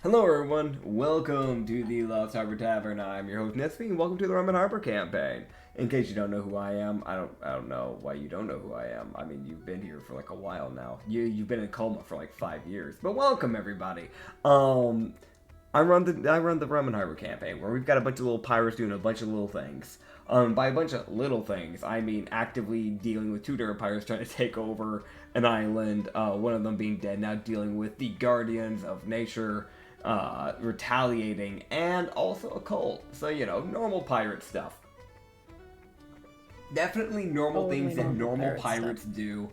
Hello everyone, welcome to the Lost Harbor Tavern. I'm your host Nitsify, and welcome to the Rum and Harbor campaign. In case you don't know who I am, I don't know why you don't know who I am. I mean, you've been here for like a while now. You've been in coma for like 5 years. But welcome everybody. I run the Rum and Harbor campaign where we've got a bunch of little pirates doing a bunch of little things. By a bunch of little things, I mean actively dealing with two different pirates trying to take over an island. One of them being dead, now dealing with the guardians of nature. Retaliating, and also a cult. So, normal pirate stuff. Definitely normal things that normal pirates do.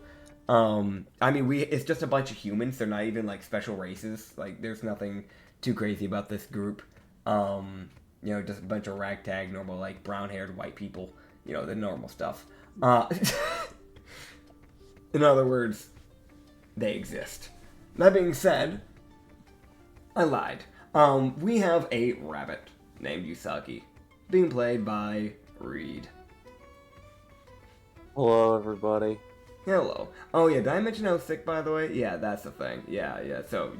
I mean, it's just a bunch of humans. They're not even, like, special races. Like, there's nothing too crazy about this group. Just a bunch of ragtag, normal, like, brown-haired white people. The normal stuff. In other words, they exist. That being said, I lied. We have a rabbit named Usagi, being played by Reed. Hello, everybody. Hello. Oh yeah, did I mention I was sick, by the way? Yeah, that's the thing. Yeah. So,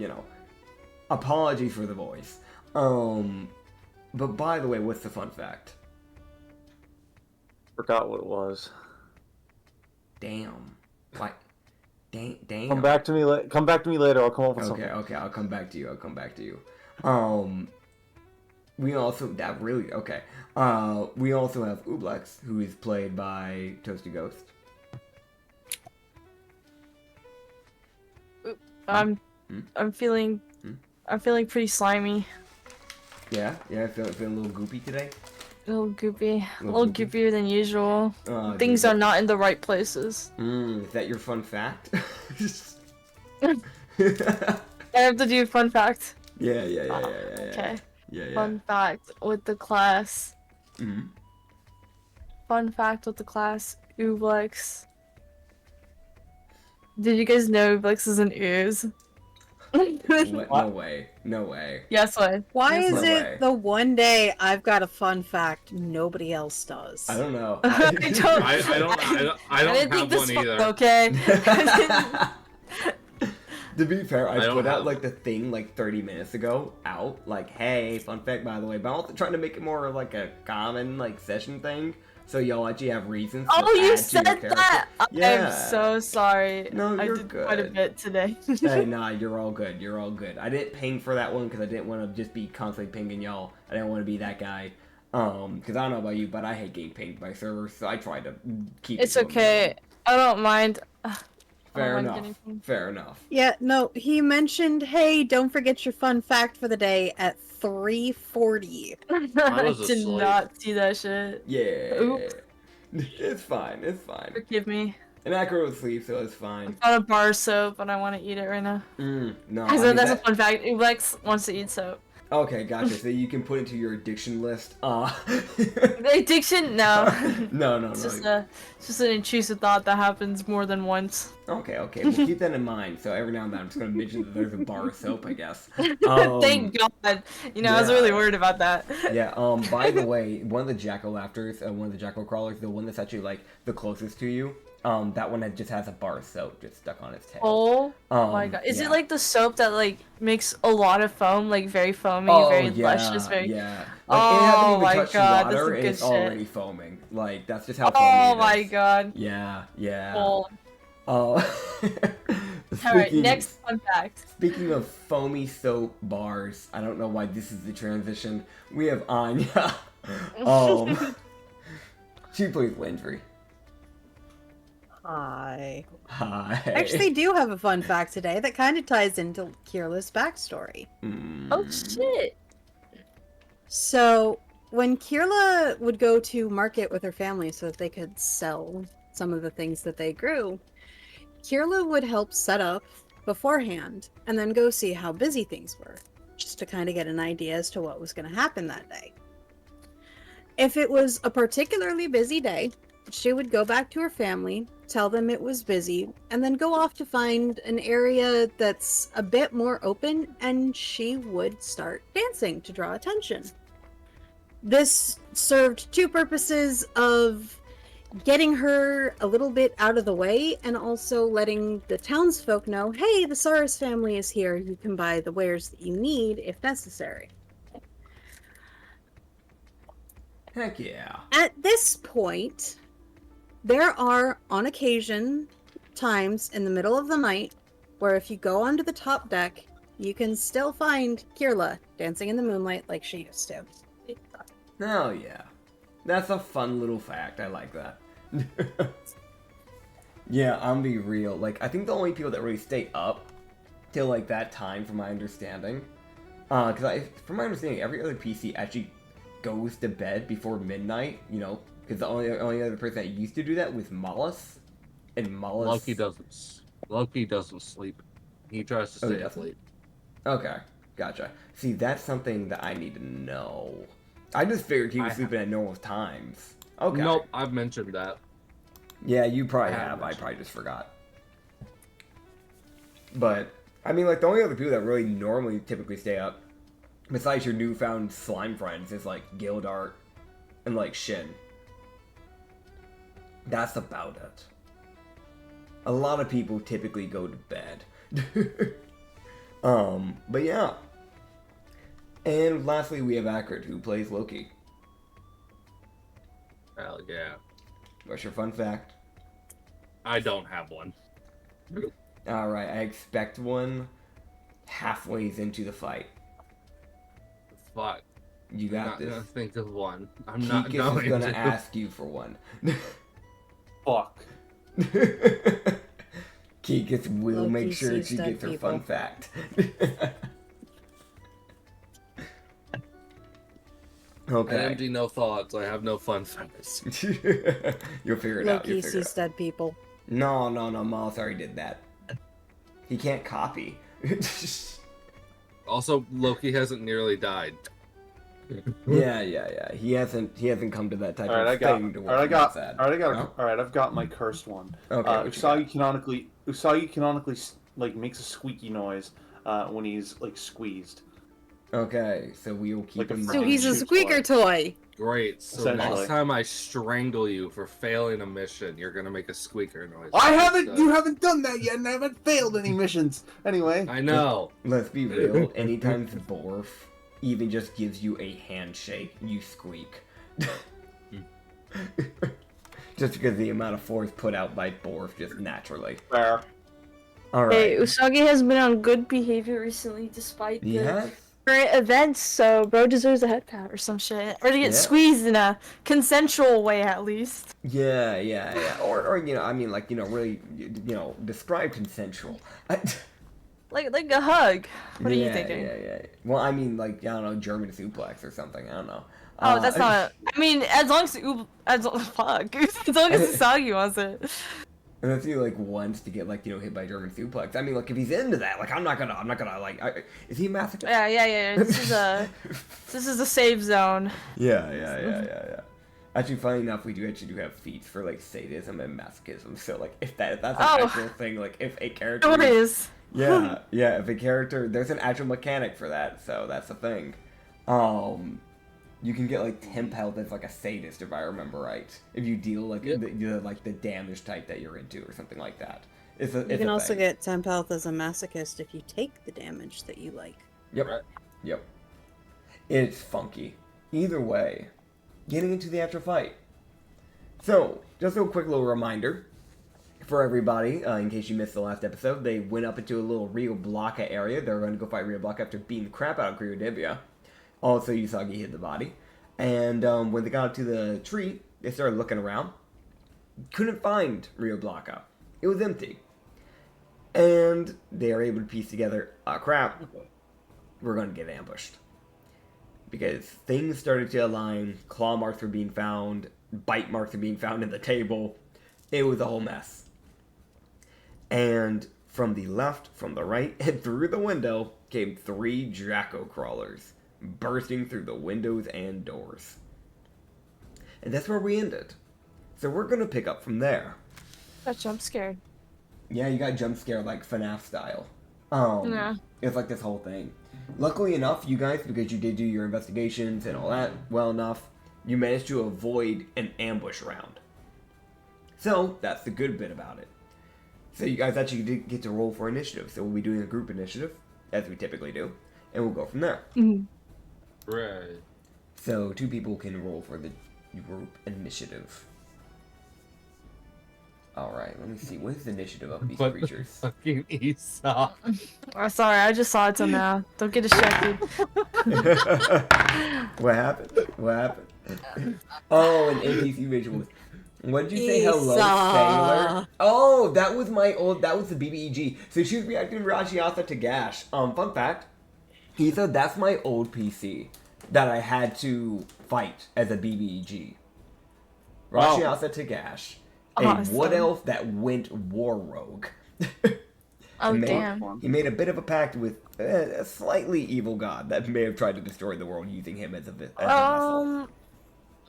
apologies for the voice. But by the way, what's the fun fact? Forgot what it was. Damn. Like, damn. Come back to me later. I'll come up with something. Okay. I'll come back to you. We also We also have Ublex, who is played by Toasty Ghost. I'm feeling pretty slimy. Yeah, feeling a little goopy today. A little goopy. A little goopier than usual. Things dude, are not in the right places. Is that your fun fact? I have to do a fun fact. Yeah. Okay. Yeah. Fun fact with the class. Mm-hmm. Fun fact with the class. Ublex. Did you guys know Ublex is an ooze? What? No way. Yes, way. Why There's is no it way. the one day I've got a fun fact nobody else does? I don't know. I I don't have one either. Okay. To be fair, I don't put out have- like the thing like 30 minutes ago out, like, hey, fun fact by the way, but I'm also trying to make it more of like a common like session thing, so y'all actually have reasons. Oh, to you add to said your character. that! Yeah. I'm so sorry. No, I you're did quite a good. bit today. Hey, nah, you're all good. I didn't ping for that one because I didn't want to just be constantly pinging y'all. I didn't want to be that guy. Because I don't know about you, but I hate getting pinged by servers, so I try to keep. It's it to a okay. minimum. I don't mind. Fair I don't enough. mind getting Fair enough. Yeah, no, he mentioned, hey, don't forget your fun fact for the day at 3:40. I was did asleep. not see that shit. Yeah. Oop. It's fine. Forgive me. And Acrid was asleep, so it's fine. I found a bar of soap, but I want to eat it right now. No. That's a fun fact. Ublex wants to eat soap. Okay, gotcha. So you can put it to your addiction list. Addiction? No. No. It's just an intrusive thought that happens more than once. Okay. Well, keep that in mind. So every now and then, I'm just gonna mention that there's a bar of soap, I guess. Thank God. I was really worried about that. Yeah. By the way, one of the jack-o'-laughters, one of the jackal-crawlers, the one that's actually like the closest to you, that one that just has a bar of soap just stuck on its tail. Oh my God! Is yeah. it like the soap that like makes a lot of foam, like very foamy, very luscious, very? Yeah. Oh it hasn't even my touched God, water, that's and good it's shit. already foaming. Like that's just how foamy it Oh is. my God! Yeah. Cool. All Alright, next fun fact. Speaking of foamy soap bars, I don't know why this is the transition. We have Anya. She plays Lindry. Hi. Hi. I actually do have a fun fact today that kind of ties into Kirla's backstory. Oh shit! So, when Kirla would go to market with her family so that they could sell some of the things that they grew, Kirla would help set up beforehand and then go see how busy things were, just to kind of get an idea as to what was going to happen that day. If it was a particularly busy day, she would go back to her family, tell them it was busy, and then go off to find an area that's a bit more open, and she would start dancing to draw attention. This served two purposes of getting her a little bit out of the way and also letting the townsfolk know, hey, the Saris family is here. You can buy the wares that you need if necessary. Heck yeah. At this point, there are, on occasion, times in the middle of the night where if you go onto the top deck, you can still find Kirla dancing in the moonlight like she used to. Oh yeah. That's a fun little fact. I like that. Yeah, I'm be real. Like, I think the only people that really stay up till like that time, from my understanding, from my understanding, every other PC actually goes to bed before midnight. You know, because the only other person that used to do that was Mollis, and Mollis. Loki doesn't sleep. He tries to stay asleep. Okay, gotcha. See, that's something that I need to know. I just figured he was sleeping at normal times. Okay. Nope, I've mentioned that. Yeah, you probably have. I probably just forgot. But, I mean, like, the only other people that really normally typically stay up, besides your newfound slime friends, is, like, Gildart and, like, Shin. That's about it. A lot of people typically go to bed. But yeah. And lastly, we have Acrid, who plays Loki. Hell yeah. What's your fun fact? I don't have one. Alright, I expect one halfway into the fight. Fuck. You got I'm not this. gonna think of one. I'm Keekus not going is gonna to. ask you for one. Fuck. Keekus will Loki make sure sees she dead gets her people. fun fact. I Okay. empty no thoughts. I have no fun facts. You'll figure it out. Loki You'll figure it sees out. dead people. No, Miles already did that. He can't copy. Also, Loki hasn't nearly died. Yeah. He hasn't come to that type All right, of thing to where he's sad. No? All right, I've got my cursed one. Okay, what you Usagi canonically like makes a squeaky noise when he's like squeezed. Okay, so we will keep Like a in So mind. he's a Shoots squeaker blood. toy. Great. So Essentially. next time I strangle you for failing a mission, you're gonna make a squeaker noise. You haven't done that yet, and I haven't failed any missions. Anyway. I know. Let's be real. Anytime Borf even just gives you a handshake, you squeak. Just because the amount of force put out by Borf just naturally. Fair. All Hey, right. Usagi has been on good behavior recently despite the Yeah. current events, so bro deserves a head pat or some shit. Or to get Yeah. squeezed in a consensual way at least. Yeah. Or you know, I mean, like, you know, really, you know, describe consensual. Like a hug. What are you thinking? Yeah. Well, I mean, like, I don't know, German suplex or something. I don't know. Oh, that's not. I mean, as long as fuck, as long as Usagi wants it. And if he like wants to get like, you know, hit by a German suplex, I mean, like, if he's into that, like, I'm not gonna like. Is he a masochist? Yeah. This is a safe zone. Yeah. Actually, funny enough, we do have feats for like sadism and masochism. So like, if that's an actual thing, like if a character. It is. Yeah. If a character, there's an actual mechanic for that, so that's the thing. You can get like temp health as like a sadist, if I remember right. If you deal like the damage type that you're into, or something like that. You can also get temp health as a masochist if you take the damage that you like. Yep. It's funky. Either way, getting into the actual fight. So, just a quick little reminder for everybody, in case you missed the last episode, they went up into a little Rio Blanca area. They're going to go fight Rio Blanca after beating the crap out of Kryodibia. Also, Usagi hit the body. And when they got to the tree, they started looking around. Couldn't find Rio Blanca. It was empty. And they are able to piece together, crap, we're going to get ambushed. Because things started to align, claw marks were being found, bite marks were being found in the table. It was a whole mess. And from the left, from the right, and through the window came 3 Draco crawlers, bursting through the windows and doors. And that's where we ended. So we're going to pick up from there. Got jump scared. Yeah, you got jump scared like FNAF style. Yeah. It's like this whole thing. Luckily enough, you guys, because you did do your investigations and all that well enough, you managed to avoid an ambush round. So that's the good bit about it. So you guys actually did get to roll for initiative. So we'll be doing a group initiative, as we typically do, and we'll go from there. Right. So 2 people can roll for the group initiative. Alright, let me see. What is the initiative of these creatures? Fucking Esau. Oh, sorry, I just saw it till now. Don't get distracted. What happened? What happened? Oh, an NPC visual. What did you say? Hello, Esau. sailor. Oh, that was the BBEG. So she was reacting to Rashiasa to Gash. Fun fact. He said that's my old PC that I had to fight as a BBEG. Rashiasa to Gash. A Awesome. wood elf that went war rogue. Oh, Made- damn. He made a bit of a pact with a slightly evil god that may have tried to destroy the world using him as a vessel.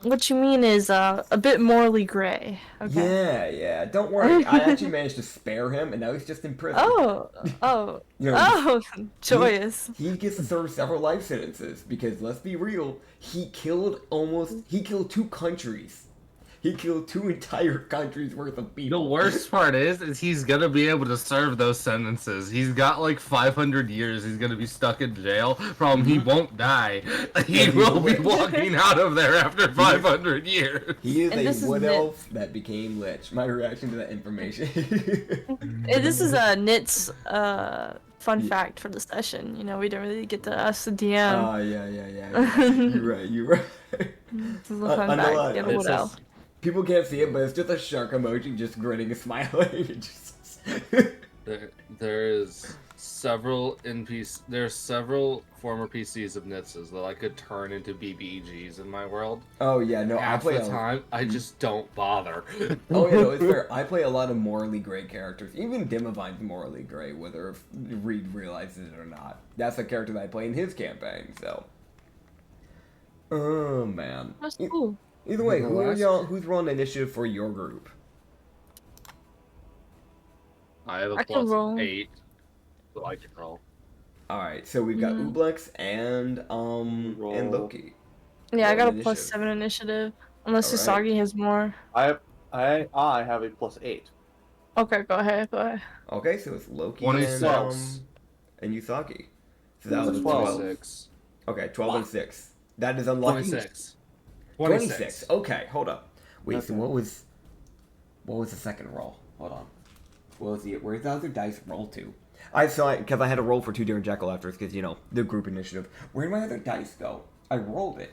What you mean is a bit morally gray. Okay. Yeah. Don't worry. I actually managed to spare him, and now he's just in prison. Oh, You know, joyous. He gets to serve several life sentences because, let's be real, he killed 2 countries. He killed 2 entire countries worth of The people. worst part is he's gonna be able to serve those sentences. He's got like 500 years. He's gonna be stuck in jail. Problem, he won't die. He will be walking out of there after 500 years. He And is this is a wood Nit. elf that became Lich. My reaction to that information. This is a Nit's fun fact for the session. You know, we didn't really get to ask the DM. Oh, yeah. You're right. This is a fun on the fact. line, Get a it wood says- elf. People can't see it, but it's just a shark emoji just grinning and smiling. It just... There is several NPC. There's several former PCs of Nitzes that I could turn into BBEGs in my world. Oh, yeah, no, I Half play the time, I just don't bother. Oh, yeah, no, it's fair. I play a lot of morally gray characters. Even Dimivine's morally gray, whether Reed realizes it or not. That's the character that I play in his campaign, so... Oh, man. That's cool. Either way, who's rolling initiative for your group? I have a I can roll. plus 8, so I can roll. Alright, so we've got Ublex and Roll. Loki. Yeah, I Roll got a initiative. plus 7 initiative. Unless Alright. Usagi has more. I have a plus 8. Okay, go ahead. Okay, so it's Loki 26. and Usagi. So that was a 12. 12. 26. Okay, 12 and 6. That is unlucky. 26. 26. Okay, hold up. Wait, so Okay. what was the second roll? Hold on. Where's the other dice roll to? I saw it because I had to roll for 2 different jackal afters because, you know, the group initiative. Where did my other dice go? I rolled it.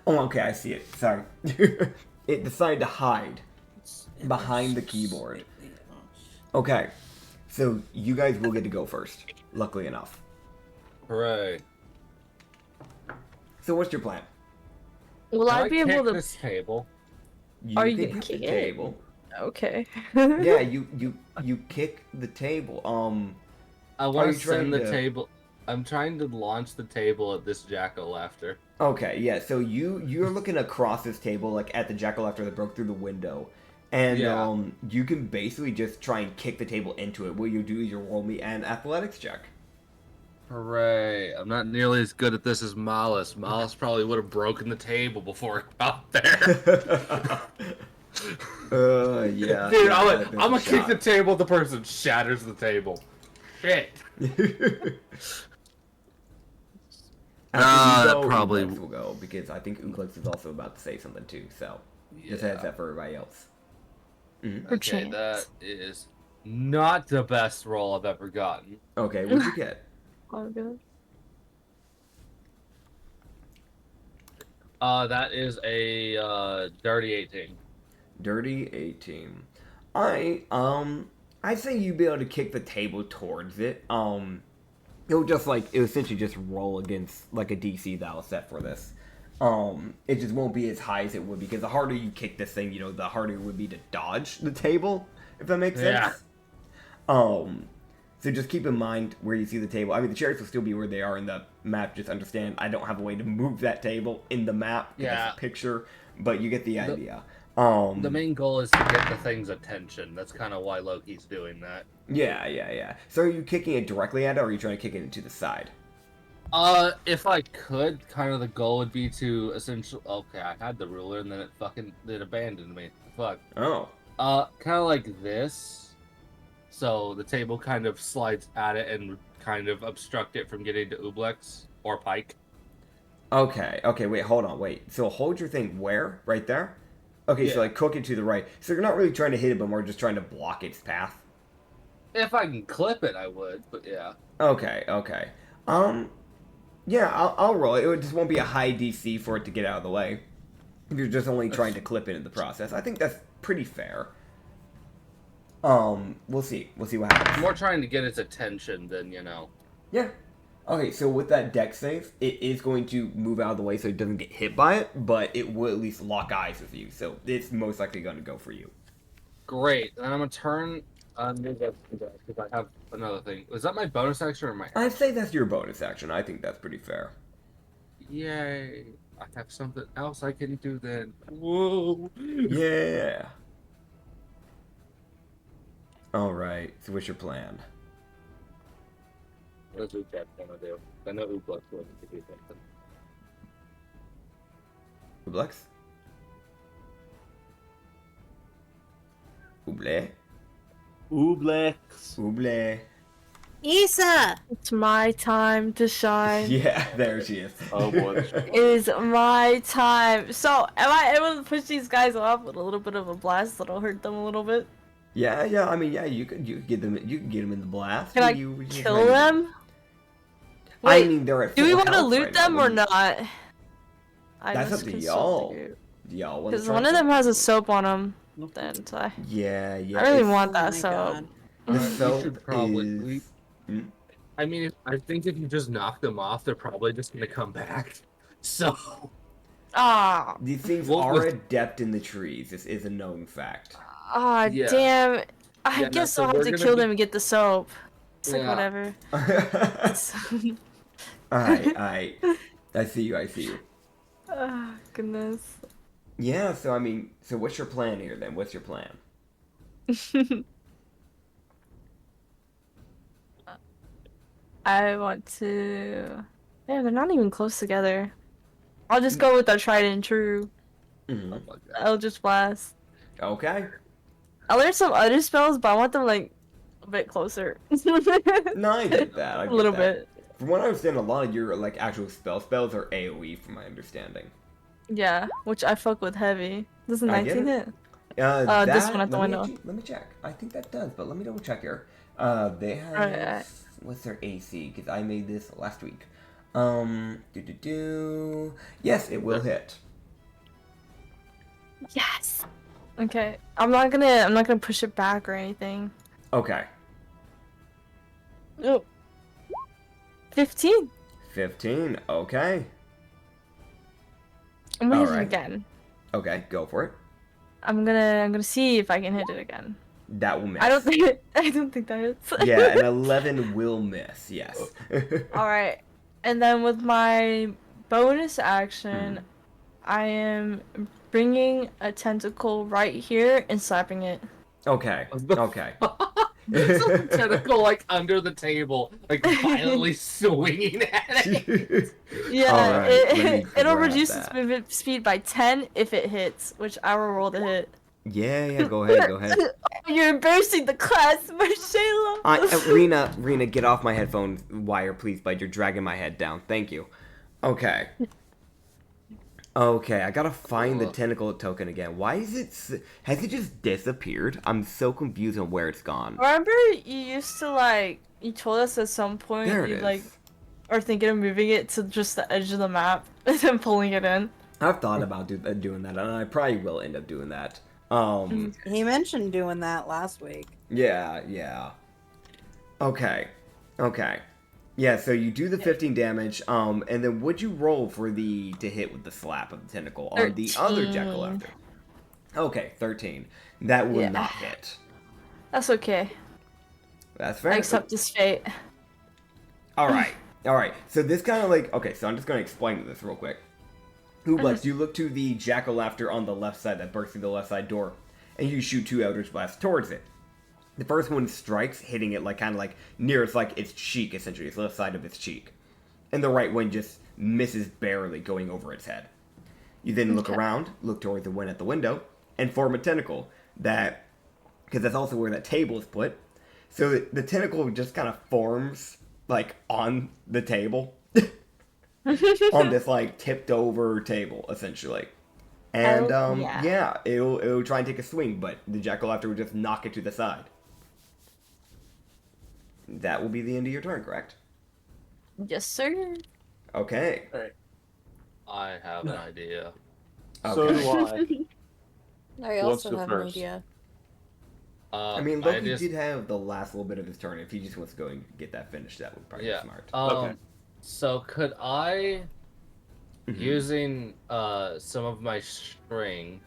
Oh, okay, I see it. Sorry. It decided to hide behind the keyboard. Okay, so you guys will get to go first, luckily enough. Hooray. So what's your plan? Will I be able to? this table? You Are you can gonna kick the kick it? table. Okay. Yeah, you kick the table. I Are want you to send the trying to- table. I'm trying to launch the table at this jack-o'-lantern. Okay, yeah. So you're looking across this table, like at the jack-o'-lantern that broke through the window, and Yeah. you can basically just try and kick the table into it. What you do is you roll me an athletics check. Hooray. I'm not nearly as good at this as Malice. Malice probably would have broken the table before it got there. Yeah. Dude, yeah, I'm there's gonna a kick the shot. table, the person shatters the table. Shit. After you That probably- Ublex will go because I think Ublex is also about to say something too. So just heads up for everybody else. For Okay, chance. that is not the best roll I've ever gotten. Okay, what'd you get? Oh, good. That is a dirty 18. Dirty 18. I say you'd be able to kick the table towards it. It'll essentially just roll against like a DC that was set for this. It just won't be as high as it would because the harder you kick this thing, you know, the harder it would be to dodge the table, if that makes sense. Yeah. So just keep in mind where you see the table. I mean, the chairs will still be where they are in the map. Just understand, I don't have a way to move that table in the map. 'Cause Yeah. It's a picture, but you get the idea. The main goal is to get the thing's attention. That's kind of why Loki's doing that. Yeah. So are you kicking it directly at it, or are you trying to kick it to the side? If I could, kind of the goal would be to essentially. Okay, I had the ruler and then it abandoned me. Fuck. Oh. Kind of like this. So the table kind of slides at it and kind of obstruct it from getting to Ublex or Pike. Okay, wait, hold on, wait. So hold your thing where? Right there? Okay, so Yeah. like cook it to the right. So you're not really trying to hit it, but more just trying to block its path. If I can clip it, I would, but yeah. Okay. Yeah, I'll roll it. It just won't be a high DC for it to get out of the way. If you're just only trying to clip it in the process. I think that's pretty fair. We'll see. We'll see what happens. I'm more trying to get its attention than, you know. Yeah. Okay, so with that deck save, it is going to move out of the way so it doesn't get hit by it, but it will at least lock eyes with you, so it's most likely going to go for you. Great. Then I'm going to turn because I have another thing. Was that my bonus action or my... I'd say that's your bonus action. I think that's pretty fair. Yay. I have something else I can do then. Whoa. Yeah. Alright, so what's your plan? What does Ublex want to do? I know Ublex wants to do something. Ublex? Ouble? Ublex. Ouble. Issa! It's my time to shine. Yeah, there she is. Oh boy. It is my time. So, am I able to push these guys off with a little bit of a blast that'll hurt them a little bit? Yeah, I mean, yeah, you could get them in the blast. Can I You kill them? I Wait, mean, they're at do we full want to health loot right now. them or not? I That's must up to consult the y'all. group. Y'all want Because one of them has a soap on him. Then I Yeah. I really it's- want Oh that my soap. God. The We soap should probably. is... Hmm? I mean, I think if you just knock them off, they're probably just going to come back. So. Ah, These things Well, are with- adept in the trees. This is a known fact. Yeah. damn. I Yeah, no, guess so I'll have we're to gonna kill be- them and get the soap. It's like Yeah. whatever. Alright. I see you. Oh, goodness. Yeah, so I mean, so what's your plan here then? What's your plan? I want to. Yeah, they're not even close together. I'll just go with the tried and true. Mhm. Oh my God. I'll just blast. Okay. I learned some other spells, but I want them like a bit closer. No, I get that. I A get little that. bit. From what I understand, a lot of your like actual spells are AoE, from my understanding. Yeah, which I fuck with heavy. Doesn't I get 19 it. hit? That- This one at the let me window. let me check. I think that does, but let me double check here. They have Alright. what's their AC? Because I made this last week. Yes, it will hit. Yes. Okay. I'm not gonna push it back or anything. Okay. Oh. 15. 15. Okay. I'm gonna hit it Alright. again. Okay, go for it. I'm gonna see if I can hit it again. That will miss. I don't think that hits. Yeah, an 11 will miss. Yes. Alright. And then with my bonus Hmm. action, I am bringing a tentacle right here and slapping it. Okay. Okay. There's a tentacle like under the table, like violently swinging at it. Yeah, Alright, let me it'll grab reduce that. its speed by 10 if it hits, which I will roll to hit. Yeah, go ahead. You're embarrassing the class, Marcelo. Rena, get off my headphone wire, please, bud. You're dragging my head down. Thank you. Okay. Okay, I gotta find the tentacle token again. Why is it... Has it just disappeared? I'm so confused on where it's gone. Remember you used to you told us at some point There it you is. are thinking of moving it to just the edge of the map and then pulling it in. I've thought about doing that, and I probably will end up doing that. He mentioned doing that last week. Yeah. Okay. Yeah, so you do the 15 damage, and then would you roll for to hit with the slap of the tentacle on the other 13. Jekyll after? Okay, 13. That will Yeah. not hit. That's okay. That's fair. I accept this fate. Alright. So this kind of okay, so I'm just going to explain this real quick. Ublex, you look to the jack-o'-lantern on the left side that bursts through the left side door, and you shoot 2 Eldritch Blasts towards it. The first one strikes, hitting it kind of near its cheek, essentially, its left side of its cheek. and the right one just misses barely, going over its head. You then look around, look towards the one at the window, and form a tentacle that, because that's also where that table is put. So the tentacle just kind of forms like on the table, on this like tipped over table essentially. And it'll try and take a swing, but the jack-o'-lantern will just knock it to the side. That will be the end of your turn, correct? Yes, sir. Okay. All right. I have an idea. So Okay. do I. I Who wants to also go have an first? idea. I mean, my Loki idea's- did have the last little bit of his turn. If he just wants to go and get that finished, that would probably be smart. Okay. So could I, Mhm. using some of my string,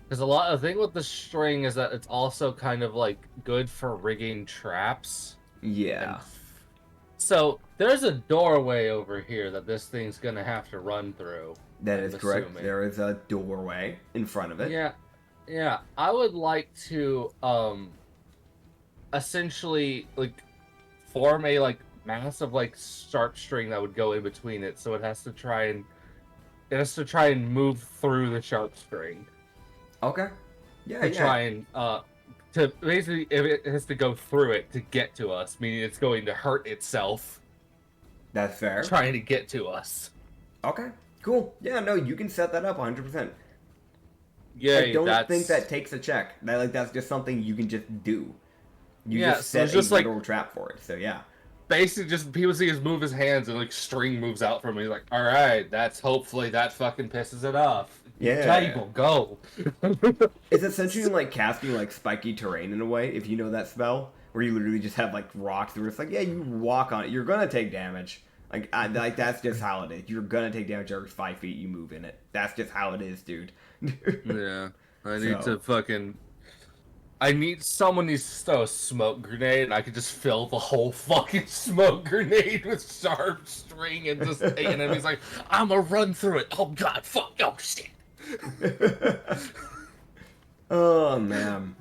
because the thing with the string is that it's also kind of like good for rigging traps. Yeah. So there's a doorway over here that this thing's gonna have to run through. That is I'm correct. assuming. There is a doorway in front of it. Yeah. I would like to essentially like form a like massive like sharp string that would go in between it, so it has to try and move through the sharp string Okay. Yeah, to yeah. try and to basically if it has to go through it to get to us, meaning it's going to hurt itself That's fair. trying to get to us. Okay. Cool. Yeah, no, you can set that up 100%. Yeah, I don't think that takes a check. That's just something you can just do. You Yeah, just so set it's just a like- literal trap for it. So yeah. basically just people see us move his hands and like string moves out from me. He's like, all right, that's hopefully that fucking pisses it off. Yeah. Table, go. It's essentially like casting like spiky terrain in a way, if you know that spell, where you literally just have like rocks where it's like, yeah, you walk on it, you're gonna take damage. Like that's just how it is. You're gonna take damage every 5 feet you move in it. That's just how it is, dude. Yeah, I need So- to fucking. Someone needs to throw a smoke grenade, and I could just fill the whole fucking smoke grenade with sharp string, and just the enemy's like, I'm gonna run through it. Oh god, fuck, oh shit. Oh man.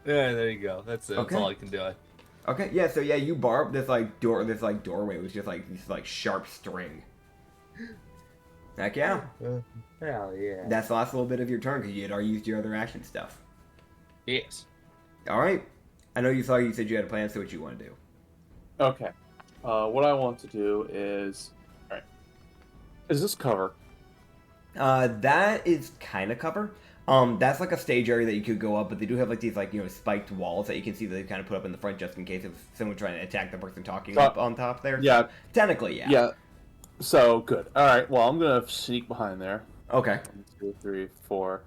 Yeah, there you go. That's it. Okay. That's all I can do. Okay, yeah, so yeah, you barb this like doorway with just like this like sharp string. Heck yeah. Hell yeah. That's the last little bit of your turn because you had already used your other action stuff. Yes. Alright. I know you said you had a plan, so what you want to do. Okay. What I want to do is... Alright. Is this cover? That is kind of cover. That's like a stage area that you could go up, but they do have like these like, spiked walls that you can see that they kind of put up in the front just in case of someone trying to attack the person talking up on top there. Yeah. Technically, yeah. Yeah. So, good. Alright, well, I'm gonna sneak behind there. Okay. 1, 2, 3, 4,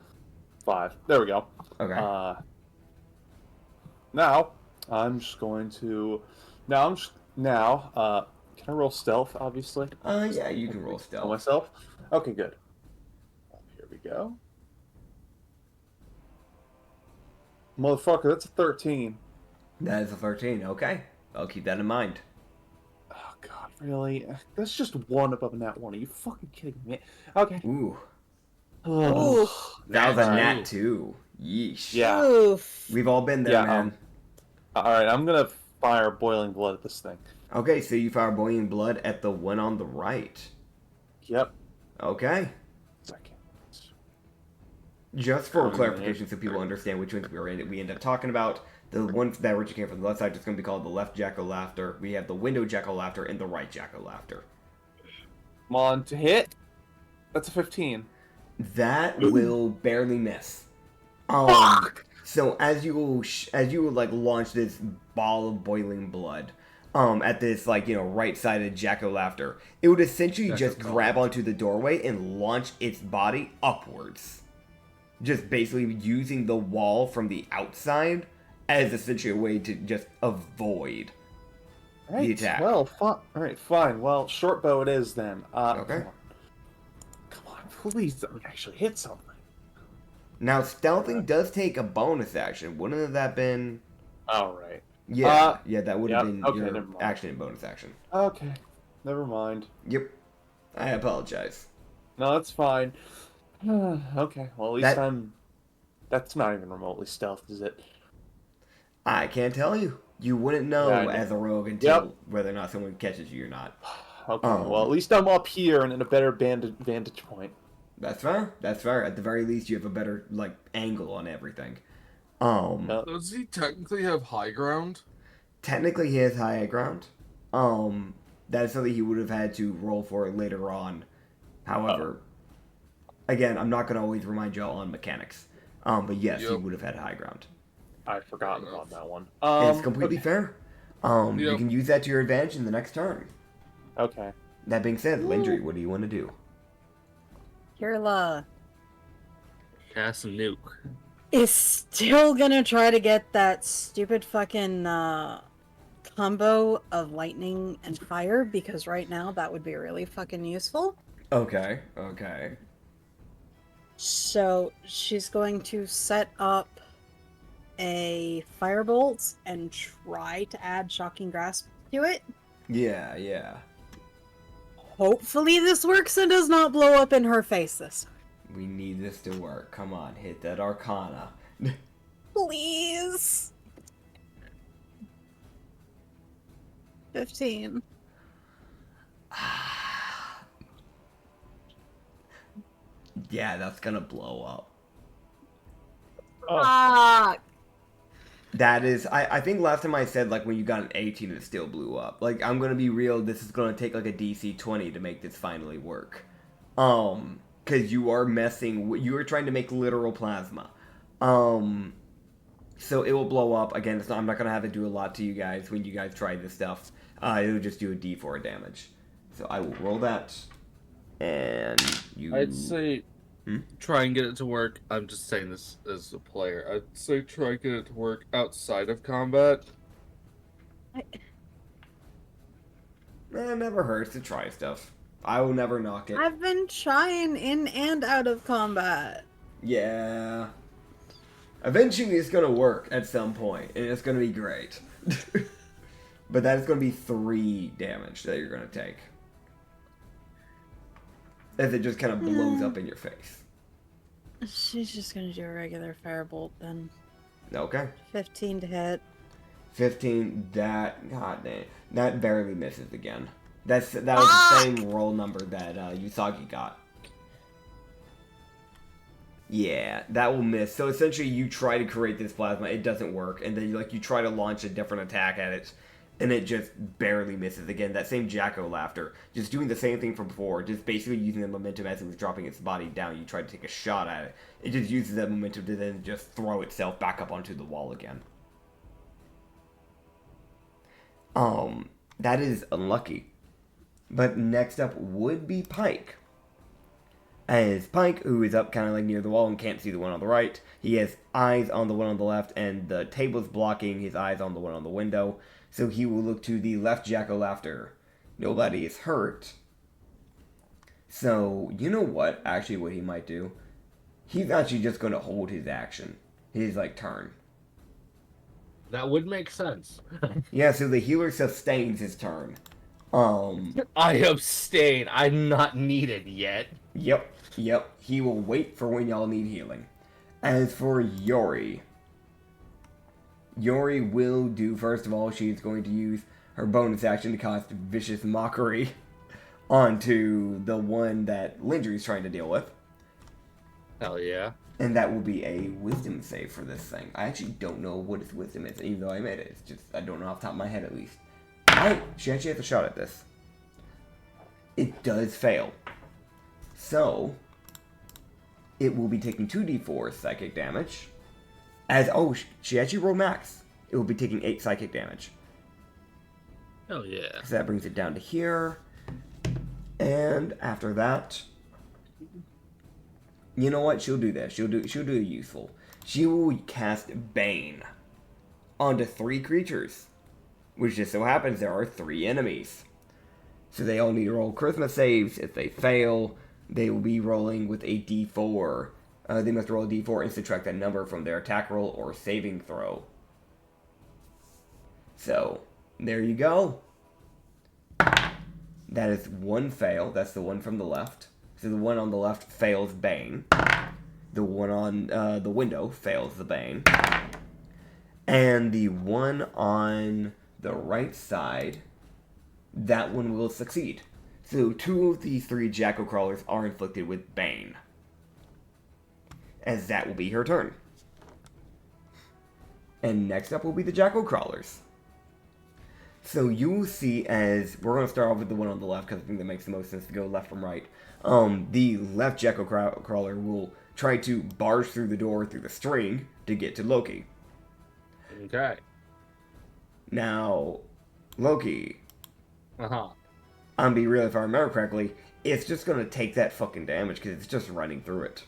5. There we go. Okay. Now, I'm just going to... can I roll stealth, obviously? Yeah, you can roll On stealth. myself? Okay, good. Here we go. Motherfucker, that's a 13. That is a 13. Okay. I'll keep that in mind. Oh, God, really? That's just one above that one. Are you fucking kidding me? Okay. Ooh. Ugh. That was a Alright. nat 2. Yeesh. Yeah. Oof. We've all been there, Yeah, man. Alright, I'm gonna fire boiling blood at this thing. Okay, so you fire boiling blood at the one on the right. Yep. Okay. Second. Just for Oh, clarification, yeah. so people understand which ones we end up talking about, the ones that originally came from the left side is going to be called the left jack-o'-laughter. We have the window jack-o'-laughter and the right jack-o'-laughter. Come on, to hit. That's a 15. That will barely miss. So as you like launch this ball of boiling blood, at this like right-sided jack-o'-laughter, it would essentially just grab onto the doorway and launch its body upwards. Just basically using the wall from the outside as essentially a way to just avoid the attack. Well, fine. Alright, fine. Well, short bow it is then. Okay. Come on, please let me actually hit something. Now, stealthing does take a bonus action. Wouldn't have that been... Alright. Yeah, that would have yeah, been okay, your never mind. action and bonus action. Okay. Never mind. Yep. I apologize. No, that's fine. Okay, well, at least That- That's not even remotely stealth, is it? I can't tell you. You wouldn't know Yeah, I know. as a rogue until Yep. whether or not someone catches you or not. Okay, well, at least I'm up here and in a better vantage point. That's fair. That's fair. At the very least, you have a better angle on everything. Does he technically have high ground? Technically, he has high ground. That is something he would have had to roll for later on. However, again, I'm not going to always remind y'all on mechanics. But yes, he would have had high ground. I'd forgotten about that one. It's completely fair. You Yep. can use that to your advantage in the next turn. Okay. That being said, Lindry, what do you want to do? Kirla Cast a nuke. is still gonna try to get that stupid fucking combo of lightning and fire, because right now that would be really fucking useful. Okay, okay. So she's going to set up a firebolt and try to add shocking grasp to it. Yeah, yeah. Hopefully this works and does not blow up in her face this time. We need this to work. Come on, hit that Arcana. Please. 15. Yeah, that's gonna blow up. Oh, Fuck. That is, I think last time I said, when you got an 18, it still blew up. I'm gonna be real, this is gonna take, a DC 20 to make this finally work. Because you are you are trying to make literal plasma. So it will blow up. Again, I'm not gonna have it do a lot to you guys when you guys try this stuff. It'll just do a D4 damage. So I will roll that. And you... I'd say try and get it to work. I'm just saying this as a player. I'd say try and get it to work outside of combat. It never hurts to try stuff. I will never knock it. I've been trying in and out of combat. Yeah. Eventually it's gonna work at some point, and it's gonna be great. But that is gonna be 3 damage that you're gonna take. As it just kind of blows up in your face. She's just gonna do a regular firebolt then. Okay. 15 to hit. 15, god dang. That barely misses again. That was the same roll number that Usagi got. Yeah, that will miss. So essentially you try to create this plasma, it doesn't work, and then you try to launch a different attack at it, and it just barely misses again. That same jack-o'-laughter, just doing the same thing from before, just basically using the momentum as it was dropping its body down. You try to take a shot at it. It just uses that momentum to then just throw itself back up onto the wall again. That is unlucky. But next up would be Pike. As Pike, who is up kind of near the wall and can't see the one on the right, he has eyes on the one on the left, and the table's blocking his eyes on the one on the window. So he will look to the left jack-o'-laughter. Nobody is hurt. So, you know what? Actually, what he might do? He's actually just going to hold his action. His, turn. That would make sense. Yeah, so the healer sustains his turn. I abstain. I'm not needed yet. Yep. He will wait for when y'all need healing. As for Yori will do, first of all, she's going to use her bonus action to cast Vicious Mockery onto the one that Lindry's trying to deal with. Hell yeah. And that will be a wisdom save for this thing. I actually don't know what its wisdom is, even though I made it. It's just, I don't know off the top of my head at least. Alright, she actually has a shot at this. It does fail. So, it will be taking 2d4 psychic damage. She actually rolled max. It will be taking 8 psychic damage. Hell yeah. So that brings it down to here. And after that, you know what? She'll do this. She'll do useful. She will cast Bane onto 3 creatures, which just so happens there are 3 enemies. So they all need to roll charisma saves. If they fail, they will be rolling with a d4. They must roll a d4 and subtract that number from their attack roll or saving throw. So, there you go. That is 1 fail. That's the one from the left. So the one on the left fails Bane. The one on the window fails the Bane. And the one on the right side, that one will succeed. So 2 of the 3 jackal crawlers are inflicted with Bane. As that will be her turn. And next up will be the jackal crawlers. So you will see as, we're going to start off with the one on the left because I think that makes the most sense to go left from right. The left jackal crawler will try to barge through the door through the string to get to Loki. Okay. Now, Loki, Uh-huh. I'm be real, if I remember correctly, it's just going to take that fucking damage because it's just running through it.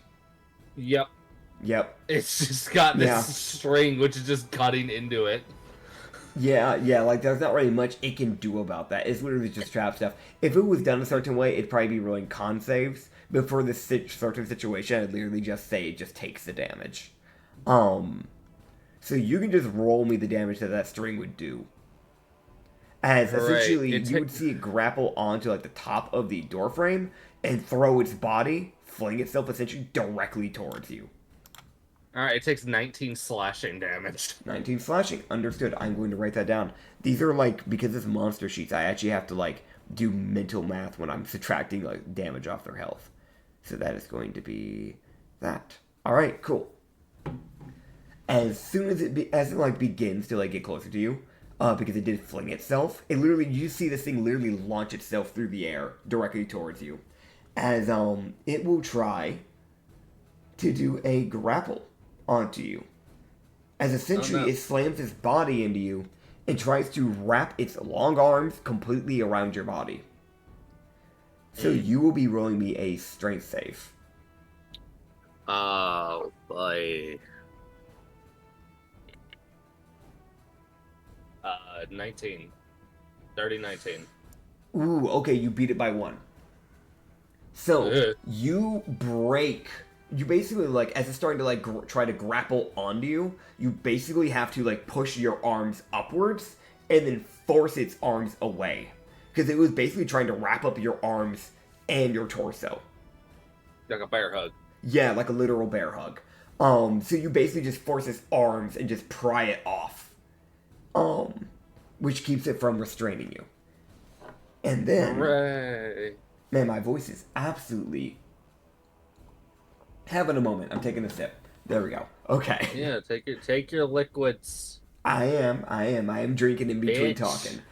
Yep. Yep. It's just got this Yeah. string which is just cutting into it. Yeah, like there's not really much it can do about that. It's literally just trap stuff. If it was done a certain way, it'd probably be rolling con saves. But for this certain situation, I'd literally just say it just takes the damage. So you can just roll me the damage that string would do. As essentially, Right. you would see it grapple onto like the top of the door frame and throw its body, fling itself essentially directly towards you. Alright, it takes 19 slashing damage. 19 slashing. Understood. I'm going to write that down. These are like, because it's monster sheets, I actually have to like do mental math when I'm subtracting like damage off their health. So that is going to be that. Alright, cool. As soon as it like begins to like get closer to you, because it did fling itself, it literally, you see this thing literally launch itself through the air directly towards you. As it will try to do a grapple onto you. As essentially it slams its body into you and tries to wrap its long arms completely around your body. So you will be rolling me a strength save. Oh, boy. 19. 30-19. Ooh, okay, you beat it by 1. So, Ugh. you break. You basically, like, as it's starting to, like, try to grapple onto you, you basically have to, like, push your arms upwards and then force its arms away. Because it was basically trying to wrap up your arms and your torso. Like a bear hug. Yeah, like a literal bear hug. So you basically just force its arms and just pry it off. Which keeps it from restraining you. And then... Hooray. Man, my voice is absolutely having a moment. I'm taking a sip. There we go. Okay. Yeah, take your liquids. I am drinking in between Bitch. talking.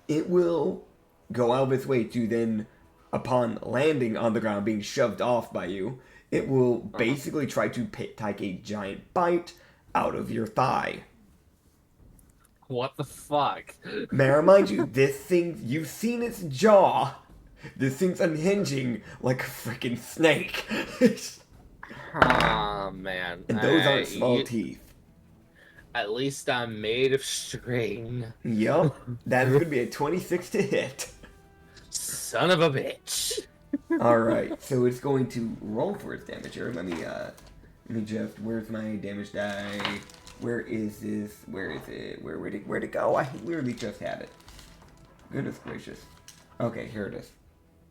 It will go out of its way to then, upon landing on the ground, being shoved off by you, it will basically try to take a giant bite out of your thigh. What the fuck? May I remind you, this thing, you've seen its jaw. This thing's unhinging like a freaking snake. Oh, man. And those aren't small teeth. At least I'm made of string. Yup. That is going to be a 26 to hit. Son of a bitch. Alright, so it's going to roll for its damage here. Let me just, where's my damage die? Where is this? Where is it? Where'd it go? I literally just had it. Goodness gracious. Okay, here it is.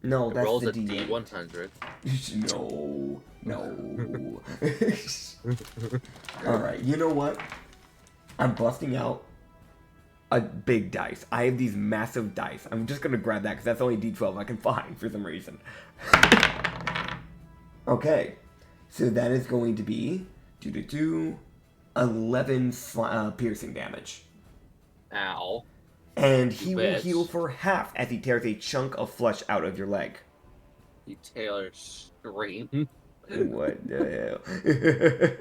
No, It that's rolls the a D100. D100. No. Alright, you know what? I'm busting out a big dice. I have these massive dice. I'm just gonna grab that because that's the only D12 I can find for some reason. Okay, so that is going to be 11 piercing damage. Ow. And he will Bitch. heal for half as he tears a chunk of flesh out of your leg. You Taylor string. What the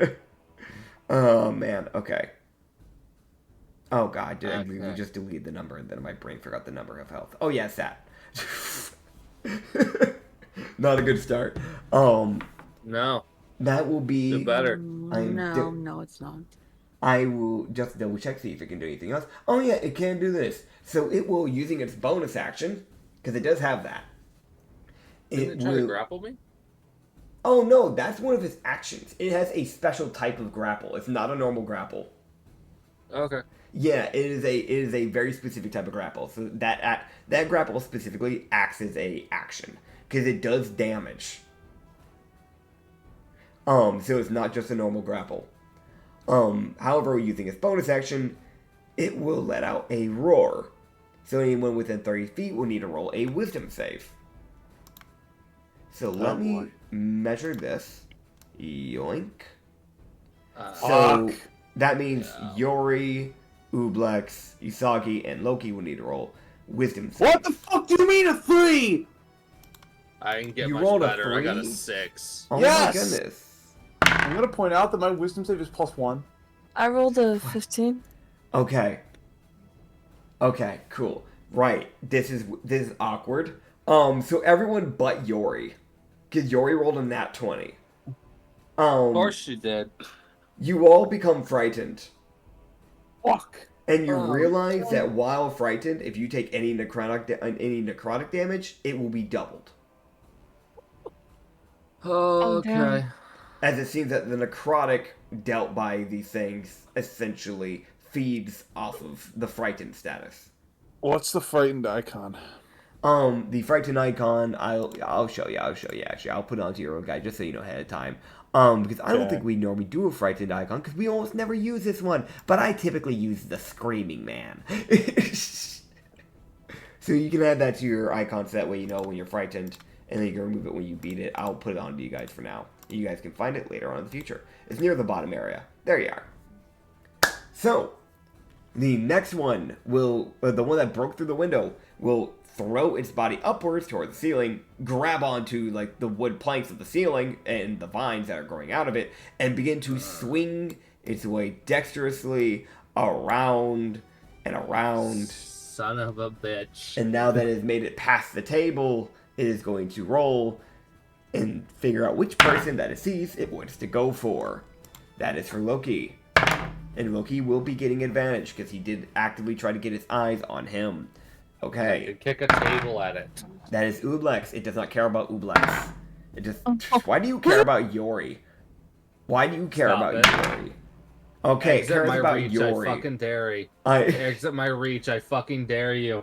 hell? Oh, man. Okay. Oh, God. Did I really just delete the number and then my brain forgot the number of health? Oh, yeah, it's that. Not a good start. No. That will be... Do better. No, it's not. I will just double check, see if it can do anything else. Oh yeah, it can do this. So it will, using its bonus action, because it does have that. Didn't it try to grapple me? Oh no, that's one of its actions. It has a special type of grapple. It's not a normal grapple. Okay. Yeah, it is a very specific type of grapple. So that grapple specifically acts as a action because it does damage. So it's not just a normal grapple. However, using its bonus action, it will let out a roar. So anyone within 30 feet will need to roll a wisdom save. So let me measure this. Yoink. So that means Yori, Ublex, Isagi, and Loki will need to roll wisdom saves. What the fuck do you mean a 3? I can get You much rolled a better. I got a 3? 6. Oh Yes! my goodness. I'm gonna point out that my wisdom save is +1. I rolled a 15. Okay. Okay, cool. Right. This is awkward. So everyone but Yori. Because Yori rolled a nat 20. Of course she did. You all become frightened. Fuck. And you realize that while frightened, if you take any necrotic damage, it will be doubled. Okay. As it seems that the necrotic dealt by these things essentially feeds off of the frightened status. What's the frightened icon? The frightened icon, I'll show you. Actually, I'll put it onto your own guide just so you know ahead of time. Because I don't think we normally do a frightened icon because we almost never use this one. But I typically use the screaming man. So you can add that to your icon so that way you know when you're frightened, and then you can remove it when you beat it. I'll put it on to you guys for now. You guys can find it later on in the future. It's near the bottom area. There you are. So, the next one will, the one that broke through the window, will throw its body upwards toward the ceiling, grab onto like the wood planks of the ceiling and the vines that are growing out of it, and begin to swing its way dexterously around and around. Son of a bitch. And now that it has made it past the table, it is going to roll and figure out which person that it sees it wants to go for. That is for Loki. And Loki will be getting advantage because he did actively try to get his eyes on him. I Okay, could kick a table at it. that is Ublex. It does not care about Ublex. It just... Why do you care about Yori? Why do you care Stop about it. Yori? Okay, it Exit cares my about reach, Yori. I fucking dare you. I... Exit my reach, I fucking dare you.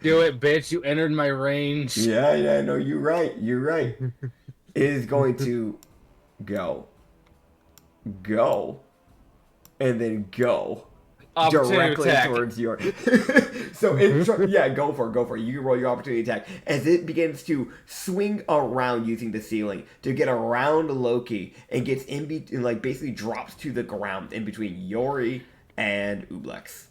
Do it, bitch. You entered my range. Yeah, no, you're right. It is going to go, and then go Opportunity directly attack. towards your. So go for it. You can roll your opportunity attack as it begins to swing around using the ceiling to get around Loki and gets like basically drops to the ground in between Yori and Ublex.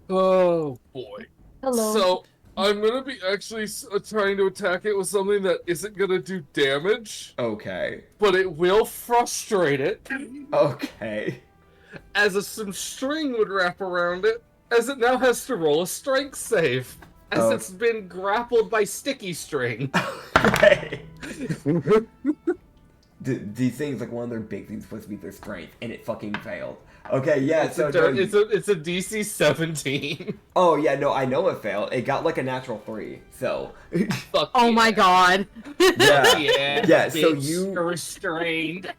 Oh boy. Hello. So I'm gonna be actually trying to attack it with something that isn't gonna do damage, Okay. but it will frustrate it, Okay. as if some string would wrap around it, as it now has to roll a strength save, as Oh. it's been grappled by sticky string. Okay. These things, like one of their big things, supposed to be their strength, and it fucking failed. Okay, yeah. It's So a DC 17. oh yeah, no, I know it failed. It got like a natural 3. So Fuck Oh yeah. my god. yeah. Yeah. Yeah, so bitch, you- are restrained.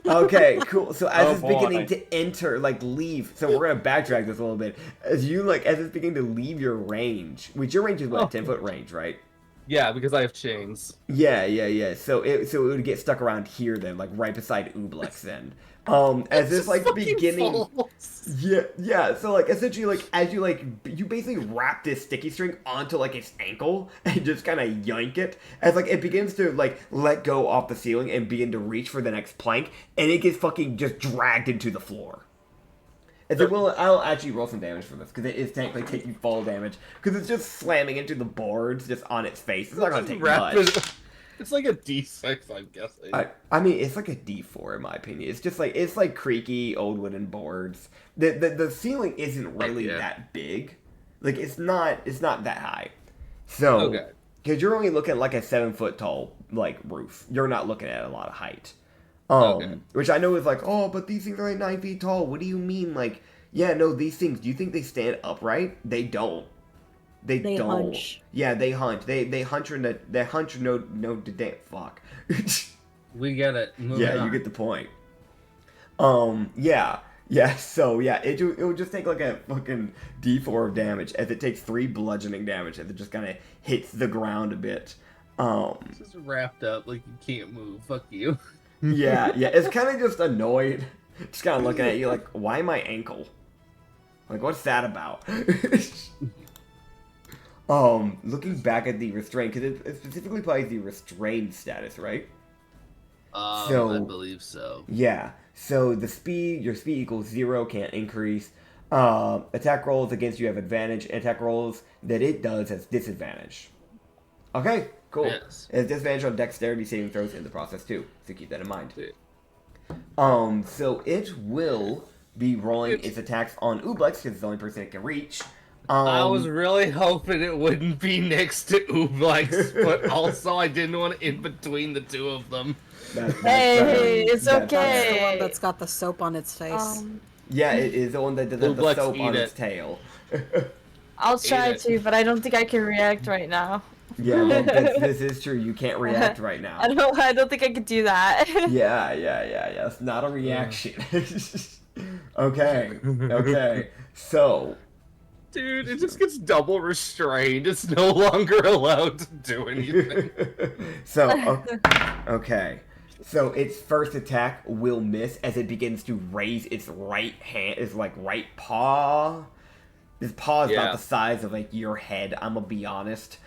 Okay, cool. So as Oh, it's beginning boy. to enter, like leave. So we're gonna backtrack this a little bit. As it's beginning to leave your range, which your range is what, 10-foot range, right? Yeah, because I have chains. Yeah. So it would get stuck around here then, like right beside Ublex then. As it's like Fucking beginning. false. Yeah. So like essentially like as you like you basically wrap this sticky string onto like its ankle and just kind of yank it as like it begins to like let go off the ceiling and begin to reach for the next plank and it gets fucking just dragged into the floor. And then I'll actually roll some damage for this because it is technically taking fall damage because it's just slamming into the boards just on its face. It's not gonna take much. It's like a D6, I'm guessing. I mean, it's like a D4 in my opinion. It's like creaky old wooden boards. The ceiling isn't really yeah. that big. Like it's not that high. So Okay. because you're only looking at like a 7-foot tall like roof. You're not looking at a lot of height. Okay. Which I know is like, oh, but these things are like 9 feet tall. What do you mean? Like, yeah, no, these things. Do you think they stand upright? They don't. They don't. hunch. Yeah, they hunch. They hunch no damn fuck. We get it. Moving Yeah, on. you get the point. Yeah. So yeah, it would just take like a fucking D4 of damage as it takes 3 bludgeoning damage as it just kind of hits the ground a bit. Just wrapped up like you can't move. Fuck you. Yeah, it's kind of just annoyed Just kind of looking at you like, why my ankle? Like, what's that about? Looking back at the restraint, because it specifically applies the restrained status, right? I believe so. Yeah. So your speed equals 0, can't increase. Attack rolls against you have advantage. Attack rolls that it does has disadvantage. Okay, cool. Yes. It has disadvantage on dexterity saving throws in the process too, so keep that in mind. So it will be rolling its attacks on Ublex because it's the only person it can reach. I was really hoping it wouldn't be next to Ublex, but also I didn't want it in between the two of them. Hey, it's That's the okay. one that's got the soap on its face. Yeah, it is the one that does the Ublex, soap on eat its it. tail. I'll try it. to, but I don't think I can react right now. Yeah, this is true. You can't react right now. I don't think I could do that. Yeah. It's not a reaction. Okay. So, Dude, it just gets double restrained. It's no longer allowed to do anything. okay. So its first attack will miss as it begins to raise its right hand, right paw. This paw is about the size of like your head. I'm gonna be honest.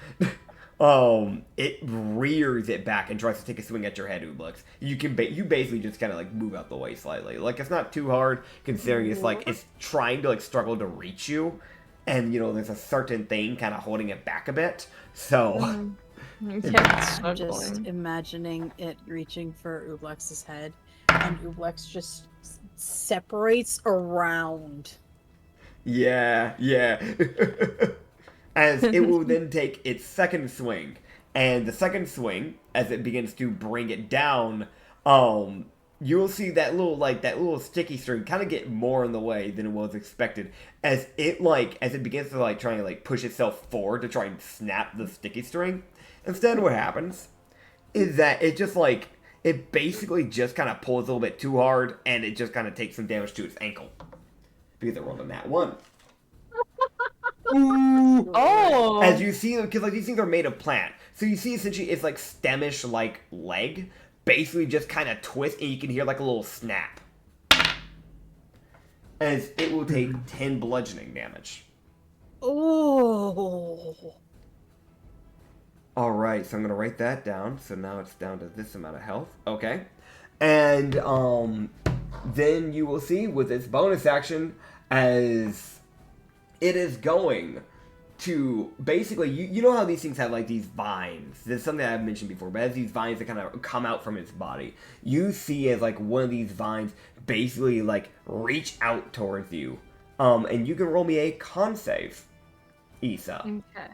It rears it back and tries to take a swing at your head, Ublex. You basically just kind of like move out the way slightly. Like it's not too hard considering it's trying to like struggle to reach you, and there's a certain thing kind of holding it back a bit. So I'm just imagining it reaching for Ublex's head, and Ublex just separates around. Yeah. As it will then take its second swing, and the second swing, as it begins to bring it down, you'll see that little sticky string kind of get more in the way than it was expected, as it begins to try and push itself forward to try and snap the sticky string. Instead, what happens is that it basically just kind of pulls a little bit too hard, and it just kind of takes some damage to its ankle because it rolled on that one. Oh! As you see, because these things are made of plant, so you see essentially it's stemish leg, basically just kind of twist, and you can hear a little snap. As it will take 10 bludgeoning damage. Oh. All right, so I'm gonna write that down. So now it's down to this amount of health. Okay, and then you will see with its bonus action as it is going to basically, you know how these things have these vines. There's something I've mentioned before, but as these vines that kind of come out from its body, you see as one of these vines basically reach out towards you. And you can roll me a con save, Issa. Okay.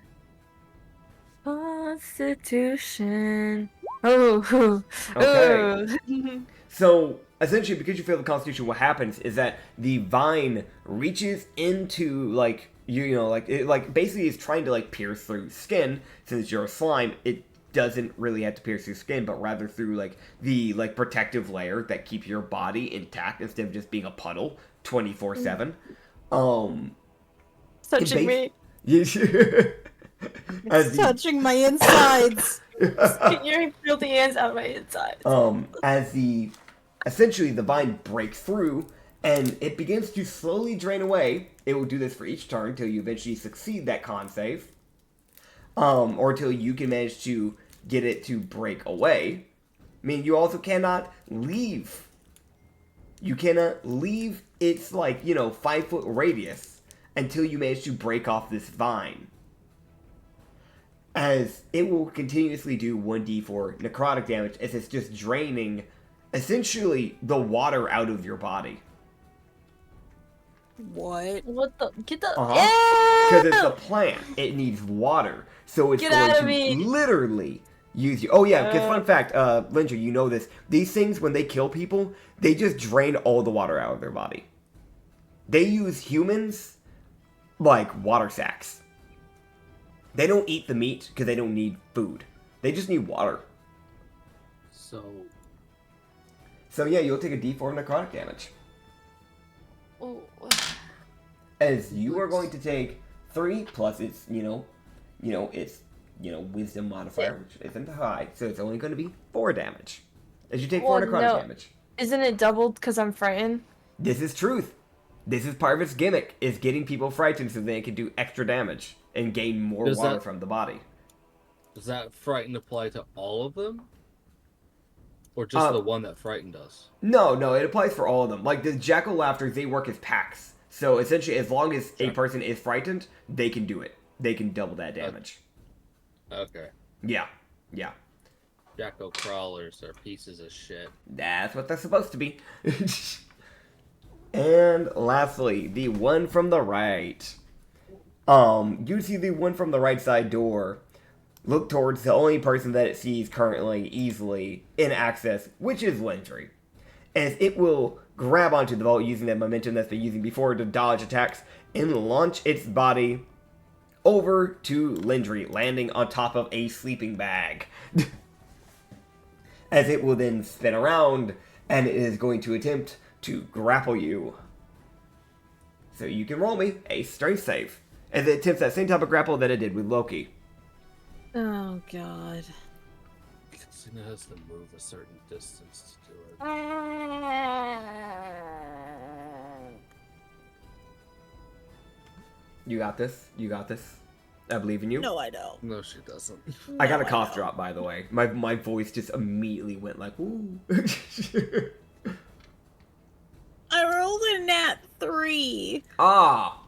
Constitution. Oh. Okay. Ooh. So essentially, because you fail the Constitution, what happens is that the vine reaches into it basically is trying to pierce through skin. Since you're a slime, it doesn't really have to pierce through skin, but rather through the protective layer that keeps your body intact instead of just being a puddle 24/7. Touching me. It's touching my insides. You're filthy hands out of my insides. Essentially the vine breaks through and it begins to slowly drain away. It will do this for each turn until you eventually succeed that con save, or until you can manage to get it to break away. I mean, you also cannot leave. You cannot leave its 5-foot radius until you manage to break off this vine. As it will continuously do 1d4 necrotic damage as it's just draining essentially the water out of your body. What? What the? Get the. Because it's a plant. It needs water. So it's Get going out to of me. literally use you. Oh yeah, because fun fact, Linger, you know this. These things, when they kill people, they just drain all the water out of their body. They use humans like water sacks. They don't eat the meat because they don't need food. They just need water. So yeah, you'll take a d4 necrotic damage. Oh. As you are going to take 3 plus its, its wisdom modifier, which isn't high, so it's only going to be 4 damage. As you take 4 necrotic damage. Isn't it doubled because I'm frightened? This is truth. This is part of its gimmick, is getting people frightened so they can do extra damage and gain more Does water that- from the body. Does that frighten apply to all of them? Or just the one that frightened us? No, it applies for all of them. Like, the jack-o'-laughter, they work as packs. So, essentially, as long as a person is frightened, they can do it. They can double that damage. Okay. Yeah. Jacko crawlers are pieces of shit. That's what they're supposed to be. And lastly, the one from the right. You see the one from the right side door. Look towards the only person that it sees currently easily in access, which is Lindry. As it will grab onto the vault using that momentum that's been using before to dodge attacks and launch its body over to Lindry, landing on top of a sleeping bag. As it will then spin around and it is going to attempt to grapple you. So you can roll me a strength save as it attempts that same type of grapple that it did with Loki. Oh god. It has to move a certain distance to do it. You got this. I believe in you. No, I don't. No, she doesn't. I got a No, cough don't. drop, by the way. My voice just immediately went like, ooh. I rolled a nat 3. Ah.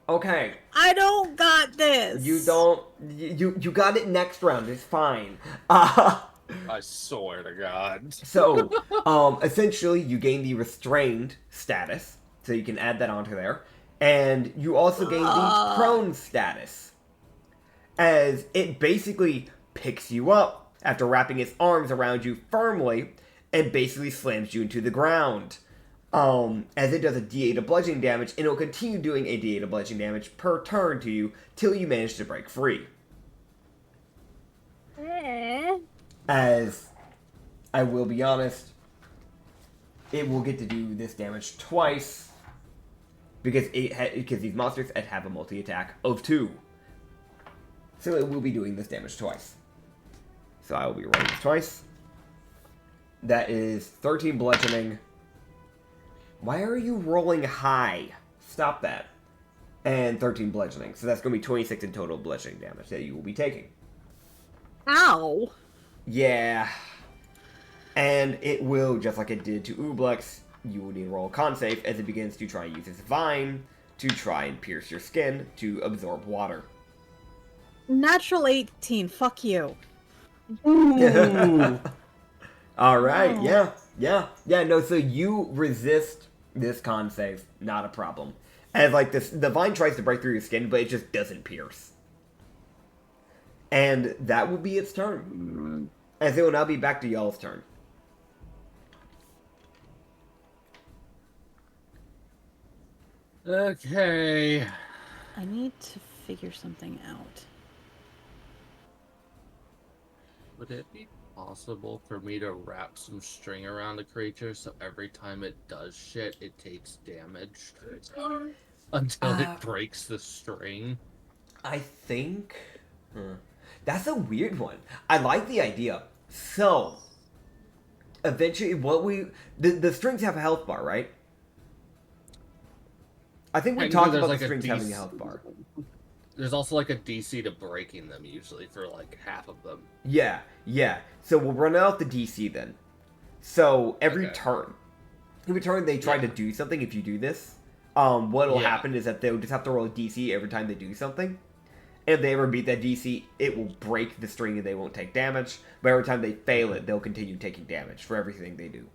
Okay. I don't got this. You don't. You got it next round. It's fine. I swear to God. So, essentially, you gain the restrained status, so you can add that onto there, and you also gain the prone status, as it basically picks you up after wrapping its arms around you firmly, and basically slams you into the ground. As it does a D8 of bludgeoning damage, and it'll continue doing a D8 of bludgeoning damage per turn to you till you manage to break free. As I will be honest, it will get to do this damage twice because these monsters have a multi-attack of 2. So it will be doing this damage twice. So I will be rolling this twice. That is 13 bludgeoning. Why are you rolling high? Stop that. And 13 bludgeoning. So that's going to be 26 in total bludgeoning damage that you will be taking. Ow. Yeah. And it will, just like it did to Ublex, you will need to roll a con save as it begins to try and use its vine to try and pierce your skin to absorb water. Natural 18. Fuck you. Alright, yeah, no, so you resist this con save, not a problem. As like the vine tries to break through your skin, but it just doesn't pierce. And that will be its turn. As it will now be back to y'all's turn. Okay. I need to figure something out. Would it be possible for me to wrap some string around a creature so every time it does shit, it takes damage until it breaks the string? I think... That's a weird one. I like the idea. So, eventually, the strings have a health bar, right? I think we talked about the strings having a health bar. There's also like a DC to breaking them usually for like half of them. Yeah. So we'll run out the DC then. So every Okay. turn they try to do something. If you do this, what'll Yeah. happen is that they'll just have to roll a DC every time they do something. And if they ever beat that DC, it will break the string and they won't take damage. But every time they fail it, they'll continue taking damage for everything they do.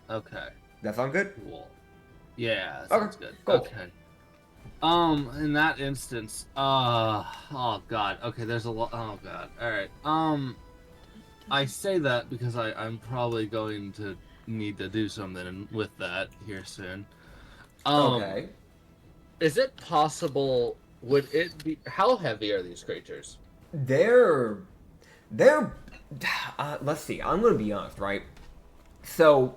Okay. That sound good? Cool. Yeah, that Okay, sounds good. cool. Okay. In that instance, oh god. Okay, there's a lot. Oh god. All right. I say that because I'm probably going to need to do something with that here soon. Okay. Is it possible? Would it be? How heavy are these creatures? They're let's see, I'm gonna be honest, right? So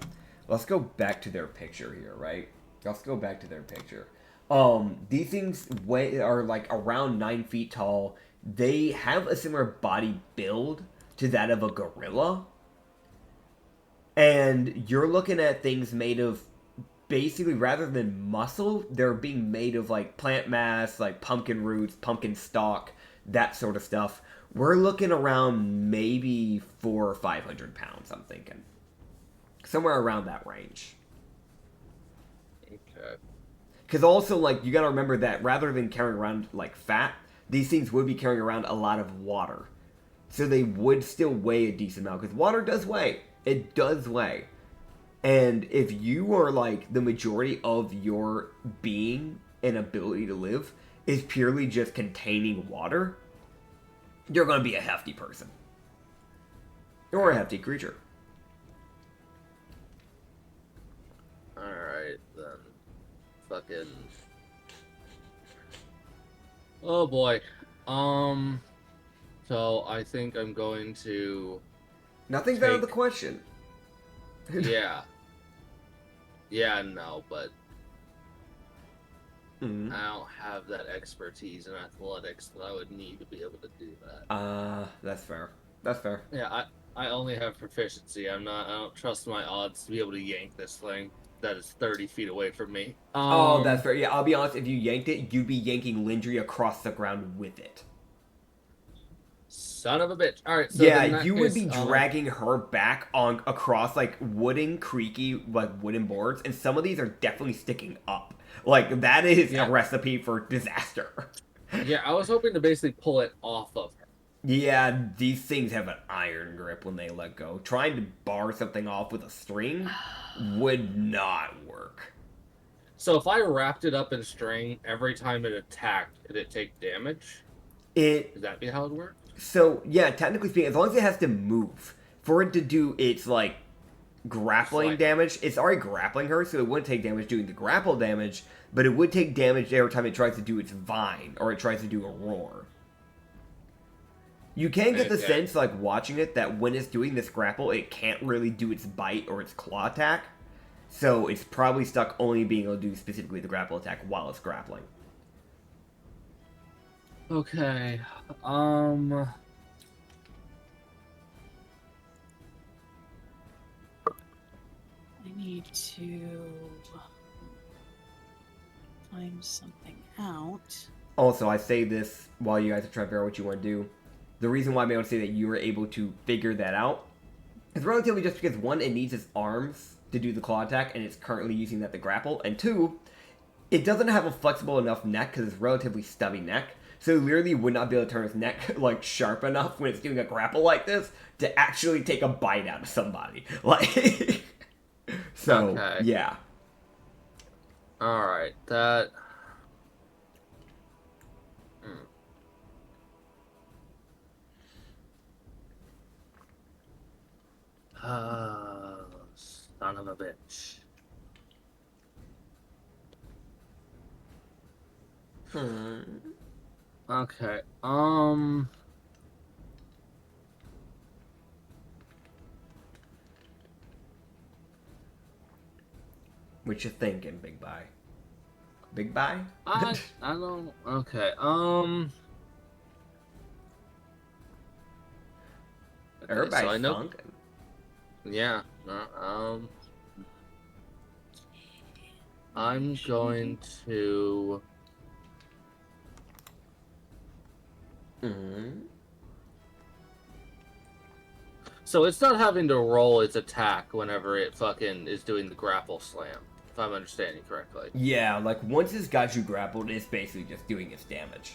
let's go back to their picture here, right? Let's go back to their picture. These things are like around 9 feet tall. They have a similar body build to that of a gorilla. And you're looking at things made of, basically, rather than muscle, they're being made of, like, plant mass, like pumpkin roots, pumpkin stalk, that sort of stuff. We're looking around maybe 400 or 500 pounds, I'm thinking. Somewhere around that range. Okay. Because also, like, you gotta remember that rather than carrying around, like, fat, these things would be carrying around a lot of water. So they would still weigh a decent amount, because water does weigh. It does weigh. And if you are, like, the majority of your being and ability to live is purely just containing water, you're gonna be a hefty person. Or a hefty creature. Alright, then. Fucking... Oh boy. So I think I'm going to... Nothing's out of the question. Yeah. Yeah, no, but... Mhm. I don't have that expertise in athletics that I would need to be able to do that. That's fair. That's fair. Yeah, I only have proficiency. I don't trust my odds to be able to yank this thing that is 30 feet away from me. Oh, that's fair. Yeah, I'll be honest, if you yanked it, you'd be yanking Lindry across the ground with it. Son of a bitch. Alright, so Yeah, you would be dragging her back on across, like, wooden, creaky, like, wooden boards, and some of these are definitely sticking up. Like, that is a recipe for disaster. Yeah, I was hoping to basically pull it off of her. Yeah, these things have an iron grip when they let go. Trying to bar something off with a string would not work. So if I wrapped it up in string, every time it attacked, could it take damage? Would that be how it works? So, yeah, technically speaking, as long as it has to move, for it to do its, like, grappling damage, it's already grappling her, so it wouldn't take damage doing the grapple damage, but it would take damage every time it tries to do its vine, or it tries to do a roar. You can get the sense, like, watching it, that when it's doing this grapple, it can't really do its bite or its claw attack, so it's probably stuck only being able to do specifically the grapple attack while it's grappling. Okay, I need to find something out. Also, I say this while you guys are trying to figure out what you want to do. The reason why I'm able to say that you were able to figure that out is relatively just because, one, it needs its arms to do the claw attack, and it's currently using that to grapple, and two, it doesn't have a flexible enough neck because it's relatively stubby neck, so it literally would not be able to turn its neck, like, sharp enough when it's doing a grapple like this to actually take a bite out of somebody. Like, so, yeah. Alright, that... son of a bitch. Okay, What you thinking, Big Bye? Big Bye? I don't... Okay, Everybody's so I know... funkin'. Yeah, I'm going to... So it's not having to roll its attack whenever it fucking is doing the grapple slam, if I'm understanding correctly. Yeah, like, once it's got you grappled, it's basically just doing its damage.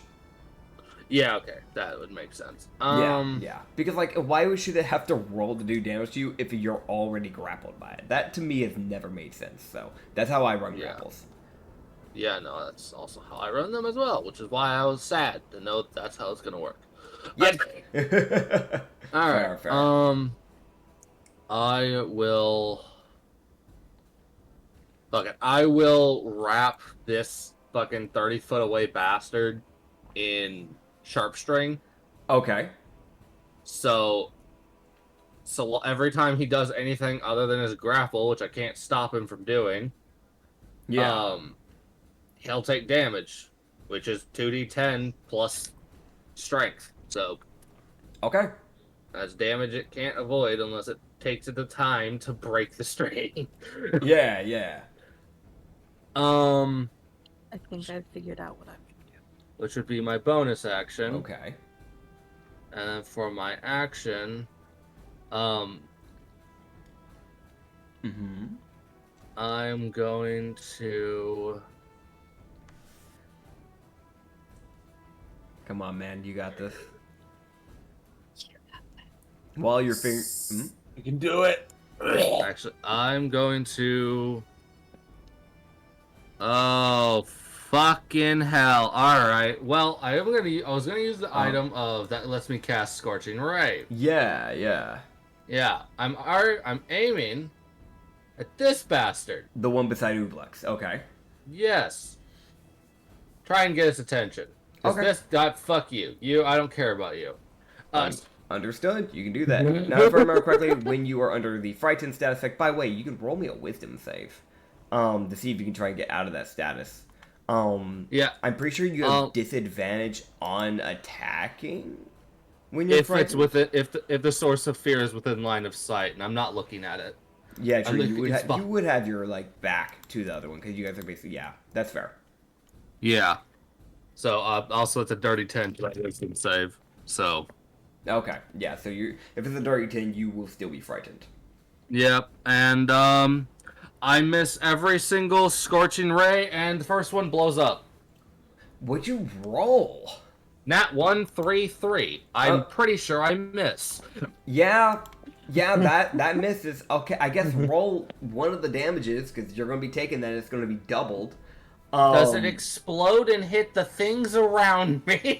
Yeah, okay, that would make sense. Yeah. Because, like, why should it have to roll to do damage to you if you're already grappled by it? That, to me, has never made sense, so that's how I run grapples. Yeah, no, that's also how I run them as well, which is why I was sad to know that's how it's gonna work. Yep. Okay. Alright, fair. I will... Fuck it, I will wrap this fucking 30-foot away bastard in sharp string. Okay. So every time he does anything other than his grapple, which I can't stop him from doing, he'll take damage, which is 2d10 plus strength. So okay, that's damage it can't avoid unless it takes it the time to break the string. Yeah, yeah. I think I figured out what I'm gonna do. Which would be my bonus action. Okay. And then for my action, Mm-hmm. I'm going to. Come on, man, you got this. While your finger. You can do it. Actually, I'm going to. Oh, fucking hell! All right. Well, I was gonna use the item of that lets me cast Scorching Ray. Yeah, yeah. Yeah, I'm aiming at this bastard. The one beside Ublex. Okay. Yes. Try and get his attention. Okay. This guy, fuck you. I don't care about you. Understood. You can do that. Now, if I remember correctly, when you are under the frightened status effect, by the way, you can roll me a wisdom save, to see if you can try and get out of that status. Yeah. I'm pretty sure you have disadvantage on attacking when you're If frightened. it's within, if the source of fear is within line of sight, and I'm not looking at it. Yeah, true. I'm You looking would have your like back to the other one because you guys are basically that's fair. Yeah. So also it's a dirty 10 to that wisdom save. So. Okay, yeah. So if it's a dirty 10, you will still be frightened. Yep, and I miss every single Scorching Ray, and the first one blows up. What'd you roll? Nat 1, 3, 3. I'm pretty sure I miss. Yeah, that misses. Okay, I guess roll one of the damages because you're going to be taking that. It's going to be doubled. Does it explode and hit the things around me?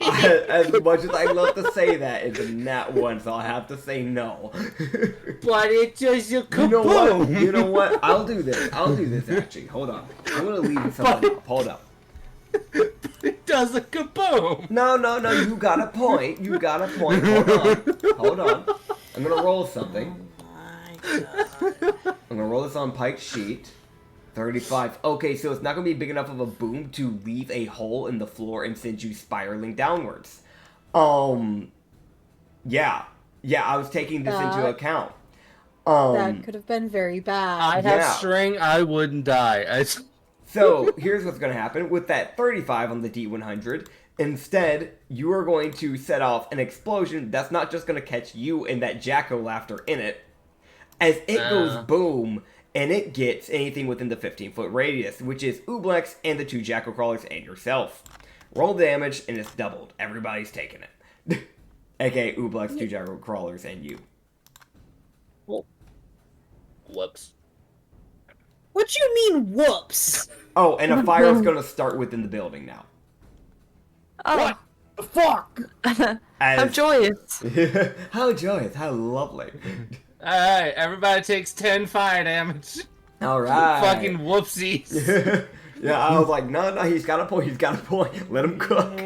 As much as I love to say that, it's a nat 1, so I'll have to say no. But it does a kaboom! You know what? I'll do this actually. Hold on. I'm going to leave something up. Hold up. It does a kaboom! No, you got a point. Hold on. I'm going to roll something. My God. I'm going to roll this on Pike's sheet. 35. Okay, so it's not going to be big enough of a boom to leave a hole in the floor and send you spiraling downwards. Yeah, I was taking this into account. That could have been very bad. I have string, I wouldn't die. So, here's what's going to happen. With that 35 on the D100, instead, you are going to set off an explosion that's not just going to catch you and that jack-o'-laughter in it. As it goes boom, and it gets anything within the 15-foot radius, which is Ublex and the 2 Jackal Crawlers and yourself. Roll damage, and it's doubled. Everybody's taking it. AKA Ublex, 2 Jackal Crawlers, and you. Whoops. What you mean, whoops? Oh, and a fire is going to start within the building now. Oh, What the fuck? I'm joyous. How joyous, how lovely. Alright, everybody takes 10 fire damage. Alright. Fucking whoopsies. Yeah, I was like, no, he's got a point. Let him cook.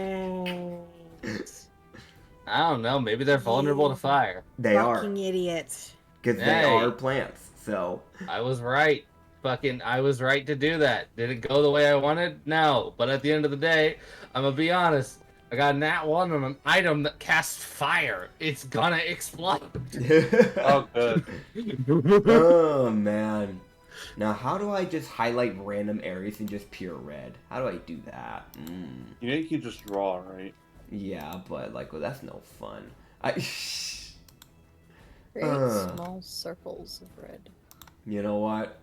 I don't know, maybe they're vulnerable to fire. They are. Fucking idiot. Because they Hey. are plants, so. I was right. I was right to do that. Did it go the way I wanted? No. But at the end of the day, I'm gonna be honest. I got a nat 1 on an item that casts fire. It's gonna explode. Oh, good. Oh, man. Now, how do I just highlight random areas in just pure red? How do I do that? You know you can just draw, right? Yeah, but, like, well, that's no fun. Create small circles of red. You know what?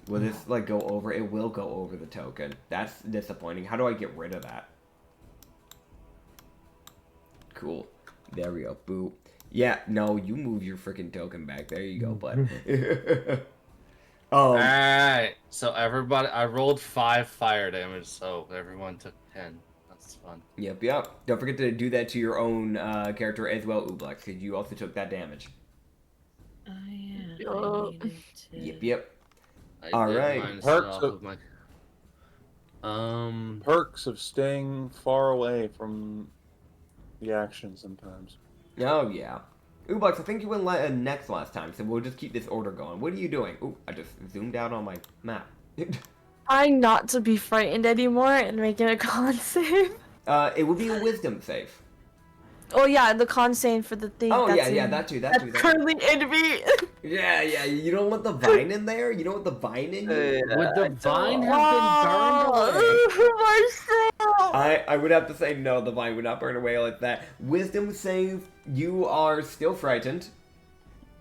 Will this, like, go over? It will go over the token. That's disappointing. How do I get rid of that? Cool. There we go. Boo. Yeah, no, you move your freaking token back. There you go, bud. Alright. So everybody, I rolled 5 fire damage, so everyone took 10. That's fun. Yep. Don't forget to do that to your own character as well, Ublex, because you also took that damage. Oh, yeah. Oh. I needed to... Yep. I All did right. minus Perks off of- of my... Perks of staying far away from the action sometimes. Oh, yeah. Ublex, I think you went next last time, so we'll just keep this order going. What are you doing? Ooh, I just zoomed out on my map. Trying not to be frightened anymore and making a con save. It would be a wisdom save. Oh yeah, the con save for the thing. Oh, that's yeah, in- that too. That's currently in me. Yeah, you don't want the vine in there? You don't want the vine in you? Would the vine have Oh, been burned away? I would have to say no, the vine would not burn away like that. Wisdom save, you are still frightened,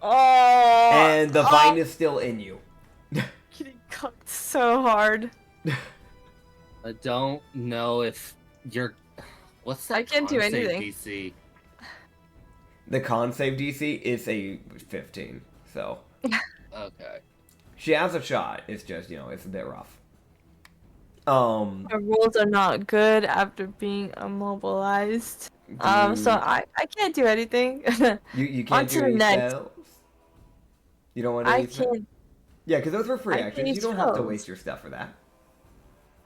Oh, and the vine is still in you. getting cooked so hard. I don't know if you're. What's that? I can't do con save anything. DC? The con save DC is a 15, so Okay. she has a shot. It's just, it's a bit rough. My rolls are not good after being immobilized. So I can't do anything. you On can't to do the any next. spells? You don't want I any spells? can't. Yeah, because those were free I can't actions. You use don't have to spells. waste your stuff for that.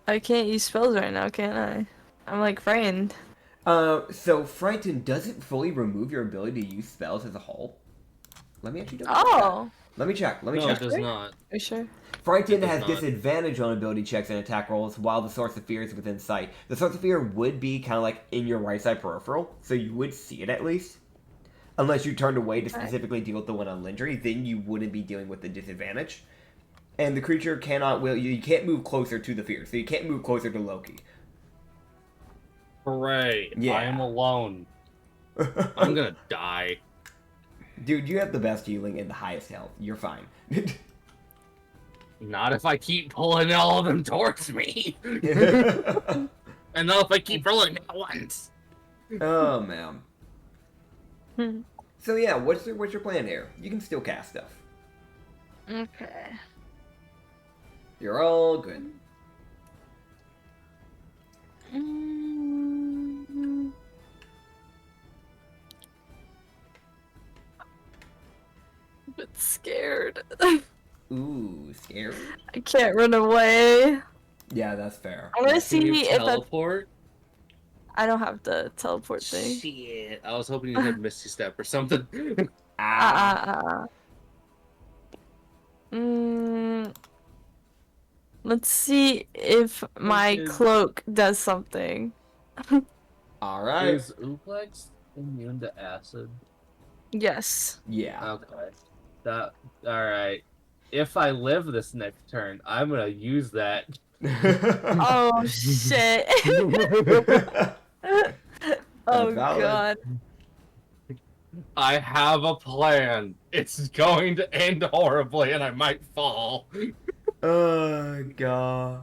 I can't use spells right now, can I? I'm like frightened. So Frightened doesn't fully remove your ability to use spells as a whole. Let me actually double check that. Oh, Let me check. No, it does not. are you sure? Frightened It does has not. disadvantage on ability checks and attack rolls while the Source of Fear is within sight. The Source of Fear would be kind of like in your right side peripheral, so you would see it at least. Unless you turned away to specifically deal with the one on Lindry, then you wouldn't be dealing with the disadvantage. And the creature you can't move closer to the fear, so you can't move closer to Loki. Hooray! Yeah. I am alone. I'm gonna die. Dude, you have the best healing and the highest health. You're fine. Not if I keep pulling all of them towards me. And not if I keep rolling at once. Oh man. Hmm. So yeah, what's your plan here? You can still cast stuff. Okay. You're all good. Mm. A bit scared. Ooh, scary. I can't run away. Yeah, that's fair. I want to Can you see if that's... teleport? I don't have the teleport thing. Shit. I was hoping you had Misty Step or something. Ah. Let's see if my Okay. cloak does something. All right. Is Ooplex immune to acid? Yes. Yeah. Okay. That. Alright. If I live this next turn, I'm gonna use that. Oh shit. Oh valid. god. I have a plan. It's going to end horribly and I might fall. Oh god.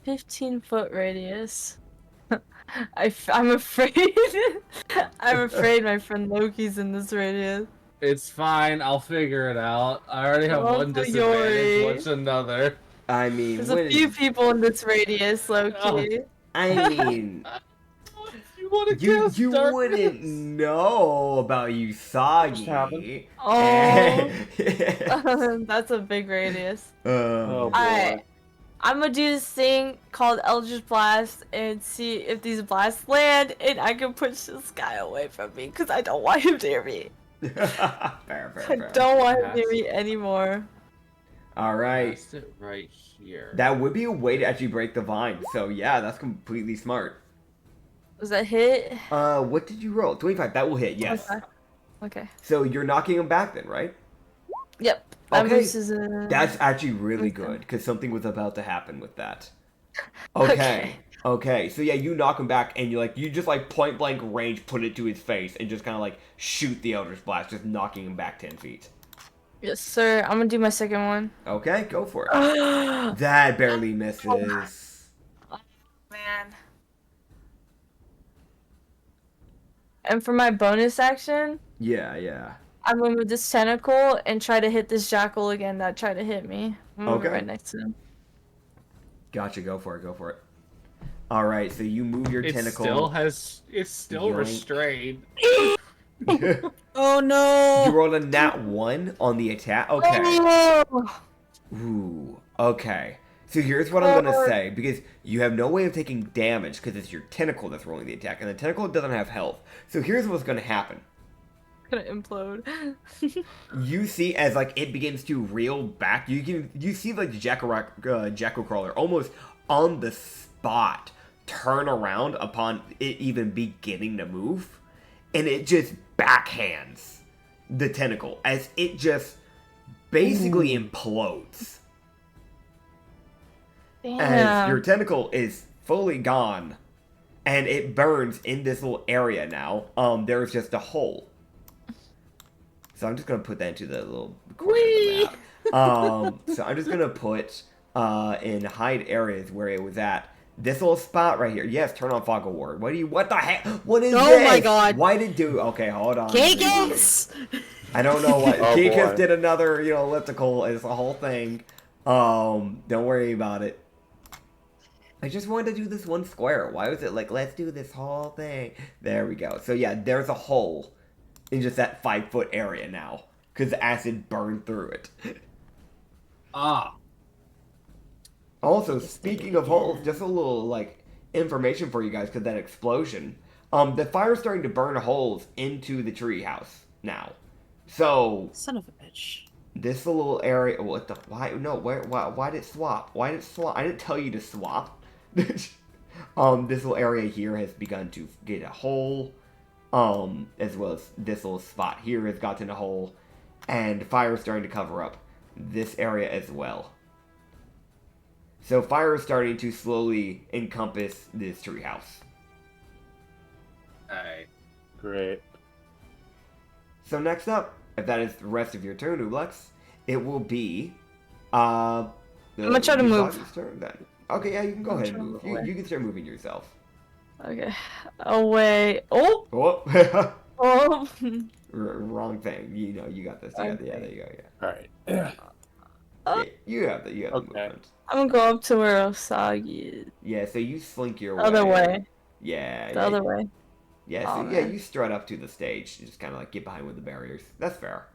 15-foot radius. I'm afraid. I'm afraid my friend Loki's in this radius. It's fine. I'll figure it out. I already have Oh, one Yori. disadvantage. What's another? I mean, There's a few people in this radius, Loki. I mean, You want to you cast you darkness? wouldn't know about Usagi. Oh, oh. that's a big radius. Oh, boy. Alright, I'm gonna do this thing called Eldritch Blast and see if these blasts land and I can push this guy away from me because I don't want him near me. fair. I don't want him near me anymore. All right. Cast it right here. That would be a way to actually break the vine. So yeah, that's completely smart. Was that hit? What did you roll? 25. That will hit. Yes. Okay. So you're knocking him back then, right? Yep. That Okay. misses a... That's actually really good because something was about to happen with that. Okay. Okay. So yeah, you knock him back and you just point blank range put it to his face and just kind of shoot the Eldritch Blast, just knocking him back 10 feet. Yes, sir. I'm gonna do my second one. Okay, go for it. That barely misses. Man. And for my bonus action, Yeah. I'm gonna move this tentacle and try to hit this jackal again that tried to hit me. I'm gonna move it Okay. right next to him. Gotcha. Go for it. All right. So you move your tentacle. It's still Yoink. restrained. Oh no! You rolled a nat 1 on the attack. Okay. Oh! Ooh. Okay. So here's what I'm gonna say, because you have no way of taking damage because it's your tentacle that's rolling the attack, and the tentacle doesn't have health. So here's what's gonna happen. Gonna implode. You see as it begins to reel back. You see the jackal crawler almost on the spot turn around upon it even beginning to move, and it just backhands the tentacle as it just basically implodes. As your tentacle is fully gone, and it burns in this little area now. There's just a hole. So I'm just gonna put that into the little corner of the map. So I'm just gonna put in hide areas where it was at. This little spot right here. Yes, turn on fog award. What the heck? What is this? Oh my god. Why did do? Okay, hold on. Kekis! I don't know what. Oh, Kekis boy. did another, elliptical. It's a whole thing. Don't worry about it. I just wanted to do this one square. Why was it like, let's do this whole thing? There we go. So yeah, there's a hole in just that 5-foot area now. Because acid burned through it. Also, speaking of holes, just a little, information for you guys, because that explosion. The fire's starting to burn holes into the tree house now. So, Son of a bitch. this little area, what the, why, no, why did it swap? Why did it swap? I didn't tell you to swap. This little area here has begun to get a hole, as well as this little spot here has gotten a hole, and fire is starting to cover up this area as well. So fire is starting to slowly encompass this treehouse. Alright. Great. So next up, if that is the rest of your turn, Ublex, it will be I'm gonna try to move. Turn then. Okay, yeah, you can go ahead and move. You can start moving yourself. Okay. Away. Oh! Oh, Oh! wrong thing. You got this. Yeah, there you go. All right. Yeah, you have the Okay. movement. I'm gonna go up to where Osagi is. Yeah, so you slink your The other way. Yeah. The other way. Yeah, so Oh, yeah, man. you strut up to the stage. You just kind of get behind with the barriers. That's fair.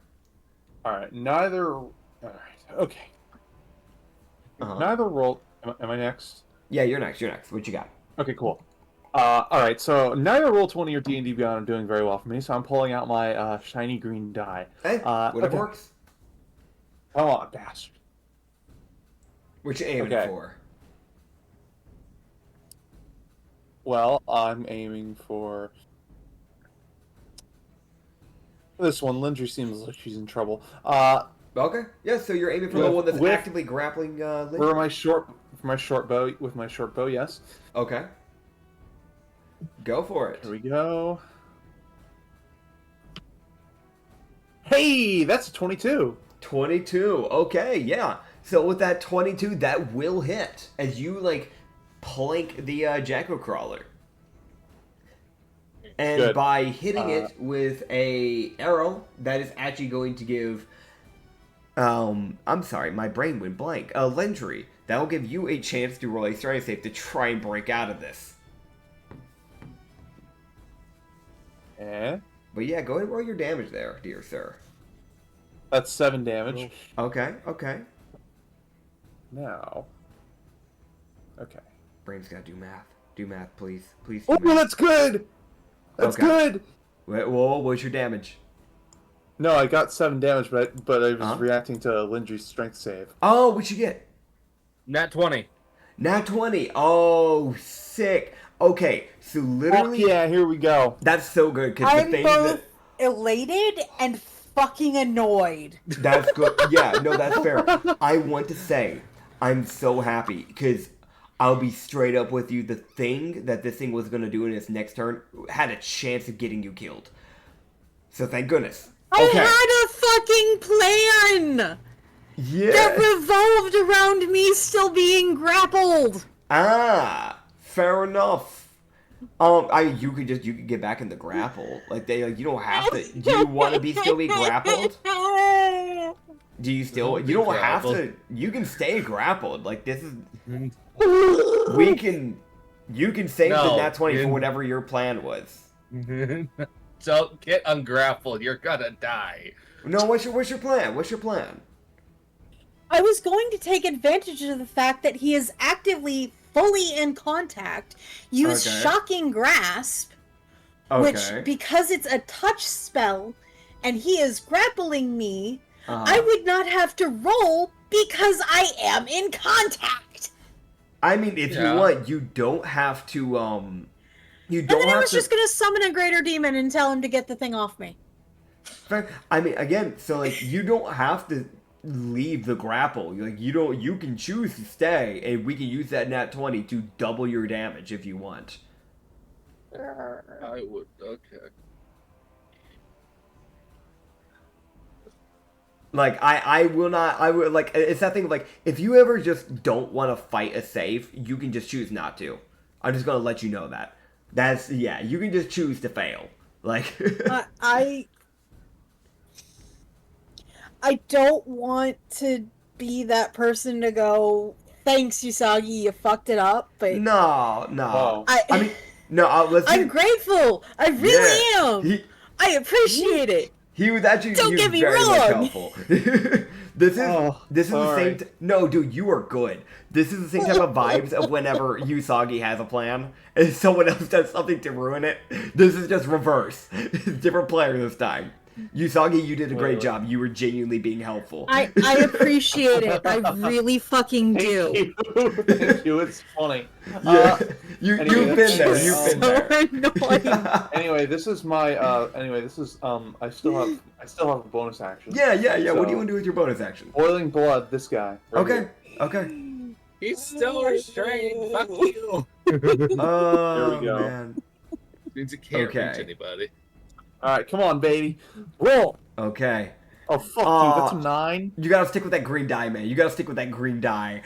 All right. Neither. All right. Okay. Uh-huh. Neither roll. Am I next? Yeah, you're next. What you got? Okay, cool. All right, so neither roll 20 or D&D Beyond are doing very well for me, so I'm pulling out my shiny green die. Hey, whatever okay. works. Come on, bastard. What you aiming Okay. for? Well, I'm aiming for this one. Lindry seems like she's in trouble. Okay. Yeah, so you're aiming for the one that's With- actively grappling Lynch? For my short bow, with my short bow, yes. Okay. Go for it. Here we go. Hey, that's a 22. 22. Okay, yeah. So with that 22, that will hit as you plank the Jacko Crawler. And Good. by hitting it with a arrow, that is actually going to give I'm sorry, my brain went blank. Lendry, that will give you a chance to roll a strength save to try and break out of this. Eh? But yeah, go ahead and roll your damage there, dear sir. That's 7 damage. Okay. Now. Okay. Brain's gotta do math. Do math, please. Please do Oh, math. that's good! That's Okay. good! Wait, whoa, what's your damage? No, I got 7 damage, but I was Uh-huh. reacting to Lindry's strength save. Oh, what'd you get? Nat 20. Nat 20. Oh, sick. Okay, so Fuck literally, yeah, here we go. that's so good because the I'm thing both elated and fucking annoyed. that's good. Yeah, no, that's fair. I want to say, I'm so happy because I'll be straight up with you. The thing that this thing was gonna do in its next turn had a chance of getting you killed. So thank goodness. I Okay. had a fucking plan that Yeah. revolved around me still being grappled. Ah, fair enough. You could get back in the grapple. You don't have to. Do you want to still be grappled? Do you still? You don't have to. You can stay grappled. This is. We can. You can save the No, nat 20 for you- whatever your plan was. Don't get ungrappled. You're gonna die. No, what's your plan? What's your plan? I was going to take advantage of the fact that he is actively fully in contact, use Okay. Shocking Grasp, Okay. which, because it's a touch spell, and he is grappling me, Uh-huh. I would not have to roll because I am in contact. I mean, if Yeah. you want, you don't have to. You And don't then I have was to. just gonna summon a greater demon and tell him to get the thing off me. fair. I mean, again, so like you don't have to leave the grapple. Like you can choose to stay, and we can use that nat 20 to double your damage if you want. I would. Okay. Like I will not. I would like. It's that thing of like if you ever just don't want to fight a save, you can just choose not to. I'm just gonna let you know that. That's yeah. You can just choose to fail. Like I don't want to be that person to go, thanks, Usagi, you fucked it up, but no. Oh. I mean no. Let's. I'm grateful. I really am. I appreciate it. He was actually Don't he get was me very much wrong. helpful. This is the sorry. same. No, dude, you are good. This is the same type of vibes of whenever Usagi has a plan and someone else does something to ruin it. This is just reverse. Different player this time. Usagi, you did a great job. You were genuinely being helpful. I appreciate it. I really fucking do. Thank you. It's funny. Yeah, you've anyway, been there. that's You've been So there. annoying. Anyway, this is my. This is. I still have a bonus action. Yeah. What do you So- want to do with your bonus action? Boiling blood. This guy. right Okay. here. Okay. He's still restrained. Fuck you. Oh There we go. man. Means you can't Okay. reach anybody. All right, come on, baby. Roll. Okay. Oh fuck you. That's a 9. You gotta stick with that green die, man. You gotta stick with that green die.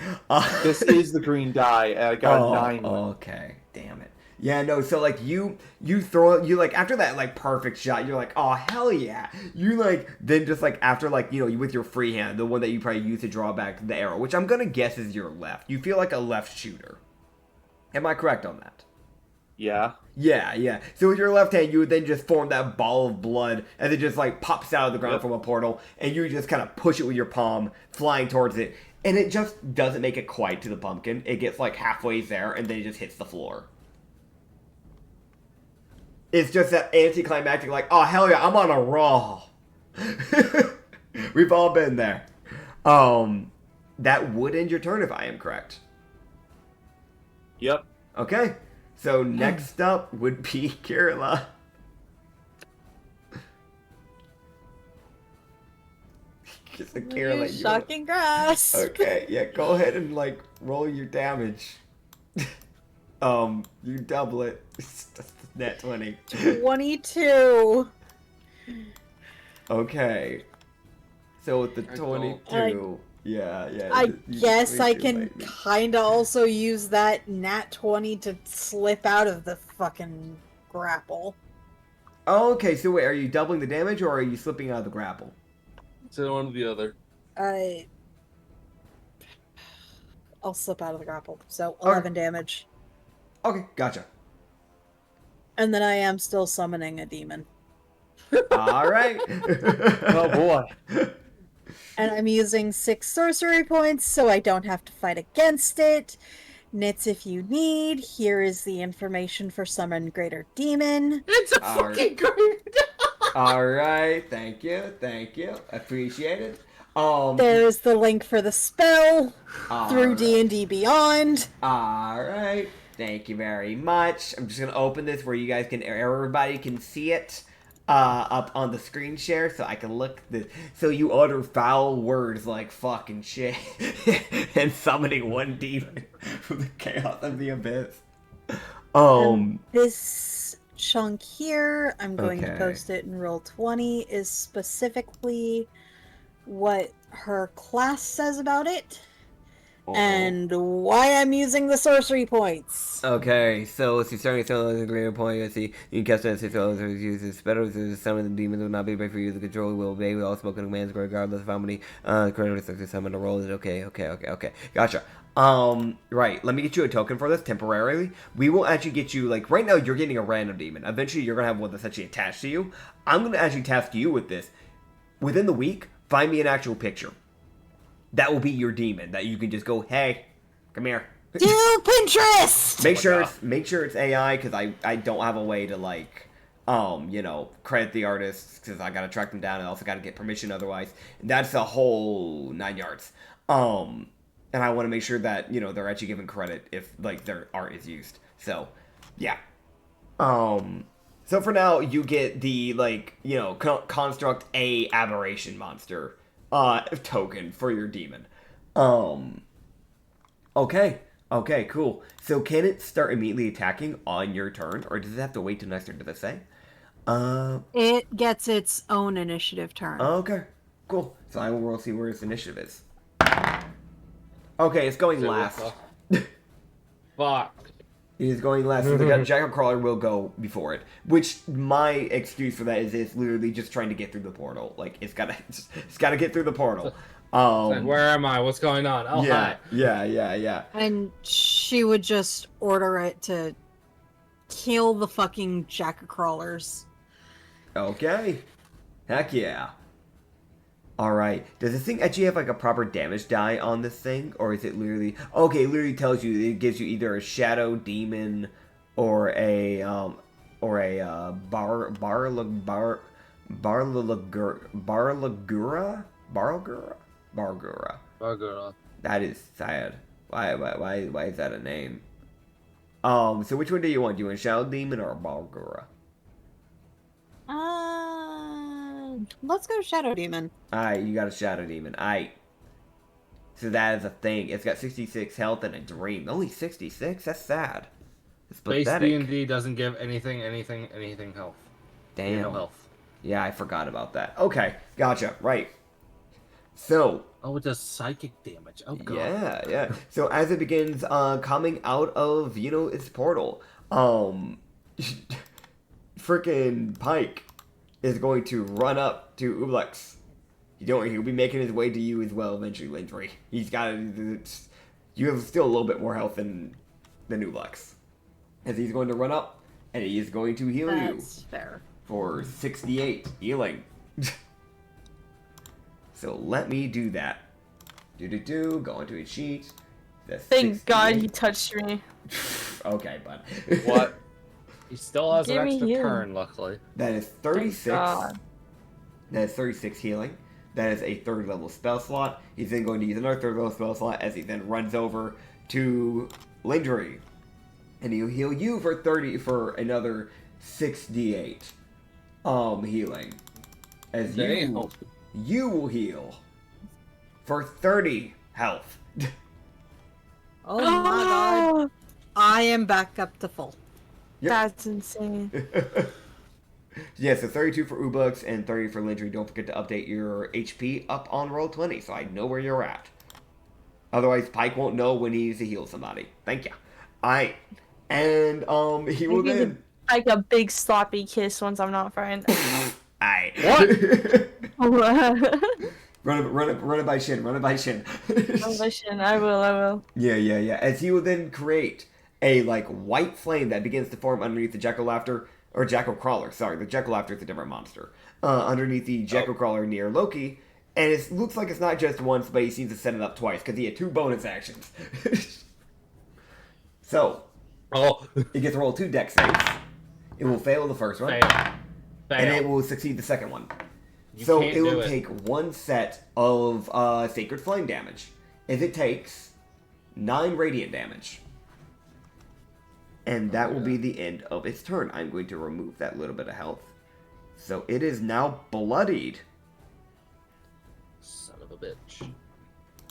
This is the green die. And I got a 9. Okay, damn it. Yeah, no. So like you throw you like after that like perfect shot, you're like, oh hell yeah. You like then just like after like you with your free hand, the one that you probably use to draw back the arrow, which I'm gonna guess is your left. You feel like a left shooter. Am I correct on that? Yeah. Yeah. So with your left hand, you would then just form that ball of blood, and it just like pops out of the ground from a portal, and you just kind of push it with your palm, flying towards it, and it just doesn't make it quite to the pumpkin. It gets like halfway there, and then it just hits the floor. It's just that anticlimactic, like, oh hell yeah, I'm on a roll. We've all been there. That would end your turn if I am correct. Yep. Okay. So next up would be Kirla. Just a Kirla. you- Shocking grass. Okay, yeah, go ahead and like roll your damage. You double it. That's net 20. 22. Okay. So with the I don't- 22, yeah. I you guess way I too can late. kinda also use that nat 20 to slip out of the fucking grapple. Oh, okay, so wait, are you doubling the damage or are you slipping out of the grapple? So one or the other. I'll slip out of the grapple. So Okay. 11 damage. Okay, gotcha. And then I am still summoning a demon. All right. Oh boy. And I'm using 6 sorcery points so I don't have to fight against it. Nits if you need. Here is the information for Summon Greater Demon. It's a All right. fucking great. All right, thank you, appreciate it. There is the link for the spell through Alright. D&D Beyond. All right, thank you very much. I'm just gonna open this where you guys can, everybody can see it up on the screen share, so I can look. So you utter foul words like fucking shit and summoning one demon from the chaos of the abyss. This chunk here, I'm going to Okay. post it in Roll20, is specifically what her class says about it. And why I'm using the sorcery points. Okay, so let's see, starting with a greater point, let's see, you can cast it if all others use this better, so some of the demons will not be break for you, the controller will obey with all spoken commands, regardless of how many credits to summon a roll is okay, gotcha. Right, let me get you a token for this temporarily. We will actually get you, like, right now you're getting a random demon, eventually you're gonna have one that's actually attached to you. I'm gonna actually task you with this. Within the week, find me an actual picture. That will be your demon that you can just go, hey, come here. Do Pinterest! Make sure it's AI because I don't have a way to like credit the artists because I gotta track them down and also gotta get permission otherwise. That's a whole 9 yards. And I want to make sure that they're actually given credit if like their art is used. So yeah. So for now, you get the, like, you know, construct a aberration monster token for your demon. Okay, cool. So can it start immediately attacking on your turn, or does it have to wait till next turn? Does it say? It gets its own initiative turn. Okay, cool. So I will see where its initiative is. Okay, it's going last. Fuck. It is going last, so the Jackal Crawler will go before it. Which, my excuse for that is it's literally just trying to get through the portal. Like, it's gotta get through the portal. Where am I? What's going on? Oh, hi. Yeah. And she would just order it to kill the fucking jack-crawlers. Okay. Heck yeah. Alright. Does this thing actually have like a proper damage die on this thing? Or is it literally... Okay, it literally tells you, it gives you either a shadow demon or a Barlagura? That is sad. Why is that a name? So which one do you want? Do you want a shadow demon or a Barlagura? Let's go Shadow Demon. Alright, you got a Shadow Demon. Alright. So that is a thing. It's got 66 health and a dream. Only 66? That's sad. It's Base pathetic. D&D doesn't give anything health. Damn. No health. Yeah, I forgot about that. Okay, gotcha. Right. So... Oh, it does psychic damage. Oh, God. Yeah. So as it begins coming out of, you know, its portal, frickin' Pike is going to run up to Ublex. He'll be making his way to you as well eventually, Lindry. He's got... You have still a little bit more health than Ublex. As he's going to run up, and he is going to heal you. That's fair. For 68 healing. So let me do that. Go into his sheet. That's Thank God 68. he touched me. Okay, bud. What? He still has Give an me extra healing. turn, luckily. That is 36. God. That is 36 healing. That is a third level spell slot. He's then going to use another third level spell slot as he then runs over to Lindry. And he'll heal you for another 6d8 healing. As Damn. you will heal for 30 health. Oh my god. I am back up to full. Yep. That's insane. Yeah, so 32 for Ubux and 30 for Lindry. Don't forget to update your HP up on Roll20 so I know where you're at. Otherwise, Pike won't know when he needs to heal somebody. Thank you. Alright. And he will Give then... Like a big sloppy kiss once I'm not friend. Alright. What? Run it by Shin. I will. Yeah. As he will then create a white flame that begins to form underneath the Jackal Crawler. Sorry, the Jackal is a different monster. Underneath the Jackal Crawler near Loki, and it looks like it's not just once, but he seems to set it up twice because he had 2 bonus actions. So, it gets to roll 2 dex saves. It will fail the first one, and it will succeed the second one. So it will take 1 set of Sacred Flame damage. If it takes 9 radiant damage. And that will be the end of its turn. I'm going to remove that little bit of health. So it is now bloodied. Son of a bitch.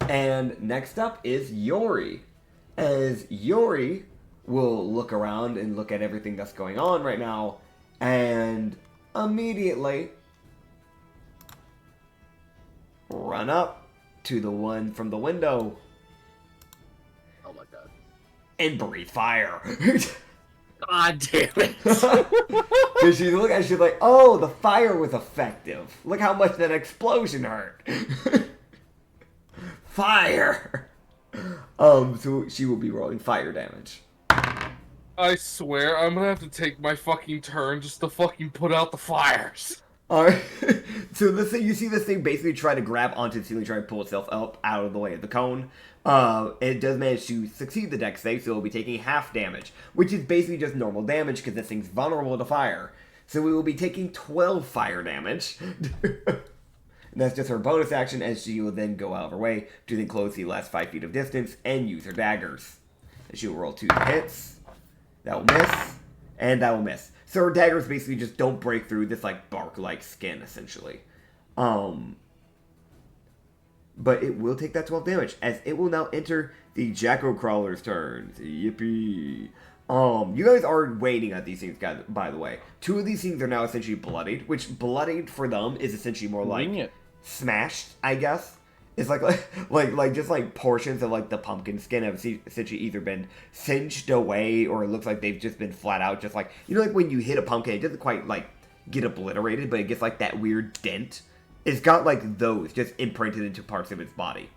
And next up is Yori. As Yori will look around and look at everything that's going on right now. And immediately run up to the one from the window. Oh my god. And breathe fire. God damn it. Because she's looking at it, she's like, oh, the fire was effective. Look how much that explosion hurt. Fire. So she will be rolling fire damage. I swear, I'm gonna have to take my fucking turn just to fucking put out the fires. Alright. So this thing, you see this thing basically try to grab onto the ceiling, try to pull itself up out of the way of the cone. It does manage to succeed the dex save, so it'll be taking half damage, which is basically just normal damage because this thing's vulnerable to fire. So we will be taking 12 fire damage. And that's just her bonus action, as she will then go out of her way to then close the last 5 feet of distance and use her daggers. And she will roll 2 hits. That will miss. And that will miss. So her daggers basically just don't break through this like bark-like skin, essentially. But it will take that 12 damage, as it will now enter the Jacko Crawler's turn. Yippee! You guys are waiting at these things, guys. By the way, 2 of these things are now essentially bloodied, which bloodied for them is essentially more like smashed, I guess. It's like just like portions of like the pumpkin skin have essentially either been singed away, or it looks like they've just been flat out, just like, you know, like when you hit a pumpkin, it doesn't quite like get obliterated, but it gets like that weird dent. It's got like those just imprinted into parts of its body.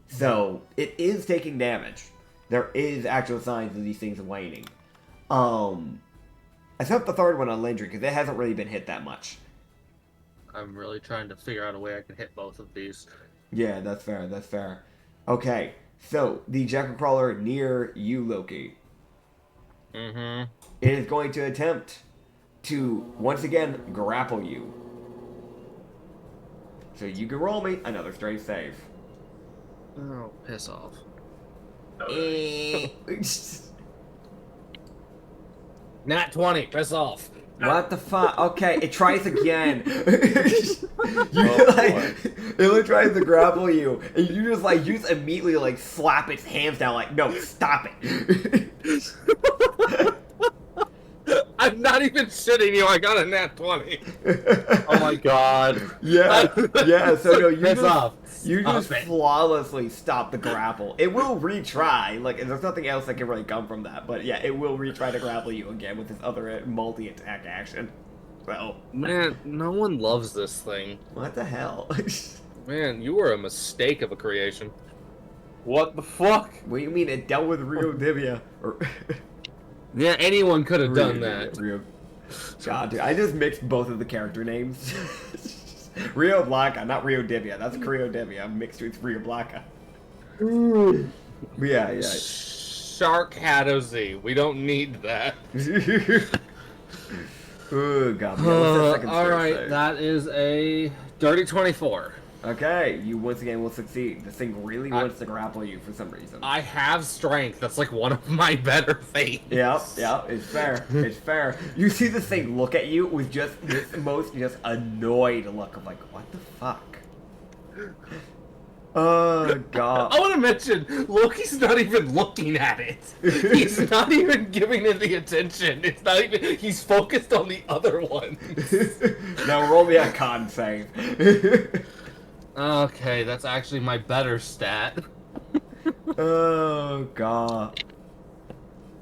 So it is taking damage. There is actual signs of these things waning. Except the third one on Lindry, because it hasn't really been hit that much. I'm really trying to figure out a way I can hit both of these. Yeah, that's fair, that's fair. Okay, so the Jackal Crawler near you, Loki. Mm-hmm. It is going to attempt to, once again, grapple you. So you can roll me another strength save. Oh, piss off. Nat 20, piss off. What the fuck? Okay, it tries again. It tries to grapple you, and you just immediately like slap its hands down, like, no, stop it. I'm not even shitting you. I got a nat 20. Oh my god. Yeah. So no, you Stop just it. flawlessly stop the grapple. It will retry. Like, there's nothing else that can really come from that. But yeah, it will retry to grapple you again with this other multi-attack action. So, Man, no one loves this thing. what the hell? Man, you were a mistake of a creation. What the fuck? What do you mean it dealt with Rio Divya? Or Yeah, anyone could have done Rio that. Rio. God, dude, I just mixed both of the character names. Rio Blanca, not Rio Divya. That's Creo Divya. I'm mixed with Rio Blanca. Yeah. Shark Hadozy. We don't need that. Oh, God. Yeah, what's that second strength Alright, save? that is a dirty 24. Okay, you once again will succeed. This thing really wants to grapple you for some reason. I have strength. That's like one of my better things. Yep, it's fair. It's fair. You see this thing look at you with just this most just annoyed look of like, what the fuck? Oh, God. I want to mention, Loki's not even looking at it. He's not even giving it the attention. It's not even. He's focused on the other one. Now roll me a con save. Okay, that's actually my better stat. Oh, God.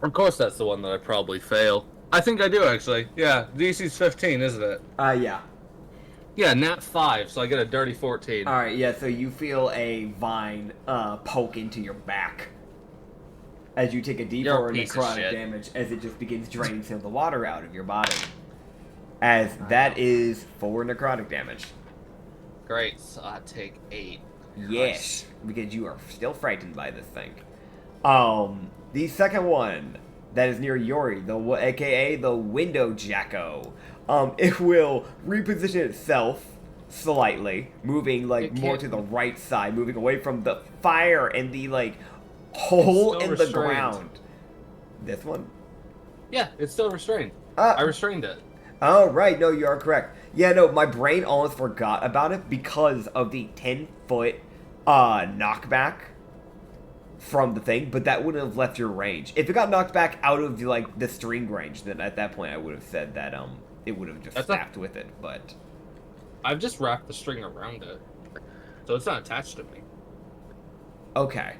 Of course, that's the one that I probably fail. I think I do actually. Yeah, DC's 15, isn't it? Yeah. Yeah, nat 5, so I get a dirty 14. Alright, yeah, so you feel a vine poke into your back as you take a You're a D4 piece of necrotic shit. damage as it just begins draining some of the water out of your body. As that is 4 necrotic damage. Great, so I take 8. Yes, because you are still frightened by this thing. The second one that is near Yori, aka the Window Jacko. It will reposition itself slightly, moving like more to the right side, moving away from the fire and the like hole It's in still the restrained. ground. This one? Yeah, it's still restrained. I Uh, restrained it. oh, right. No, you are correct. Yeah, no, my brain almost forgot about it because of the 10-foot knockback from the thing, but that wouldn't have left your range. If it got knocked back out of the string range, then at that point I would have said that it would have just snapped with it, but I've just wrapped the string around it, so it's not attached to me. okay.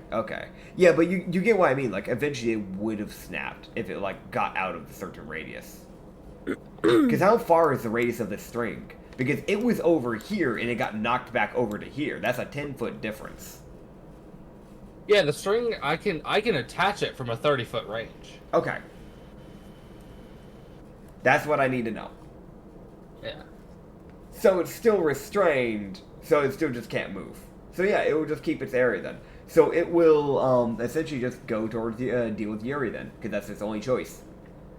Yeah, but you get what I mean. Like, eventually it would have snapped if it like got out of a certain radius. Because how far is the radius of the string? Because it was over here and it got knocked back over to here. That's a 10-foot difference. Yeah, the string I can attach it from a 30-foot range. Okay. That's what I need to know. Yeah. So it's still restrained, so it still just can't move. So yeah, it will just keep its area then. So it will essentially just go towards the deal with Yuri then, because that's its only choice.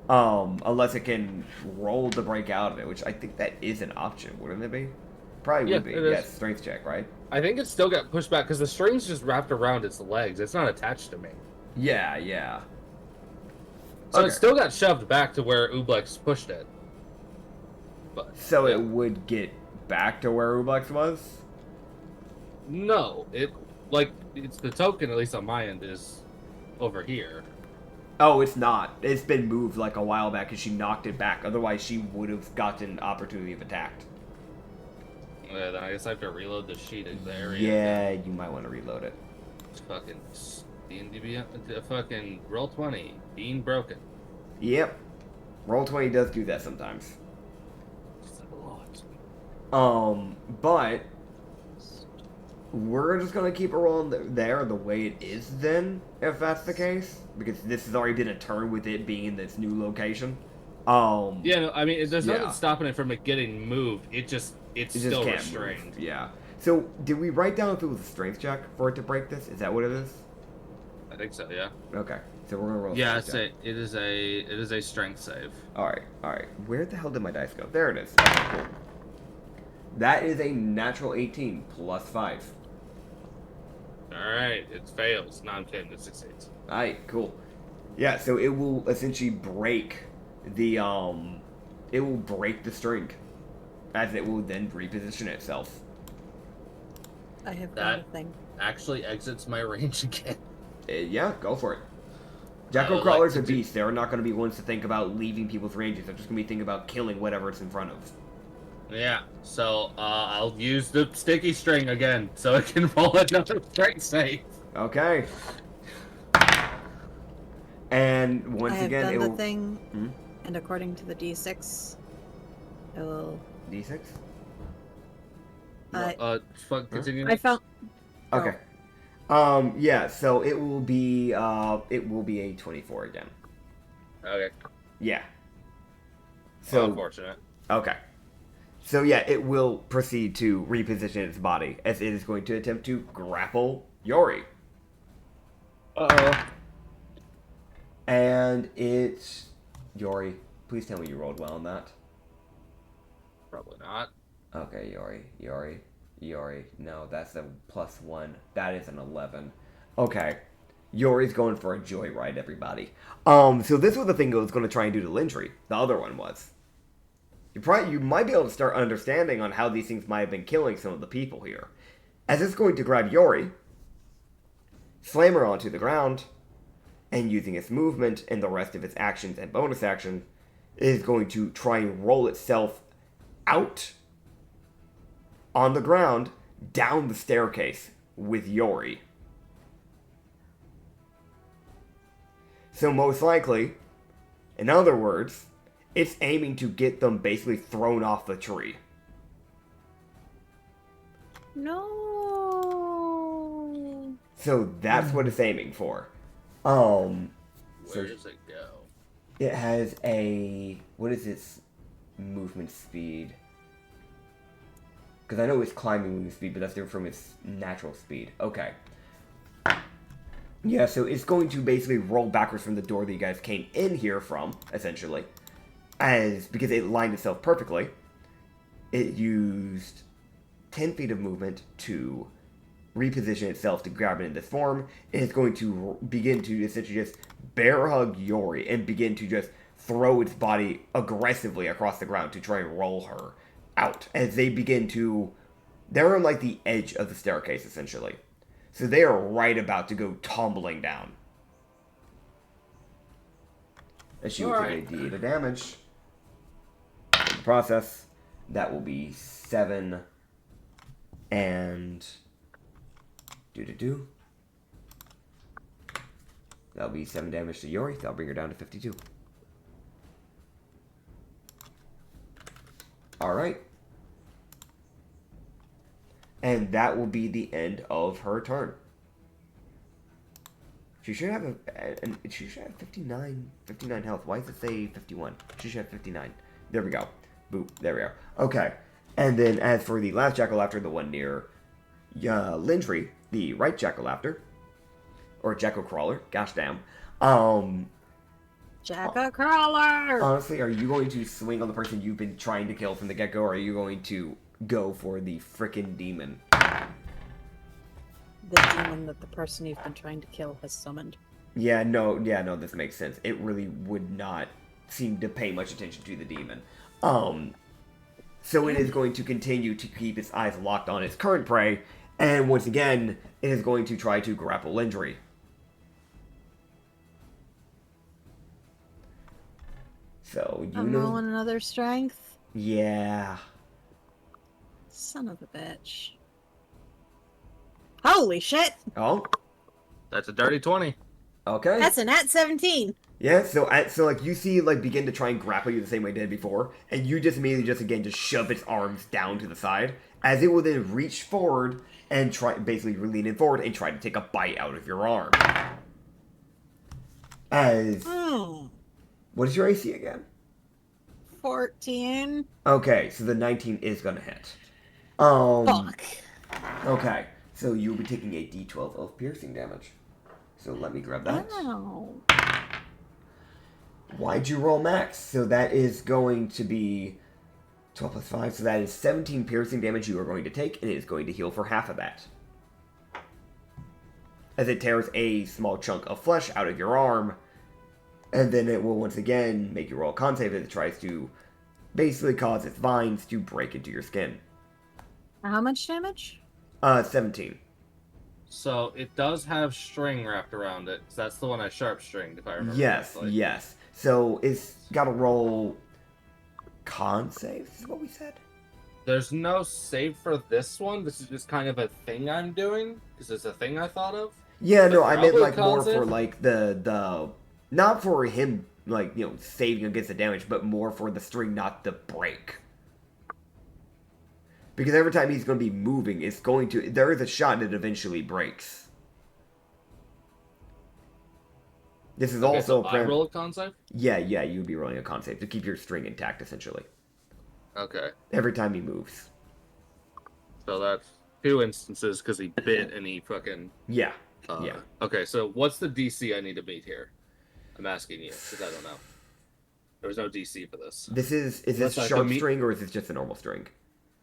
Unless it can roll to break out of it, which I think that is an option, wouldn't it be? Probably would be. it is. Yes, strength check, right? I think it still got pushed back because the string's just wrapped around its legs. It's not attached to me. Yeah. So Okay. it still got shoved back to where Ublex pushed it. But So yeah. it would get back to where Ublex was? No, it's the token, at least on my end, is over here. Oh, it's not. It's been moved like a while back because she knocked it back. Otherwise, she would have gotten opportunity of attack. Yeah, then I guess I have to reload the sheet in the area. Yeah, you might want to reload it. Fucking D&D, fucking roll 20, being broken. Yep. Roll20 does do that sometimes. It's a lot. But we're just gonna keep it rolling there the way it is then, if that's the case, because this has already been a turn with it being in this new location. Yeah, no, I mean, there's Yeah. nothing stopping it from it getting moved. It's it still can't restrained. move. Yeah. So did we write down if it was a strength check for it to break this? Is that what it is? I think so, yeah. Okay. So we're gonna roll. Yeah, a strength check. it is a strength save. All right. Where the hell did my dice go? There it is. Okay, cool. That is a natural 18 plus 5. Alright, it fails. No, I'm kidding, it succeeds. Alright, cool. Yeah, so it will essentially break the it will break the string, as it will then reposition itself. I have That- got a thing. Actually exits my range again. Yeah, go for it. I Jackal would crawlers like are to do- beasts. They're not going to be ones to think about leaving people's ranges. They're just going to be thinking about killing whatever it's in front of. Yeah, so I'll use the sticky string again, so it can roll another strength save. Okay. And once I have again, done it the will... thing, Hmm? and according to the D6, I will. D6? Continue. I found. Okay. Yeah, so it will be a 24 again. Okay, Yeah. so So, unfortunate. okay. So yeah, it will proceed to reposition its body as it is going to attempt to grapple Yori. Uh-oh. And it's... Yori, please tell me you rolled well on that. Probably not. Okay, Yori. No, that's a +1. That is an 11. Okay. Yori's going for a joyride, everybody. So this was the thing I was going to try and do to Lindry. The other one was. You might be able to start understanding on how these things might have been killing some of the people here. As it's going to grab Yori, slam her onto the ground, and using its movement and the rest of its actions and bonus action, it is going to try and roll itself out on the ground down the staircase with Yori. So most likely, in other words, it's aiming to get them basically thrown off the tree. No. So that's what it's aiming for. Where So does it go? it has a... What is its movement speed? Because I know it's climbing movement speed, but that's different from its natural speed. Okay. Yeah, so it's going to basically roll backwards from the door that you guys came in here from, essentially. Because it lined itself perfectly. It used 10 feet of movement to reposition itself to grab it in this form. And it's going to begin to essentially just bear hug Yori and begin to just throw its body aggressively across the ground to try and roll her out. As they begin to... They're on like the edge of the staircase, essentially. So they are right about to go tumbling down. And she will take a d8 of damage. In the process, that will be 7 and... That'll be 7 damage to Yori. That'll bring her down to 52. Alright. And that will be the end of her turn. She should have she should have 59 health. Why does it say 51? She should have 59. There we go. Boop. There we are. Okay. And then as for the last jackal-after, the one near Lindry, the right jackal-after, or jackal-crawler, gosh damn. Jack-a-crawler! Honestly, are you going to swing on the person you've been trying to kill from the get-go, or are you going to go for the frickin' demon? The demon that the person you've been trying to kill has summoned. Yeah, no, this makes sense. It really would not seem to pay much attention to the demon. So it is going to continue to keep its eyes locked on its current prey, and once again, it is going to try to grapple injury. So, you I'm know... rolling another strength. Yeah. Son of a bitch. Holy shit! Oh, That's a dirty 20. okay. That's a nat 17. Yeah, so like you see like begin to try and grapple you the same way it did before, and you just immediately just shove its arms down to the side, as it will then reach forward and try basically lean it forward and try to take a bite out of your arm. As what is your AC again? 14. Okay, so the 19 is gonna hit. Fuck. Okay, so you'll be taking a D12 of piercing damage. So let me grab that. Ow. Why'd you roll max? So that is going to be 12 plus 5, so that is 17 piercing damage you are going to take, and it is going to heal for half of that. As it tears a small chunk of flesh out of your arm, and then it will once again make you roll a con save as it tries to basically cause its vines to break into your skin. How much damage? 17. So it does have string wrapped around it. So that's the one I sharp stringed, if I remember Yes, correctly. yes. So it's got to roll con save, is what we said? There's no save for this one. This is just kind of a thing I'm doing. Because it's a thing I thought of. Yeah, no, But I meant probably like more con save? for like the not for him like, you know, saving against the damage, but more for the string not to break. Because every time he's going to be moving, it's going to, there is a shot that it eventually breaks. This is Okay, also so I roll a con save? Yeah, you'd be rolling a con save to keep your string intact, essentially. Okay. Every time he moves. So that's 2 instances because he bit and he fucking... Yeah, yeah. Okay, so what's the DC I need to beat here? I'm asking you, because I don't know. There was no DC for this. Is this Unless I sharp can string or is this just a normal string?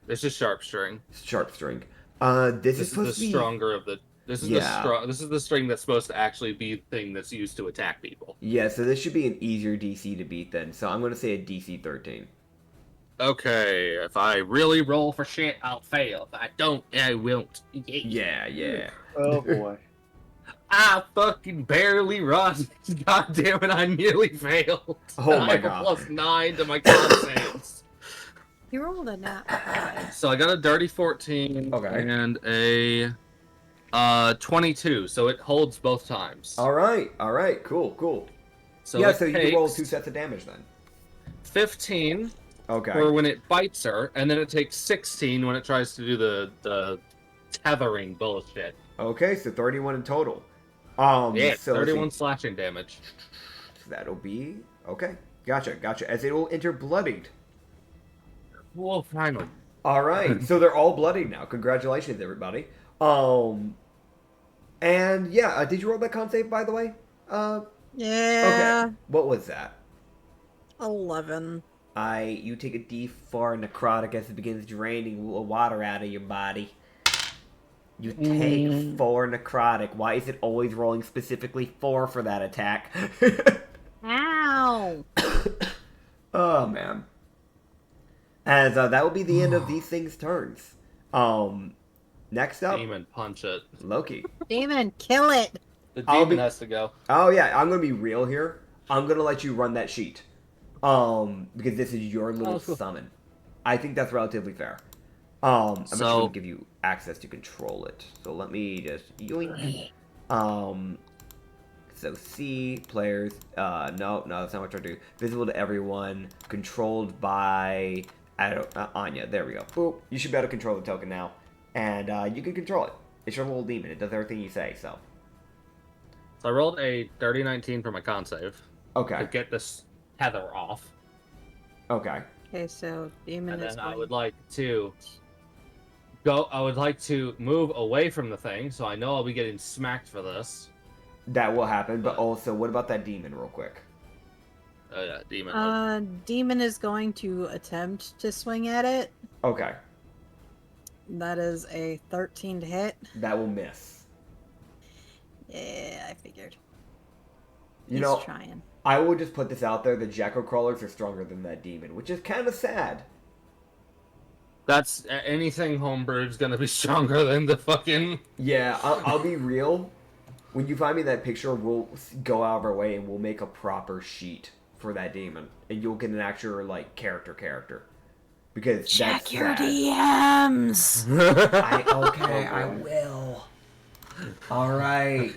It's just sharp string. Sharp string. This This is is supposed the to be... stronger of the... This is This is the string that's supposed to actually be the thing that's used to attack people. Yeah, so this should be an easier DC to beat then. So I'm going to say a DC 13. Okay, if I really roll for shit, I'll fail. If I don't, I won't. Yeah. Oh boy. I fucking barely run. God damn it, I nearly failed. Oh my I have a God. +9 to my con saves. You rolled a nat 5. So I got a dirty 14 Okay. and a 22, so it holds both times. All right, cool. So yeah, it so you takes roll 2 sets of damage then. 15 Okay. for when it bites her, and then it takes 16 when it tries to do the tethering bullshit. Okay, so 31 in total. Yeah, so let's 31 see. slashing damage. So that'll be okay. Gotcha. As it will enter bloodied. Well, finally. All right, so they're all bloodied now. Congratulations, everybody. And yeah, did you roll that con save by the way? Yeah. Okay. What was that? 11. You take a D4 necrotic as it begins draining water out of your body. You take 4 necrotic. Why is it always rolling specifically 4 for that attack? Ow! Oh man. As that will be the end of these things' turns. Next up, Demon, punch it. Loki. Demon, kill it! The I'll demon be- has to go. Oh yeah, I'm gonna be real here. I'm gonna let you run that sheet. Because this is your little summon. I think that's relatively fair. I'm just gonna give you access to control it. So let me just yoink. So C players. No, that's not what I do. Visible to everyone. Controlled by Anya. There we go. Boop. You should be able to control the token now, and you can control it. It's your little demon. It does everything you say. So. So I rolled a dirty 19 for my con save to Okay. get this tether off. Okay. Okay, so demon And is then I going... would like to move away from the thing, so I know I'll be getting smacked for this. That will happen. But also, what about that demon, real quick? Oh yeah, demon. Demon is going to attempt to swing at it. Okay. That is a 13 to hit. That will miss. Yeah, I figured. You He's know, trying. I will just put this out there: the Jacko crawlers are stronger than that demon, which is kind of sad. That's anything homebrewed is gonna be stronger than the fucking. Yeah, I'll be real. When you find me that picture, we'll go out of our way and we'll make a proper sheet for that demon, and you'll get an actual like character. Because Check that's your sad. DMs. I will. All right.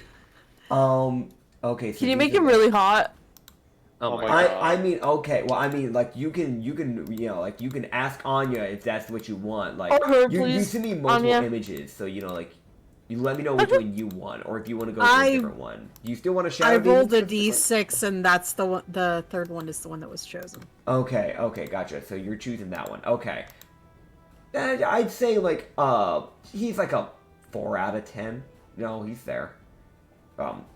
Okay. So Can you these make are him the- really hot? Oh my god. I mean, okay. Well, I mean, like you can, you know, like you can ask Anya if that's what you want. Like Or her, you please, send me multiple Anya. images, so you know, like you let me know which one you want, or if you want to go for I- a different one. Do you still want to shadow? I rolled a demon? d6, and that's the one. The third one is the one that was chosen. Okay, gotcha. So you're choosing that one. Okay. I'd say like he's like a 4 out of 10. No, he's there.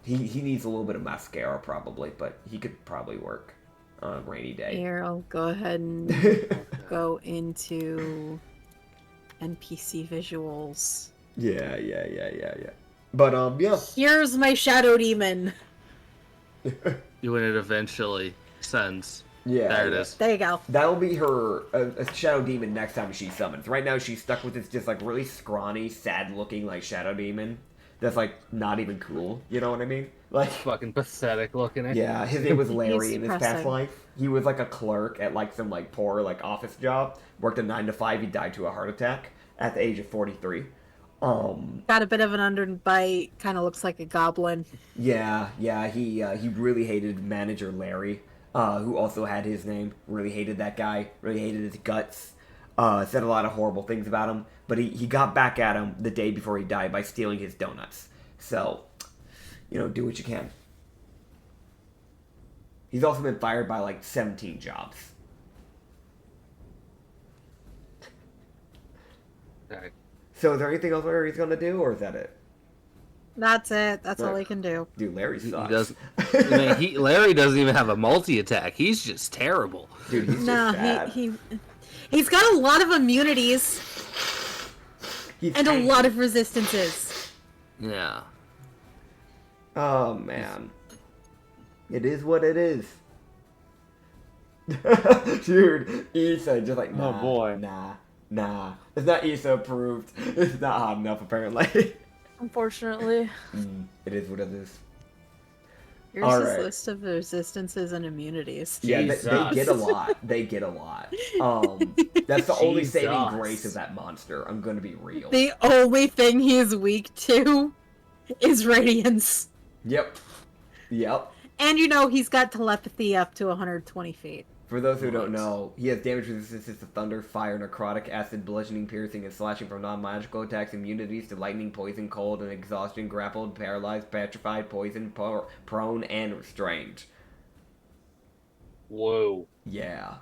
He needs a little bit of mascara probably, but he could probably work on a rainy day. Here, I'll go ahead and go into NPC visuals. Yeah. But yeah. Here's my shadow demon. When it eventually sends. Yeah. There it is. There you go. That'll be her a shadow demon next time she summons. Right now she's stuck with this just like really scrawny, sad looking like shadow demon. That's like not even cool. You know what I mean? Like Fucking pathetic looking. yeah, his name was Larry He's in his past depressing. life. He was like a clerk at like some like poor like office job. Worked a 9 to 5. He died to a heart attack at the age of 43. Got a bit of an underbite. Kind of looks like a goblin. Yeah. He really hated manager Larry, who also had his name. Really hated that guy. Really hated his guts. Said a lot of horrible things about him. But he got back at him the day before he died by stealing his donuts. So, you know, do what you can. He's also been fired by like 17 jobs. Okay. So is there anything else Larry's gonna do, or is that it? That's it. That's all Right. he can do. Dude, Larry He sucks. doesn't. I mean, Larry doesn't even have a multi attack. He's just terrible. Dude, he's No, just sad. he's got a lot of immunities He's and a angry. lot of resistances. Yeah. Oh man, it is what it is. Dude, Issa just like nah, boy. nah. It's not Issa approved. It's not hot enough apparently. Unfortunately. It is what it is. Here's All his right. list of resistances and immunities. Yeah, they Jesus. get a lot. They get a lot. That's the only saving Jesus. grace of that monster. I'm gonna be real. The only thing he's weak to is radiance. Yep. And you know, he's got telepathy up to 120 feet. For those who don't know, he has damage resistance to thunder, fire, necrotic, acid, bludgeoning, piercing, and slashing from non-magical attacks, immunities to lightning, poison, cold, and exhaustion, grappled, paralyzed, petrified, poisoned, prone, and restrained. Whoa. Yeah.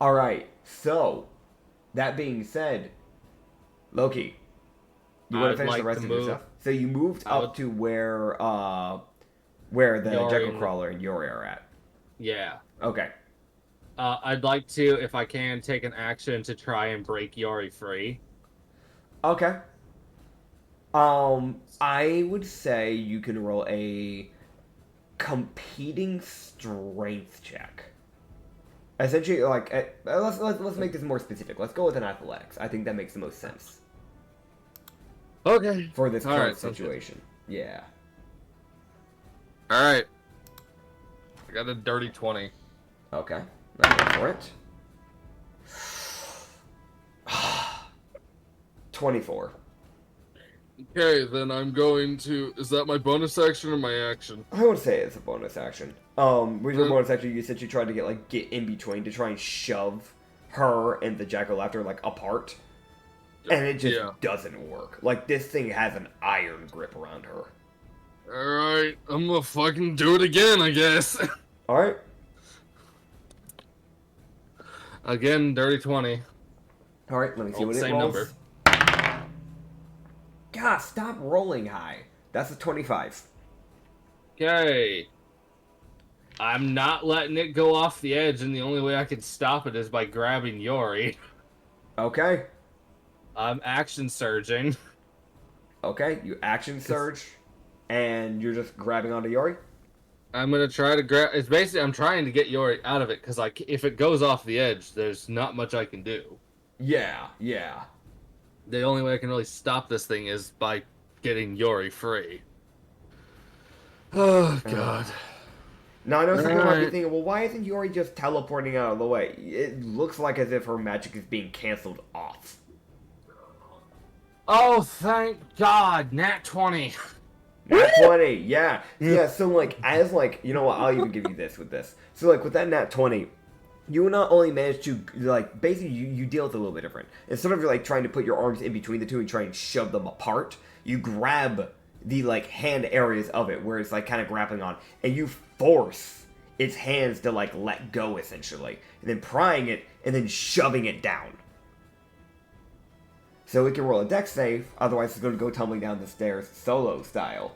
Alright, so, that being said, Loki, you want I'd to finish like the rest to of your move- stuff? So you moved I up would- to where the Yori Jekyll and- Crawler and Yori are at. Yeah. Okay. I'd like to, if I can, take an action to try and break Yori free. Okay. I would say you can roll a competing strength check. Essentially, like, let's make this more specific. Let's go with an athletics. I think that makes the most sense Okay. for this All current right, sounds good. situation. Yeah. All right. I got a dirty 20. Okay. Let's go for it. 24. Okay, then I'm going to. Is that my bonus action or my action? I would say it's a bonus action. With your bonus action, you essentially tried to get in between to try and shove her and the jack-o'-lantern like apart, and it just Yeah. doesn't work. Like this thing has an iron grip around her. Alright, I'm gonna fucking do it again, I guess. All right. Again, dirty 20. All right. Let me see Roll what the it same rolls. number. God, stop rolling high. That's a 25. Okay. I'm not letting it go off the edge, and the only way I can stop it is by grabbing Yori. Okay. I'm action surging. Okay. You action surge. and you're just grabbing onto Yori. I'm gonna try to grab. It's basically I'm trying to get Yori out of it because if it goes off the edge, there's not much I can do. Yeah. The only way I can really stop this thing is by getting Yori free. Oh God. Now I know some people might be Alright. thinking, well, why isn't Yori just teleporting out of the way? It looks like as if her magic is being canceled off. Oh, thank God! Nat 20. Nat 20, yeah. Yeah, so like, as like, you know what, I'll even give you this with this. So like, with that Nat 20, you not only manage to, like, basically you deal with it a little bit different. Instead of like trying to put your arms in between the two and try and shove them apart, you grab the like hand areas of it where it's like kind of grappling on, and you force its hands to like let go essentially, and then prying it and then shoving it down. So we can roll a dex save, otherwise it's going to go tumbling down the stairs solo style.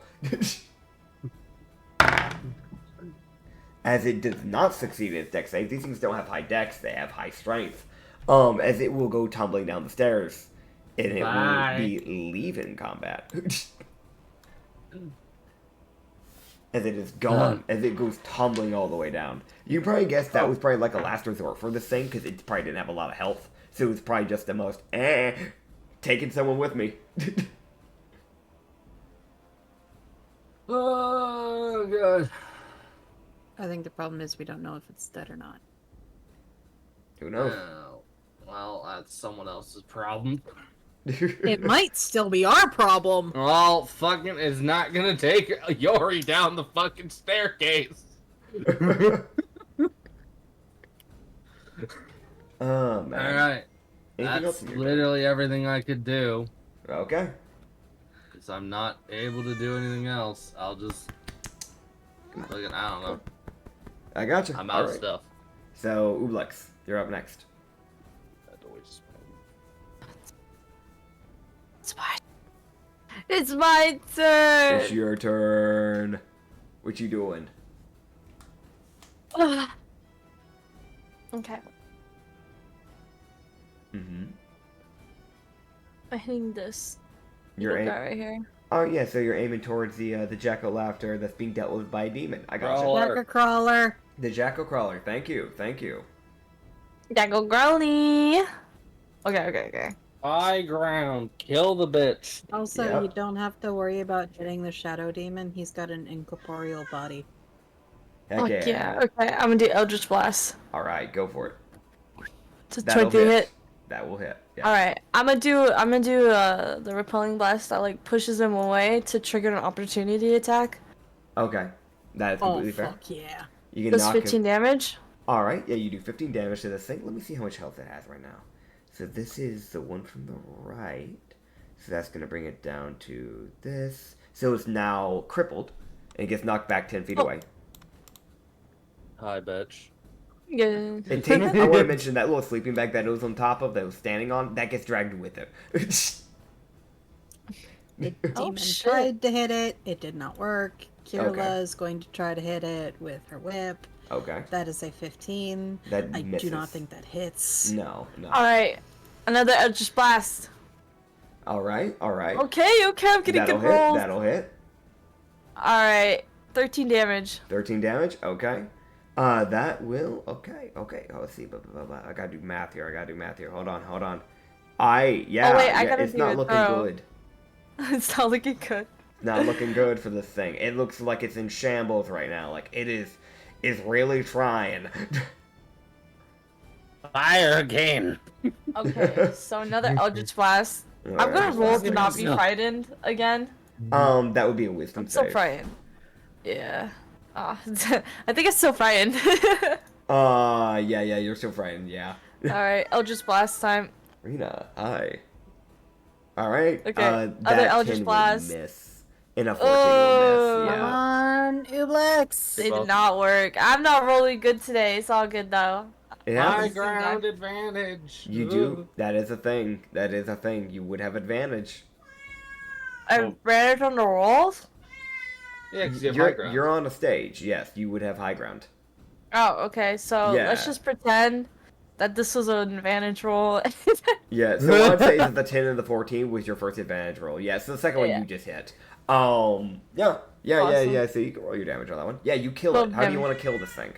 As it does not succeed in its dex save, these things don't have high dex, they have high strength. As it will go tumbling down the stairs, and it Bye. will be leaving combat. As it is gone, as it goes tumbling all the way down. You probably guess that was probably like a last resort for this thing, because it probably didn't have a lot of health. So it was probably just the most, taking someone with me. Oh God. I think the problem is we don't know if it's dead or not. Who knows? Well, that's someone else's problem. It might still be our problem. Well, fucking it's not gonna take Yori down the fucking staircase. Oh, man. Alright. Anything else That's in your literally everything I could do. turn? Okay. Because I'm not able to do anything else. I'll just fucking, I don't know. I gotcha. I'm out of Alright. stuff. So, Ublex, you're up next. It's mine. It's my turn. It's your turn. What you doing? Okay. Mm-hmm. I'm hitting this You're little aim- guy right here. Oh yeah, so you're aiming towards the jack-o'-laughter that's being dealt with by a demon. I gotcha. Crawl. Like a crawler. The jack-o'-crawler. Thank you. Gotta go growly. Okay. High ground. Kill the bitch. Also, Yep. you don't have to worry about hitting the shadow demon. He's got an incorporeal body. Heck Fuck yeah. Okay, I'm gonna do Eldritch Blast. All right, go for it. It's a That'll 20 hit. That will hit. Yeah. All right, I'm gonna do the repelling blast that like pushes him away to trigger an opportunity attack. Okay. That is Oh, completely fair. fuck yeah. You can Does knock 15 him. damage. All right. Yeah, you do 15 damage to this thing. Let me see how much health it has right now. So this is the one from the right. So that's gonna bring it down to this. So it's now crippled and it gets knocked back 10 feet Oh. away. Hi, bitch. Yeah. It takes, I want to mention that little sleeping bag that it was on top of, that it was standing on, that gets dragged with it. The Oh, demon shit. tried to hit it. It did not work. Kirla Okay. is going to try to hit it with her whip. Okay. That is a 15. That I misses. do not think that hits. No. All right, another Eldritch Blast. All right. Okay, I'm getting That'll good hit. rolls. That'll hit. All right, 13 damage. 13 damage. Okay. That will. Okay. Oh, let's see. I gotta do math here. Hold on. Oh, wait, I gotta it's do not a looking throw. good. It's not looking good. Not looking good for this thing. It looks like it's in shambles right now. Like it is really trying. Fire again. Okay, so another Eldritch Blast. I'm gonna roll to not be frightened again. That would be a wisdom I'm so save. frightened. Yeah. I think it's so frightened. Yeah, you're still frightened, yeah. Alright, Eldritch Blast time. Rena, hi. Alright, Okay, that other Eldritch 10 Blast. will miss. And a 14 will Oh. miss, Come yeah. on, Ublex. They did not work. I'm not rolling good today. It's all good though. It High happens. ground advantage. You do. That is a thing. You would have advantage. Advantage on the rolls? Yeah, because you have high ground. You're on a stage, yes. You would have high ground. Oh, okay. So Yeah. let's just pretend that this was an advantage roll. Yeah, so what I'd say is the 10 and the 14 was your first advantage roll. Yeah, so the second one Yeah. you just hit. Yeah. Awesome. So you can roll your damage on that one. Yeah, you kill Roll it. How do you damage. want to kill this thing?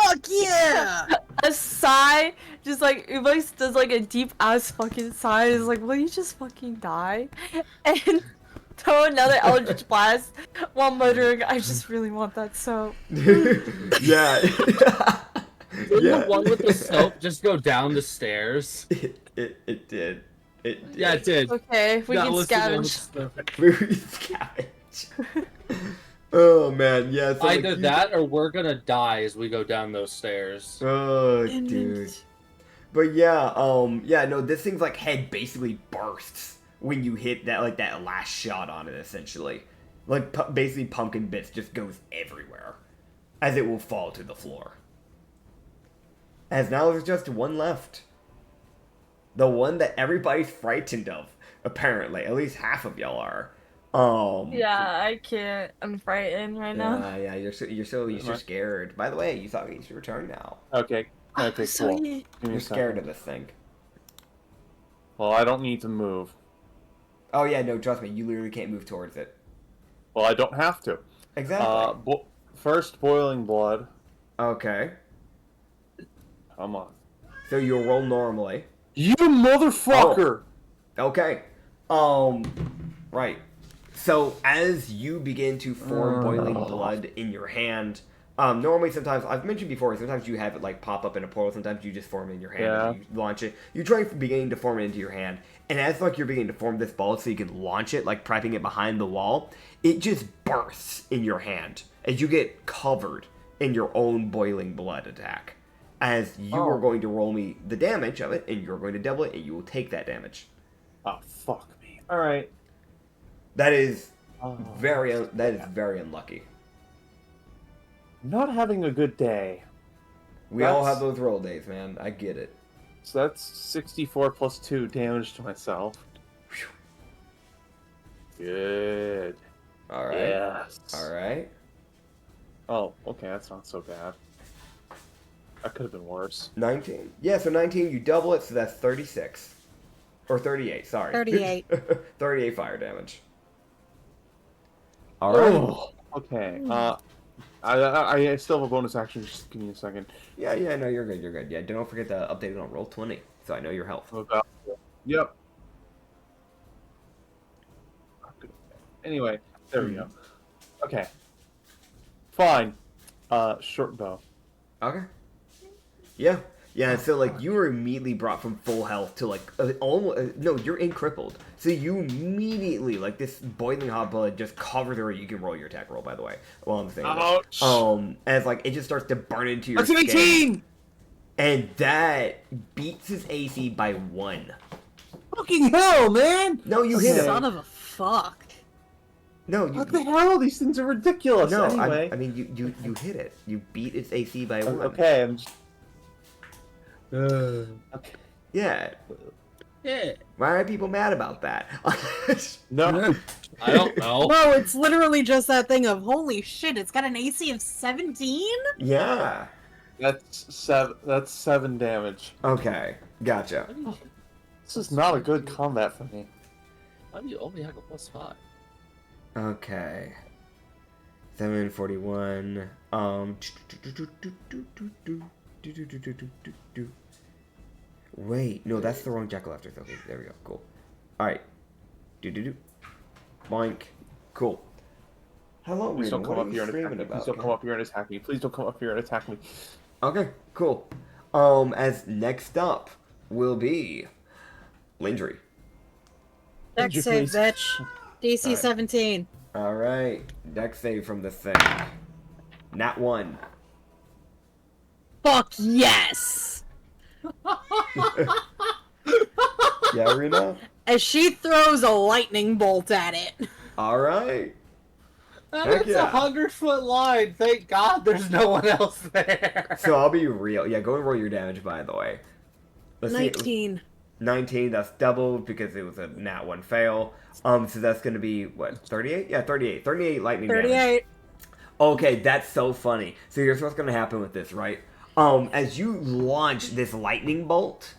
Fuck yeah! A sigh, just like Ubox does like a deep ass fucking sigh. Is like, will you just fucking die? And throw another Eldritch Blast while muttering, I just really want that soap. Yeah. Didn't the one with the soap just go down the stairs? It did. It did. Yeah, it did. Okay, we That can was the one with scavenge. the soap. Very scavenge. Oh man, yeah. So Either like, you- that or we're gonna die as we go down those stairs. Oh, dude. But yeah, no, this thing's like head basically bursts when you hit that last shot on it. Essentially, like basically pumpkin bits just goes everywhere, as it will fall to the floor. As now there's just one left. The one that everybody's frightened of, apparently. At least half of y'all are. Yeah, I can't. I'm frightened right now. Yeah, you're scared. By the way, you thought it's your turn now. Okay. Okay, So cool. yeah. Give me You're a scared second. of this thing. Well, I don't need to move. Oh yeah, no, trust me, you literally can't move towards it. Well, I don't have to. Exactly. First, boiling blood. Okay. Come on. So you'll roll normally. You motherfucker! Okay. Right. So as you begin to form boiling blood in your hand, normally sometimes, I've mentioned before, sometimes you have it like pop up in a portal, sometimes you just form it in your hand and you launch it. You try beginning to form it into your hand, and as like you're beginning to form this ball so you can launch it, like prepping it behind the wall, it just bursts in your hand as you get covered in your own boiling blood attack. As you are going to roll me the damage of it, and you're going to double it, and you will take that damage. Oh, fuck me. Alright. That is Oh, very unlucky. Not having a good day. We all That's- have those roll days, man. I get it. So that's 64 plus 2 damage to myself. Good. All right. Yes. All right. Oh, okay, that's not so bad. That could have been worse. 19. Yeah, so 19, you double it, so that's 36. Or 38, sorry. 38. 38 fire damage. All right. Oh, okay. I still have a bonus action. Just give me a second. Yeah, no, you're good, you're good. Yeah, don't forget to update it on roll 20, so I know your health. Yep. Anyway, there we go. Okay. Fine. Short bow. Okay. Yeah. Yeah, so like you were immediately brought from full health to like almost no, you're crippled. So you immediately like this boiling hot blood just covers the. You can roll your attack roll, by the way. While I'm saying Ouch. this. As like it just starts to burn into your That's an skin, 18. and that beats his AC by 1. Fucking hell, man! No, you hit him. Son of a fuck. No, you. What the hell? These things are ridiculous. No, anyway. I mean you hit it. You beat its AC by 1. Okay, I'm just... Okay. Yeah. Yeah. Why are people mad about that? No. I don't know. No, it's literally just that thing of holy shit, it's got an AC of 17? Yeah. That's 7 damage. Okay. Gotcha. This is not a good combat for me. Why do you only have a +5? Okay. 741. Wait, no, that's the wrong jack-o'-lanterns. Okay, there we go. Cool. Alright. Boink. Cool. Hello, Please don't Rena. come What up are here you and attack screaming me. about? Please don't come up here and attack me. Please don't come up here and attack me. Okay, cool. As next up will be Lindry. Dex you save, please? bitch. DC Alright. 17. Alright. Dex save from this thing. Nat 1. Fuck yes! Yeah, Rena? As she throws a lightning bolt at it. Alright. Heck That's yeah. 100-foot line. Thank God there's no one else there. So I'll be real. Yeah, go and roll your damage, by the way. Let's see. 19. 19, that's doubled because it was a nat 1 fail. So that's going to be, what, 38? Yeah, 38. 38 lightning damage. 38. Okay, that's so funny. So here's what's going to happen with this, right? As you launch this lightning bolt,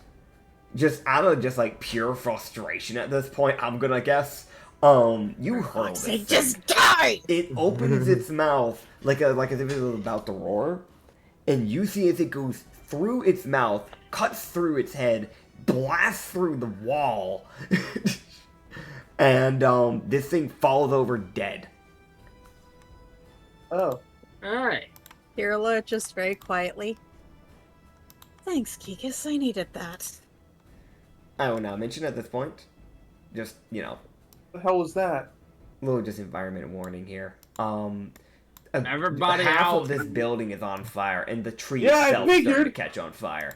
just out of just like pure frustration at this point, I'm going to guess, You hurl this Say, thing. just die! It opens its mouth like as if it was about to roar, and you see as it goes through its mouth, cuts through its head, blasts through the wall, and this thing falls over dead. Oh. Alright. Kirla just very quietly. Thanks, Kikus. I needed that. I will now mention at this point, just What the hell was that? little just environment warning here. Everybody half out. of this building is on fire, and the tree Yeah, I itself started to figured. catch on fire.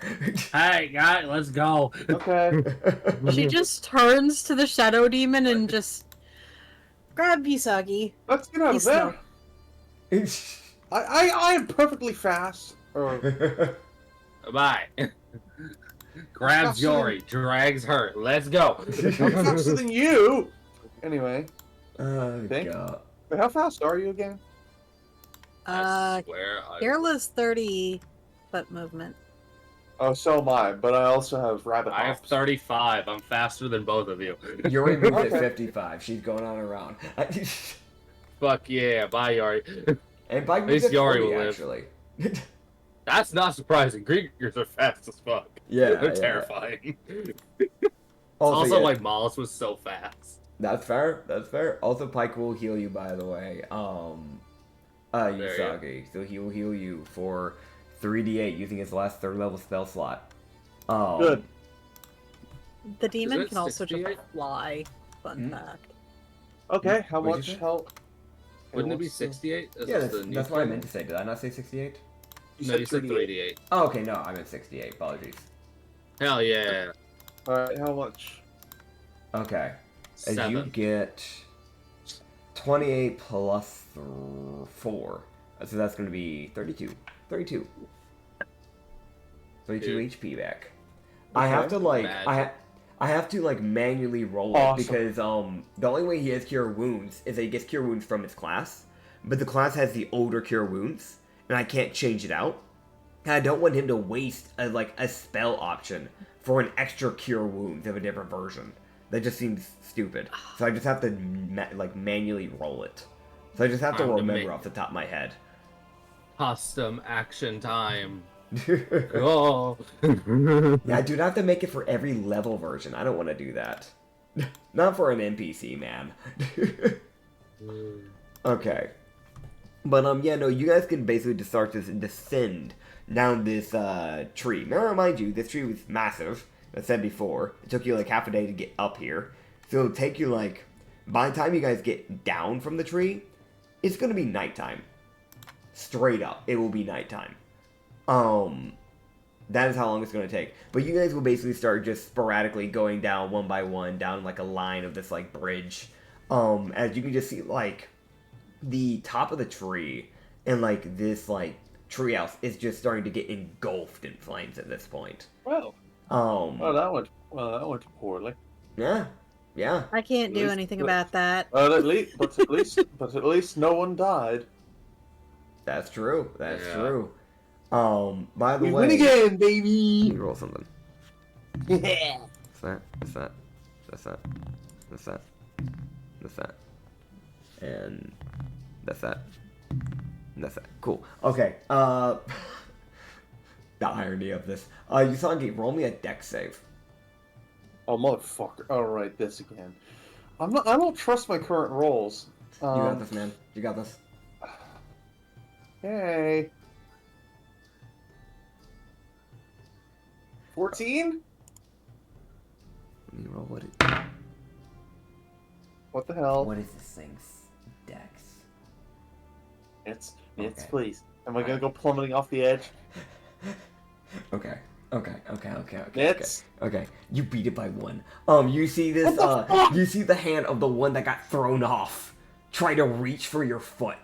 Hey, guys, let's go. Okay. She just turns to the shadow demon and just grab Visagi. Let's get out of He's there. I am perfectly fast. Or Bye. Grabs Yori, drags her. Let's go. I'm faster than you. Anyway, Oh Think? god. but how fast are you again? I swear. Kirla's 30 foot movement. Oh, so am I. But I also have rabbit I have hops. 35. I'm faster than both of you. Yuri moved at Okay. 55. She's going on around. Fuck yeah. Bye, Yori. And Bike At moved least at Yori 40, will live. actually. That's not surprising. Greekers are fast as fuck. Yeah, They're yeah. terrifying. Also, Also, yeah, like, Mollis was so fast. that's fair. That's fair. Also, Pike will heal you, by the way. There you Usagi. So he will heal you for 3d8 using his last 3rd level spell slot. Good. The demon it can also just 68? fly. Fun Hmm? fact. Okay, how What'd much you say? help? Wouldn't it Okay, be what's the- 68? Is Yeah, this that's, the new that's what I thing? meant to say. Did I not say 68? No, you said 3d8. Oh, okay, no, I meant 68. Apologies. Hell yeah. Alright, how much? Okay. As you 7. get 28 plus 4. So that's going to be 32. 32. 32 Dude. HP back. I have to like Magic. I have to like manually roll Awesome. it because the only way he has cure wounds is that he gets cure wounds from his class, but the class has the older cure wounds, and I can't change it out. And I don't want him to waste a spell option for an extra cure wounds of a different version. That just seems stupid. So I just have to manually roll it. So I just have to Time to remember make- off the top of my head. Custom action time. Oh. Yeah, I do not have to make it for every level version. I don't want to do that. Not for an NPC, man. Okay. But, yeah, no, you guys can basically just start to descend down this, tree. Now, remind you, this tree was massive. As I said before. It took you, like, half a day to get up here. So it'll take you, like, by the time you guys get down from the tree, it's gonna be nighttime. Straight up, it will be nighttime. That is how long it's going to take. But you guys will basically start just sporadically going down one by one, down like a line of this like bridge. As you can just see like the top of the tree and like this like treehouse is just starting to get engulfed in flames at this point. Well, that went poorly. Yeah, yeah. I can't do Least- anything about that. But at least no one died. That's true. That's Yeah. true. By the We way, win again, let me baby. roll something. What's that? What's that? That's that. That's that. That's that. And that's that. And that's that. Cool. Okay. The irony of this. Yusangi, roll me a dex save. Oh motherfucker! All right, this again. I don't trust my current rolls. You got this, man. You got this. Hey. 14? Let me roll what it. What the hell? What is this thing's dex? It's Okay. please. Am I gonna go plummeting off the edge? Okay. Okay. Okay. It's Okay, you beat it by 1. You see this, What the fuck? you see the hand of the one that got thrown off try to reach for your foot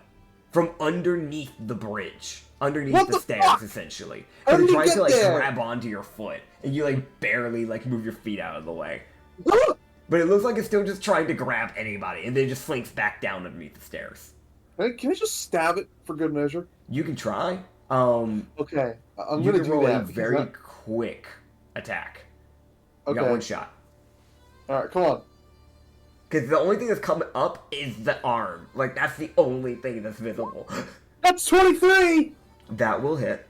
from underneath the bridge. Underneath What the the stairs, fuck? essentially. How And it did he tries to, get like, there? grab onto your foot. And you, like, barely, like, move your feet out of the way. But it looks like it's still just trying to grab anybody, and then it just slinks back down underneath the stairs. Can I just stab it for good measure? You can try. Okay, I'm You gonna can do roll that. a because very that- quick attack. You Okay. got 1 shot. All right, come on. Because the only thing that's coming up is the arm. Like, that's the only thing that's visible. That's 23! That will hit.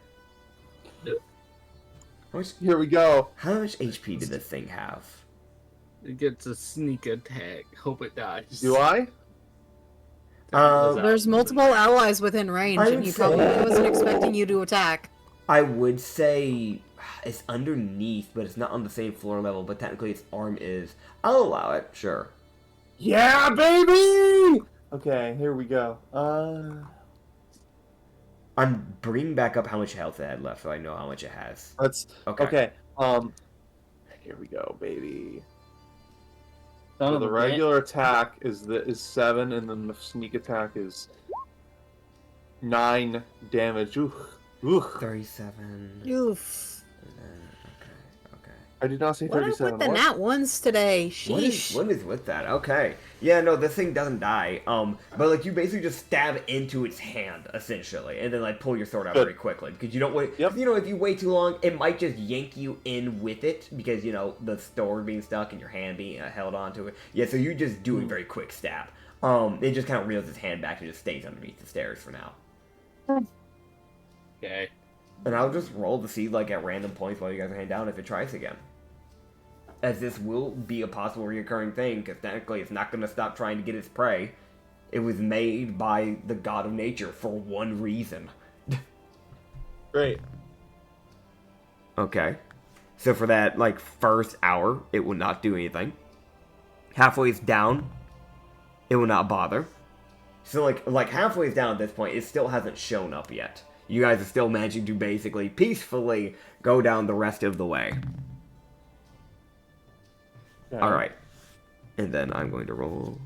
Here we go. How much HP did this thing have? It gets a sneak attack. Hope it dies. Do I? There's multiple allies within range, I and would he say- probably wasn't expecting you to attack. I would say it's underneath, but it's not on the same floor level, but technically its arm is. I'll allow it, sure. Yeah, baby! Okay, here we go. I'm bringing back up how much health it had left, so I know how much it has. Let's. Okay. Okay. Here we go, baby. Son So of the a regular attack is 7, and then the sneak attack is 9 damage. Ooh. 37. Oof. And then, okay. I did not say What up 37. with the nat ones today? What Sheesh. is with that? Okay. Yeah, no, this thing doesn't die. But like you basically just stab into its hand essentially, and then like pull your sword out Good. very quickly because you don't wait. Yep. You know, if you wait too long, it might just yank you in with it because you know the sword being stuck and your hand being held onto it. Yeah, so you just do a very quick stab. It just kind of reels its hand back and just stays underneath the stairs for now. Okay. And I'll just roll to see, like, at random points while you guys are hand down if it tries again. As this will be a possible recurring thing, because technically it's not going to stop trying to get its prey. It was made by the god of nature for one reason. Great. Okay. So for that, like, first hour, it will not do anything. Halfway down, it will not bother. So, like halfway down at this point, it still hasn't shown up yet. You guys are still managing to basically peacefully go down the rest of the way. Okay. Alright. And then I'm going to roll.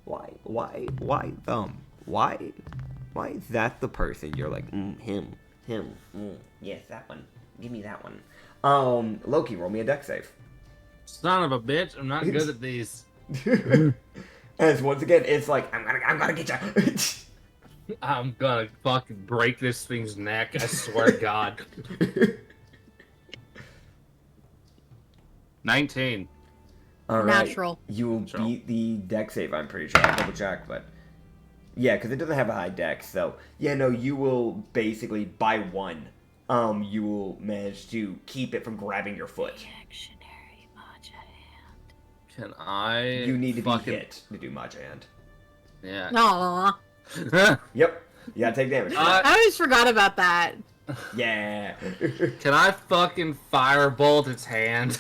Why, Why is that the person you're like, him, yes, that one. Give me that one. Loki, roll me a dex save. Son of a bitch, I'm not good at these. As once again, it's like, I'm gonna get you. I'm gonna fucking break this thing's neck, I swear to God. 19. All right. Natural. You will Natural. beat the dex save, I'm pretty sure. I'll double check, but yeah, because it doesn't have a high dex. So yeah, no, you will basically by one, you will manage to keep it from grabbing your foot. Reactionary matcha hand. Can I? You need to be fucking... hit to do Matcha Hand. Yeah. Aw. Yep. You gotta take damage. I always forgot about that. Yeah. Can I fucking firebolt its hand?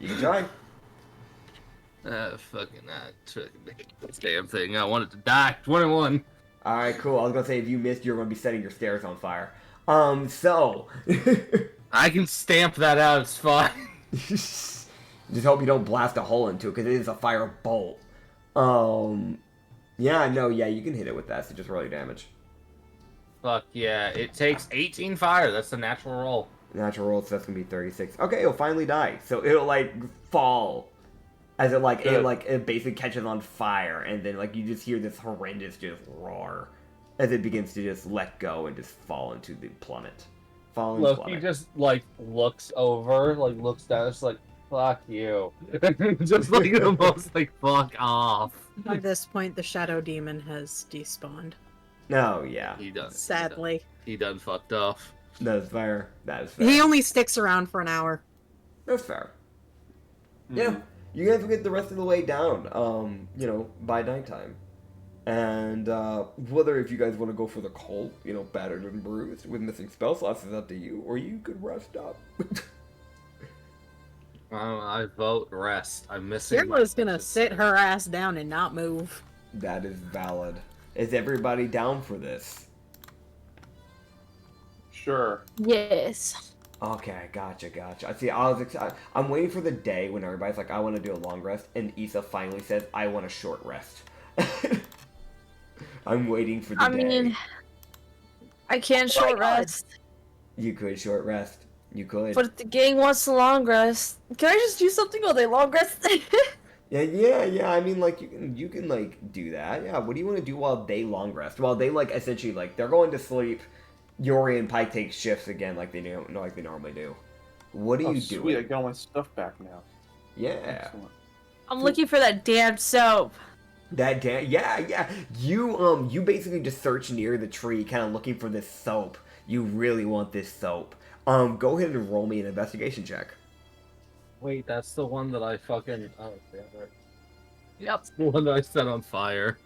You can try. Took this damn thing. I want it to die. 21. All right, cool. I was gonna say if you missed, you're gonna be setting your stairs on fire. So. I can stamp that out. It's fine. Just hope you don't blast a hole into it, because it is a fire bolt. Yeah, no, yeah, you can hit it with that, so just roll your damage. Fuck yeah. It takes 18 fire. That's the natural roll. Natural roll, so that's gonna be 36. Okay, it'll finally die. So it'll, like, fall. As it, like, it basically catches on fire, and then, like, you just hear this horrendous just roar. As it begins to just let go and just fall into the plummet. Fall into Look, he plummet. just, like, looks over, like, looks down, it's like, fuck you. Just, like, the most, like, fuck off. At this point, the shadow demon has despawned. No, yeah. He done. Sadly. He done fucked off. That is fair. That is fair. He only sticks around for an hour. That's fair. Yeah, you guys will get the rest of the way down, you know, by nighttime. And, whether if you guys want to go for the cult, you know, battered and bruised with missing spell slots is up to you, or you could rest up. I vote rest. I'm missing. Kirla's gonna sit her ass down and not move. That is valid. Is everybody down for this? Sure. Yes. Okay, gotcha. I see. I'm waiting for the day when everybody's like, I want to do a long rest, and Issa finally says, I want a short rest. I'm waiting for the I day. mean, I can't short rest. You could short rest. You could. But if the gang wants a long rest, can I just do something while they long rest? Yeah. I mean, like, you can like do that. Yeah. What do you want to do while they long rest? While they like essentially like they're going to sleep. Yori and Pike take shifts again, like they normally do. What are you Sweet, doing? I got all my stuff back now. Yeah. Excellent. I'm looking for that damn soap. Yeah. You basically just search near the tree, kind of looking for this soap. You really want this soap. Go ahead and roll me an investigation check. Wait, that's the one that I fucking. Oh, damn it. Yep. The one that I set on fire.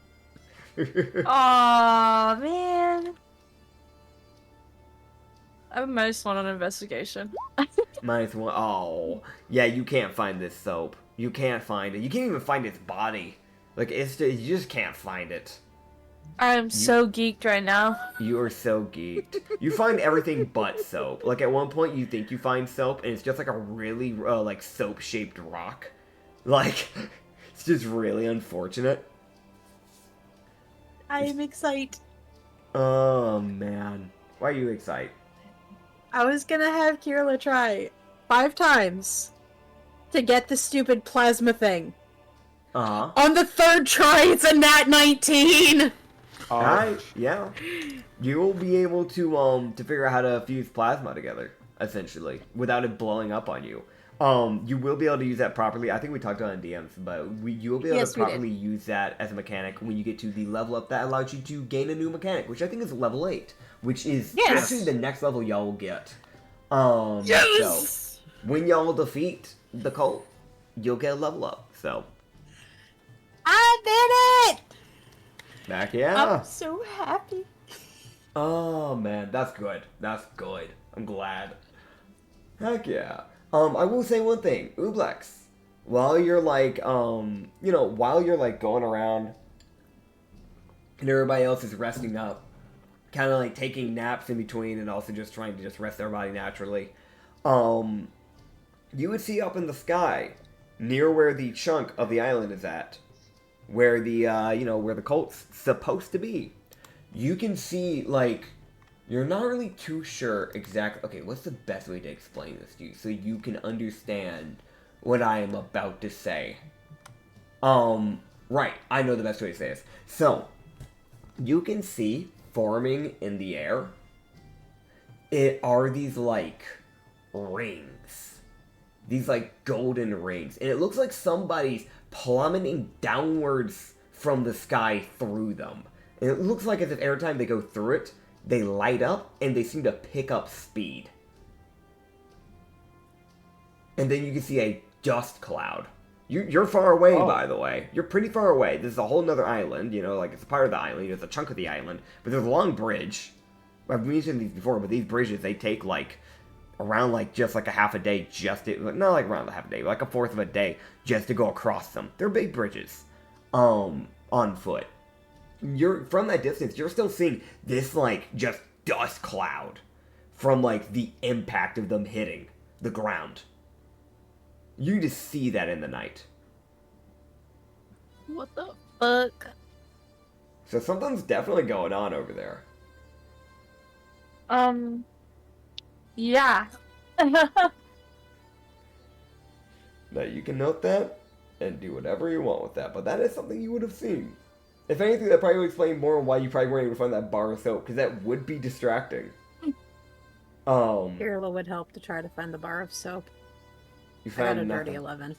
Aw, man. I have a -1 on investigation. -1. Oh, yeah. You can't find this soap. You can't find it. You can't even find its body. Like you just can't find it. I am so geeked right now. You are so geeked. You find everything but soap. Like at one point, you think you find soap, and it's just like a really like soap-shaped rock. Like it's just really unfortunate. I am excited. Oh man, why are you excited? I was gonna have Kirla try 5 times to get the stupid plasma thing. Uh-huh. On the 3rd try, it's a nat 19! Alright, yeah. You will be able to figure out how to fuse plasma together, essentially, without it blowing up on you. You will be able to use that properly. I think we talked about it in DMs, but you will be able to properly use that as a mechanic when you get to the level up that allows you to gain a new mechanic, which I think is level 8, which is actually the next level y'all will get. So, when y'all defeat the cult, you'll get a level up, so. I did it! Back, yeah. I'm so happy. Oh man, that's good. That's good. I'm glad. Heck yeah. I will say one thing, Ublex. While you're like, while you're like going around and everybody else is resting up, kind of like taking naps in between and also just trying to just rest their body naturally, you would see up in the sky, near where the chunk of the island is at, where the, where the cult's supposed to be. You can see, like, you're not really too sure exactly. Okay, what's the best way to explain this to you so you can understand what I am about to say? Right, I know the best way to say this. So, you can see forming in the air, it are these, like, rings. These, like, golden rings. And it looks like somebody's plummeting downwards from the sky through them. And it looks like as if every time they go through it, they light up and they seem to pick up speed. And then you can see a dust cloud. You're far away, by the way. You're pretty far away. This is a whole nother island, like it's a part of the island. It's a chunk of the island. But there's a long bridge. I've mentioned these before, but these bridges, they take like around like just like a half a day just to, not like around a half a day, but like a fourth of a day just to go across them. They're big bridges. On foot. You're from that distance, you're still seeing this like just dust cloud from like the impact of them hitting the ground. You just see that in the night. What the fuck? So something's definitely going on over there. Yeah. Now you can note that and do whatever you want with that, but that is something you would have seen. If anything, that probably would explain more why you probably weren't able to find that bar of soap, because that would be distracting. Irla would help to try to find the bar of soap. You I got find a nothing. dirty 11.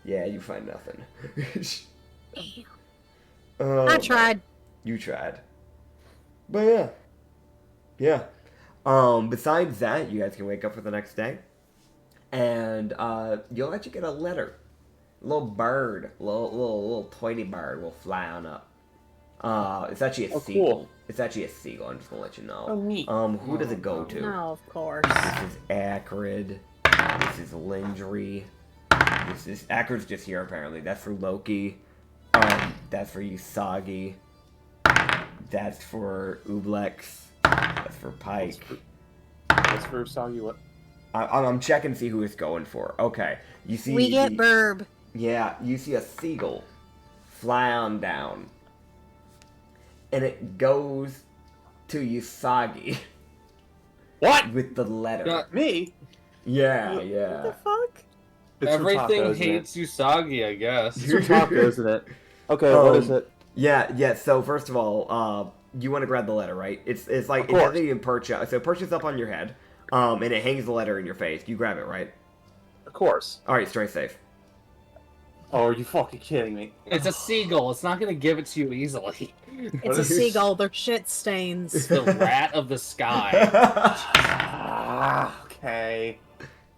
Yeah, you find nothing. Damn. I tried. You tried. But yeah. Besides that, you guys can wake up for the next day. And you'll actually get a letter. A little bird, little pointy bird will fly on up. It's actually a seagull. Cool. It's actually a seagull. I'm just gonna let you know. Oh, neat. Who does it go to? No, of course. This is Acrid. This is Lindry. This is Acrid's just here apparently. That's for Loki. That's for Usagi. That's for Ublex. That's for Pike. That's for Usagi. What? I'm checking to see who it's going for. Okay, you see. We get Burb. Yeah, you see a seagull fly on down. And it goes to Usagi. What? With the letter. Me? Yeah. What the fuck? It's for Everything tacos, hates Usagi, I guess. It's for tacos, isn't it? Okay, what is it? Yeah. So first of all, you want to grab the letter, right? It's like it has the purchase. So purchase up on your head. and it hangs the letter in your face. You grab it, right? Of course. All right, straight safe. Oh, are you fucking kidding me? It's a seagull. It's not gonna give it to you easily. It's a seagull. They're shit stains. It's the rat of the sky. Okay.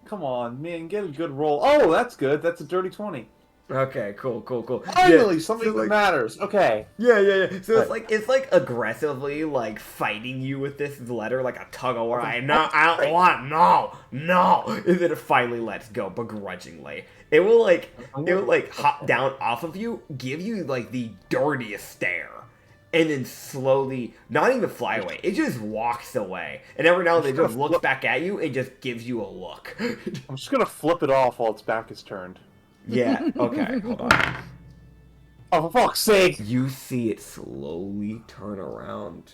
Come on, man, get a good roll. Oh, that's good. That's a dirty 20. Okay, cool. Finally, something so, that like, matters. Okay. Yeah. So it's like aggressively like fighting you with this letter, like a tug of war. I don't want, no. And then it finally lets go begrudgingly. It will like hop down off of you, give you like the dirtiest stare, and then slowly, not even fly away. It just walks away, and every now and then it just looks back at you and just gives you a look. I'm just gonna flip it off while its back is turned. Yeah. Okay. Hold on. Oh, for fuck's sake! You see it slowly turn around,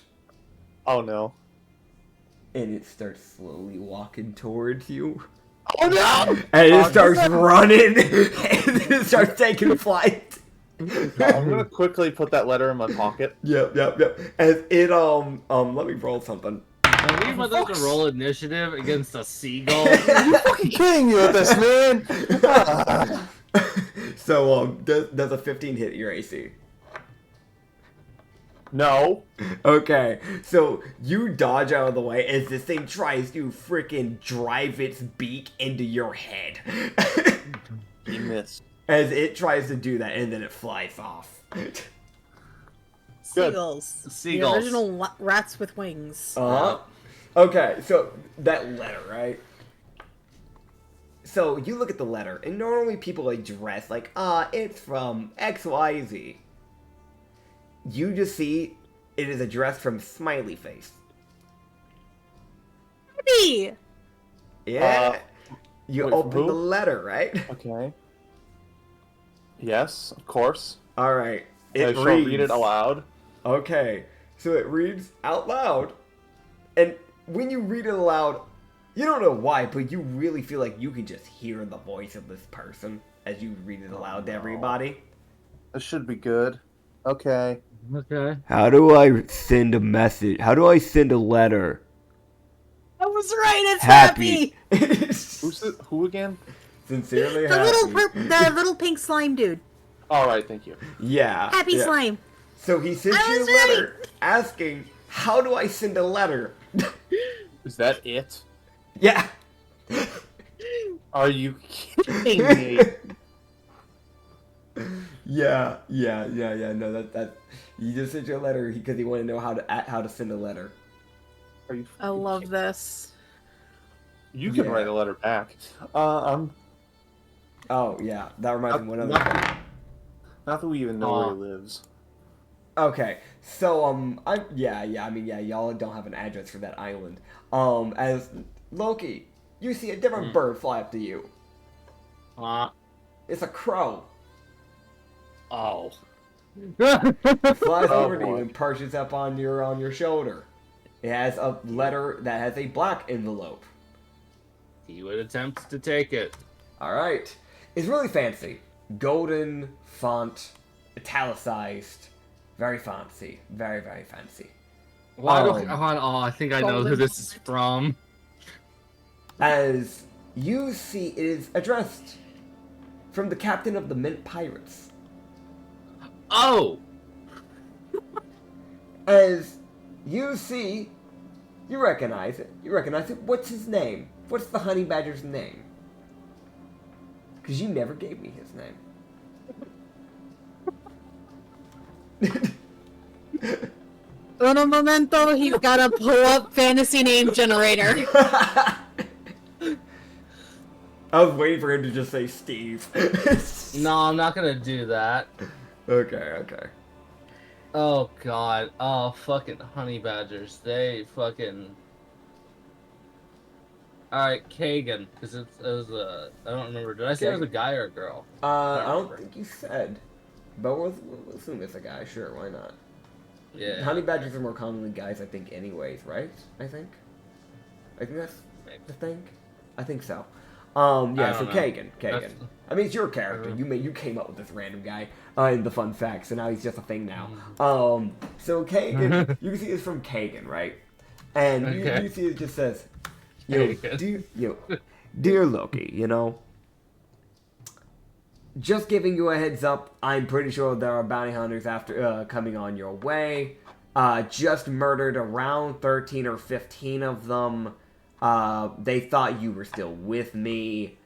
Oh no. and it starts slowly walking towards you. Oh no! And it starts running, and then it starts taking flight. I'm gonna quickly put that letter in my pocket. Yep. As it let me roll something. Are we about to roll initiative against a seagull? Are you fucking kidding me with this, man? So does a 15 hit your AC? No. Okay, so you dodge out of the way as this thing tries to freaking drive its beak into your head. You missed. As it tries to do that, and then it flies off. Seagulls. Seagulls. The original rats with wings. Okay, so that letter, right? So you look at the letter, and normally people address like, it's from XYZ. You just see it is addressed from Smiley Face. Hey! Yeah. You wait, open who? the letter, right? Okay. Yes, of course. All right. I It shall reads. read it aloud. Okay, so it reads out loud, and when you read it aloud, you don't know why, but you really feel like you can just hear the voice of this person as you read it aloud to everybody. This should be good. Okay. Okay. How do I send a message? How do I send a letter? I was right. It's happy. Who's it? Who again? Sincerely The happy. the little pink slime dude. All right, thank you. Yeah. Happy yeah. slime. So he sent I you a was letter asking, how do I send a letter? Is that it? Yeah. Are you kidding me? Yeah. No, that he just sent you a letter because he wanted to know how to send a letter. Are you? I love this. You can Yeah. write a letter back. Oh yeah, that reminds me of one other thing. Not that we even know where he lives. Okay, so I mean y'all don't have an address for that island. As Loki, you see a different bird fly up to you. It's a crow. Oh. It flies Oh, over to you boy. and perches up on your shoulder. It has a letter that has a black envelope. He would attempt to take it. All right, it's really fancy, golden font, italicized, very fancy, very fancy. Why do I think I know who this is from. As you see, it is addressed from the captain of the Mint Pirates. Oh! As you see, you recognize it. What's his name? What's the honey badger's name? Because you never gave me his name. Uno momento, he's gotta pull up fantasy name generator. I was waiting for him to just say Steve. No, I'm not gonna do that. Okay. Oh god. Oh, fucking honey badgers. They fucking... Alright, Kagan. Because it was a... I don't remember. Did I say it was a guy or a girl? I don't think you said. But we'll assume it's a guy. Sure, why not? Yeah. Honey badgers are more commonly guys, I think, anyways, right? I think that's the thing. I think so. Yeah. So know. Kagan. That's- I mean, it's your character. You came up with this random guy in the fun fact, so now he's just a thing now. So Kagan, you can see it's from Kagan, right? And Okay. you see it just says, Dear Loki, you know, just giving you a heads up, I'm pretty sure there are bounty hunters after coming on your way. Just murdered around 13 or 15 of them. They thought you were still with me.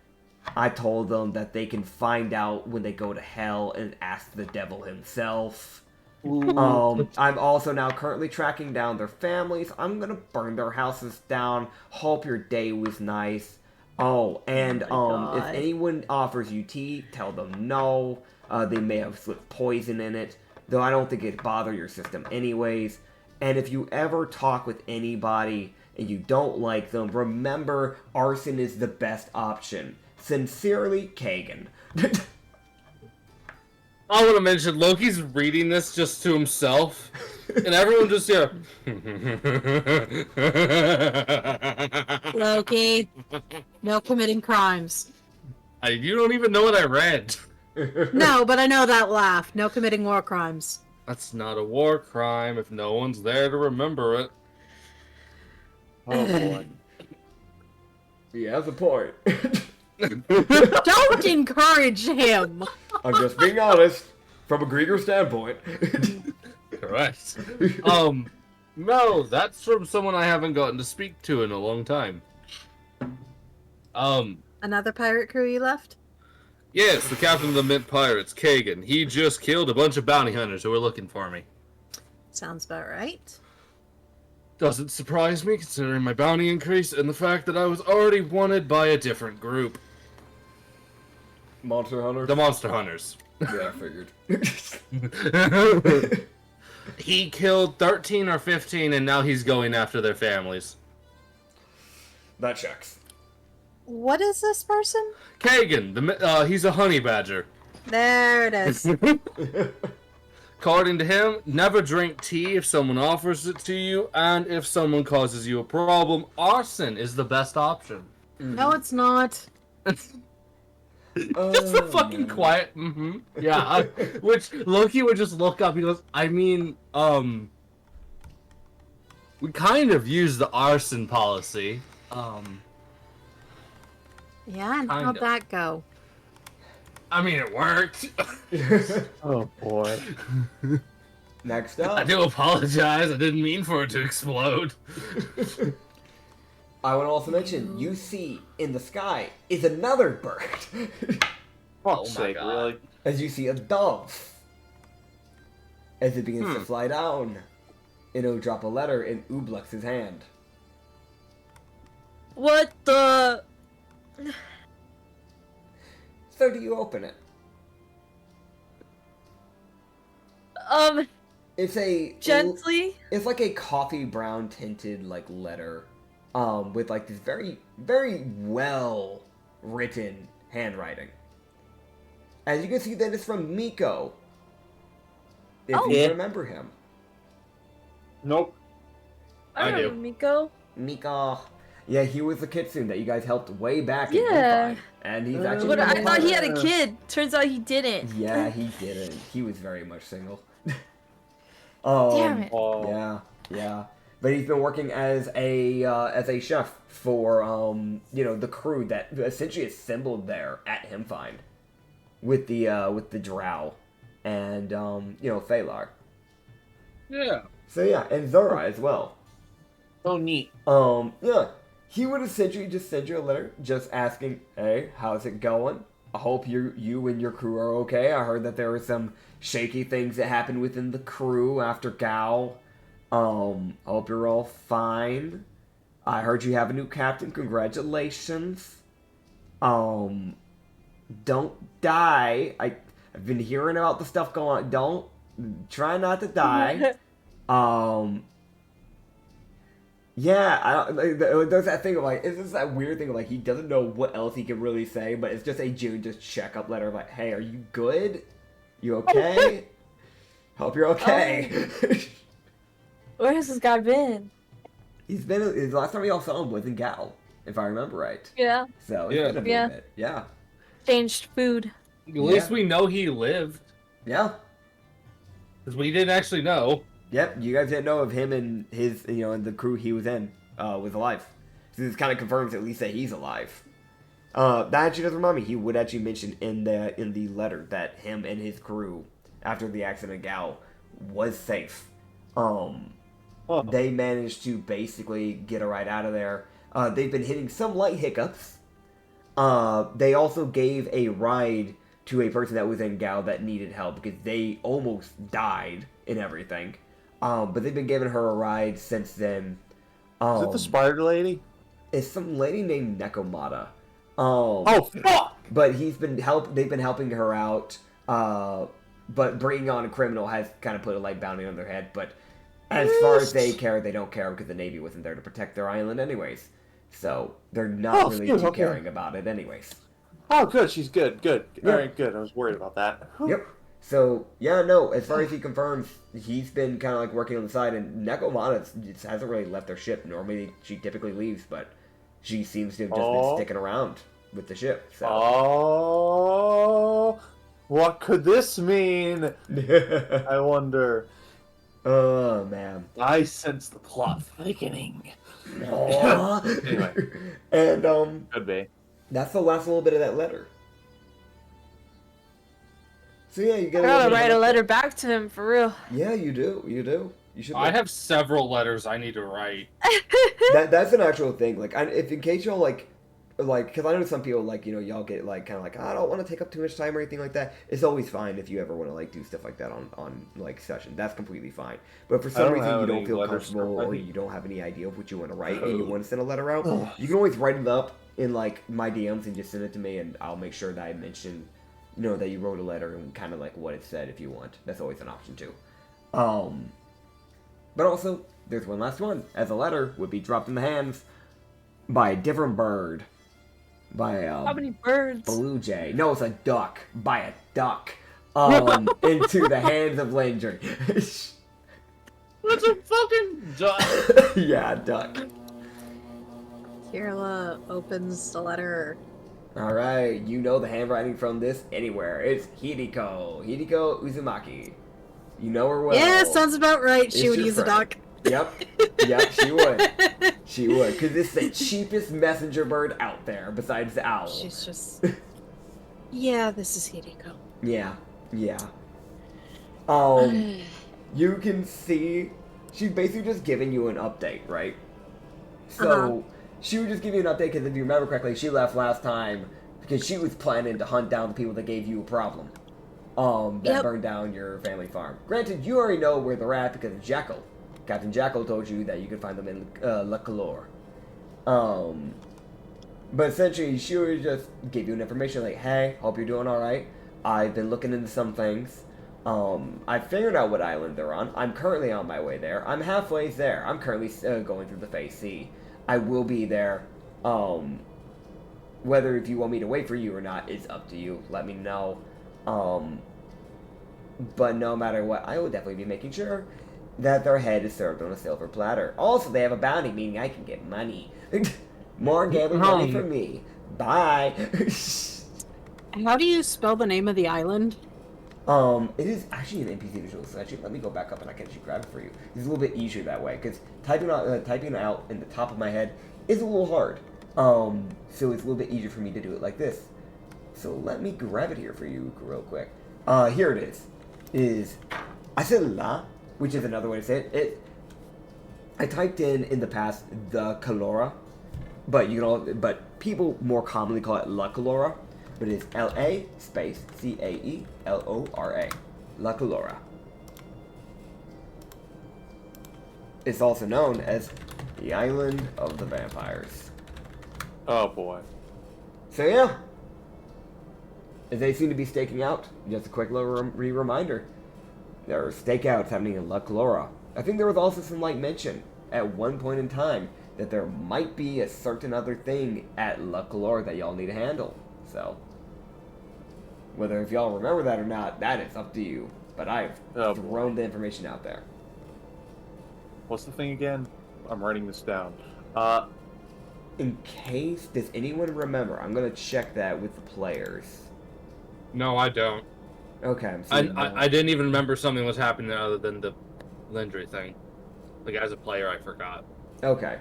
I told them that they can find out when they go to hell and ask the devil himself. I'm also now currently tracking down their families. I'm gonna burn their houses down. Hope your day was nice. Oh, and if anyone offers you tea, tell them no. They may have slipped poison in it, though I don't think it'd bother your system anyways. And if you ever talk with anybody and you don't like them, remember arson is the best option. Sincerely, Kagan. I want to mention Loki's reading this just to himself, and everyone just Loki, no committing crimes. You don't even know what I read. No, but I know that laugh. No committing war crimes. That's not a war crime if no one's there to remember it. Oh boy. He has a point. Don't encourage him. I'm just being honest, from a Grieger standpoint. Correct. No, that's from someone I haven't gotten to speak to in a long time. Another pirate crew you left? Yes, the captain of the Mint Pirates, Kagan. He just killed a bunch of bounty hunters who were looking for me. Sounds about right. Doesn't surprise me, considering my bounty increase and the fact that I was already wanted by a different group. Monster Hunter? The Monster Hunters. Yeah, I figured. He killed 13 or 15, and now he's going after their families. That checks. What is this person? Kagan, he's a honey badger. There it is. According to him, never drink tea if someone offers it to you, and if someone causes you a problem, arson is the best option. No, it's not. Just the fucking quiet, yeah. Which Loki would just look up, he goes, I mean, we kind of use the arson policy, Yeah, and Kind how'd of. that go? I mean, it worked. Oh boy. Next I up, do apologize, I didn't mean for it to explode. I want to also mention, you see in the sky is another bird. Fuck's my sake, God. really? As you see a dove. As it begins to fly down, it'll drop a letter in Ublux's hand. What the? So do you open it? It's a Gently. It's like a coffee brown tinted like letter, with like this very, very well written handwriting. As you can see, that is from Miko. If Oh. you Yeah. remember him, Nope. I I do. remember Miko. Miko. Yeah, he was the kitsune that you guys helped way back in Yeah. Nephi, and he's actually. But I thought he had a Yeah. kid. Turns out he didn't. Yeah, he didn't. He was very much single. Damn it. Oh. Yeah, yeah. But he's been working as a chef for the crew that essentially assembled there at Himfind with the Drow and Phalar. Yeah. So yeah, and Zora as well. So neat. Yeah. He would essentially just send you a letter just asking, "Hey, how's it going? I hope you and your crew are okay. I heard that there were some shaky things that happened within the crew after Gao. Hope you're all fine. I heard you have a new captain. Congratulations. Don't die. I've been hearing about the stuff going on. Don't try not to die. Yeah, I don't, there's that thing of like, it's just that weird thing of like, he doesn't know what else he can really say, but it's just a June just checkup letter of like, hey, are you good? You okay? Hope you're okay. Where has this guy been? His last time we all saw him was in Gal, if I remember right. Yeah. So it's Yeah. been a Yeah. bit. Yeah. Changed food. At least we know he lived, Yeah. because we didn't actually know. Yep. You guys didn't know if him and his, and the crew he was in, was alive. So this kind of confirms at least that he's alive. That actually does remind me. He would actually mention in the letter that him and his crew, after the accident, Gal was safe. They managed to basically get a ride out of there. They've been hitting some light hiccups. They also gave a ride to a person that was in Gal that needed help because they almost died and everything. But they've been giving her a ride since then. Is it the spider lady? It's some lady named Nekomata. Oh fuck! But they've been helping her out. But bringing on a criminal has kind of put a light bounty on their head. But as far as they care, they don't care because the Navy wasn't there to protect their island anyways. So they're not really too caring about it anyways. Oh, good. She's good. Good. Yeah. All right, good. I was worried about that. Yep. So, yeah, no, as far as he confirms, he's been kind of like working on the side, and Nekomata just hasn't really left their ship. Normally, she typically leaves, but she seems to have just been sticking around with the ship. So. Oh, what could this mean? I wonder. Oh, man. I sense the plot thickening. Anyway. And, Could be. that's the last little bit of that letter. So yeah, you I get. gotta write a letter back to him for real. Yeah, you do. You do. You should. I have several letters I need to write. That's an actual thing. Like, if in case y'all like, because I know some people like, y'all get like kind of like, I don't want to take up too much time or anything like that. It's always fine if you ever want to like do stuff like that on like session. That's completely fine. But for some reason you don't feel comfortable or you don't have any idea of what you want to write and you want to send a letter out, you can always write it up in like my DMs and just send it to me, and I'll make sure that I mention, that you wrote a letter and kind of like what it said if you want. That's always an option too. But also, there's one last one, as a letter would be dropped in the hands by a different bird. By How many birds? blue jay. No, it's a duck. By a duck. Into the hands of Landry. That's a fucking duck. Yeah, duck. Kirla opens the letter. Alright, you know the handwriting from this anywhere. It's Hideko Uzumaki. You know her well. Yeah, sounds about right. She It's would your use a friend. duck. Yep, she would. She would, because it's the cheapest messenger bird out there, besides the owl. She's just... Yeah, this is Hideko. Yeah. You can see she's basically just giving you an update, right? So she would just give you an update because if you remember correctly, she left last time because she was planning to hunt down the people that gave you a problem. That burned down your family farm. Granted, you already know where they're at because of Jekyll. Captain Jekyll told you that you could find them in La Calore. But essentially, she would just give you an information like, hey, hope you're doing alright. I've been looking into some things. I figured out what island they're on. I'm currently on my way there. I'm halfway there. I'm currently going through the Phase C. I will be there. Whether if you want me to wait for you or not is up to you. Let me know. But no matter what, I will definitely be making sure that their head is served on a silver platter. Also, they have a bounty, meaning I can get money. More gambling money for me. Bye. How do you spell the name of the island? It is actually an NPC visual, so actually let me go back up and I can actually grab it for you. It's a little bit easier that way, because typing it out in the top of my head is a little hard. So it's a little bit easier for me to do it like this. So let me grab it here for you real quick. Here it is. It is Asela, which is another way to say it. I typed in the past the Calora, but but people more commonly call it La Calora. But it is L-A space C-A-E-L-O-R-A. La Calora. It's also known as the Island of the Vampires. Oh boy. So yeah. As they seem to be staking out, just a quick little reminder. There are stakeouts happening in La Calora. I think there was also some like mention at one point in time that there might be a certain other thing at La Calora that y'all need to handle. So, whether if y'all remember that or not, that is up to you. But I've thrown the information out there. What's the thing again? I'm writing this down. In case, does anyone remember? I'm gonna check that with the players. No, I don't. Okay, I didn't even remember something was happening other than the Lindry thing. Like, as a player, I forgot. Okay.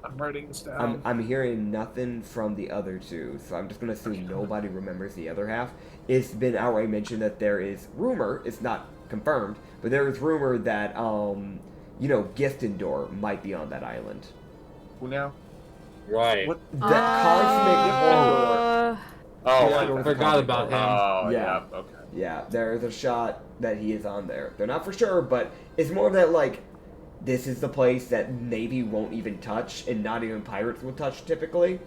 I'm writing this down. I'm hearing nothing from the other two, so I'm just gonna assume nobody remembers the other half. It's been outright mentioned that there is rumor, it's not confirmed, but there is rumor that Gryffindor might be on that island. Who now? Right. What? That cosmic horror. Oh, Yeah, I there was a forgot cosmic about horror. him. Oh, Yeah. yeah. Okay. Yeah, there's a shot that he is on there. They're not for sure, but it's more of that like this is the place that Navy won't even touch, and not even pirates will touch typically.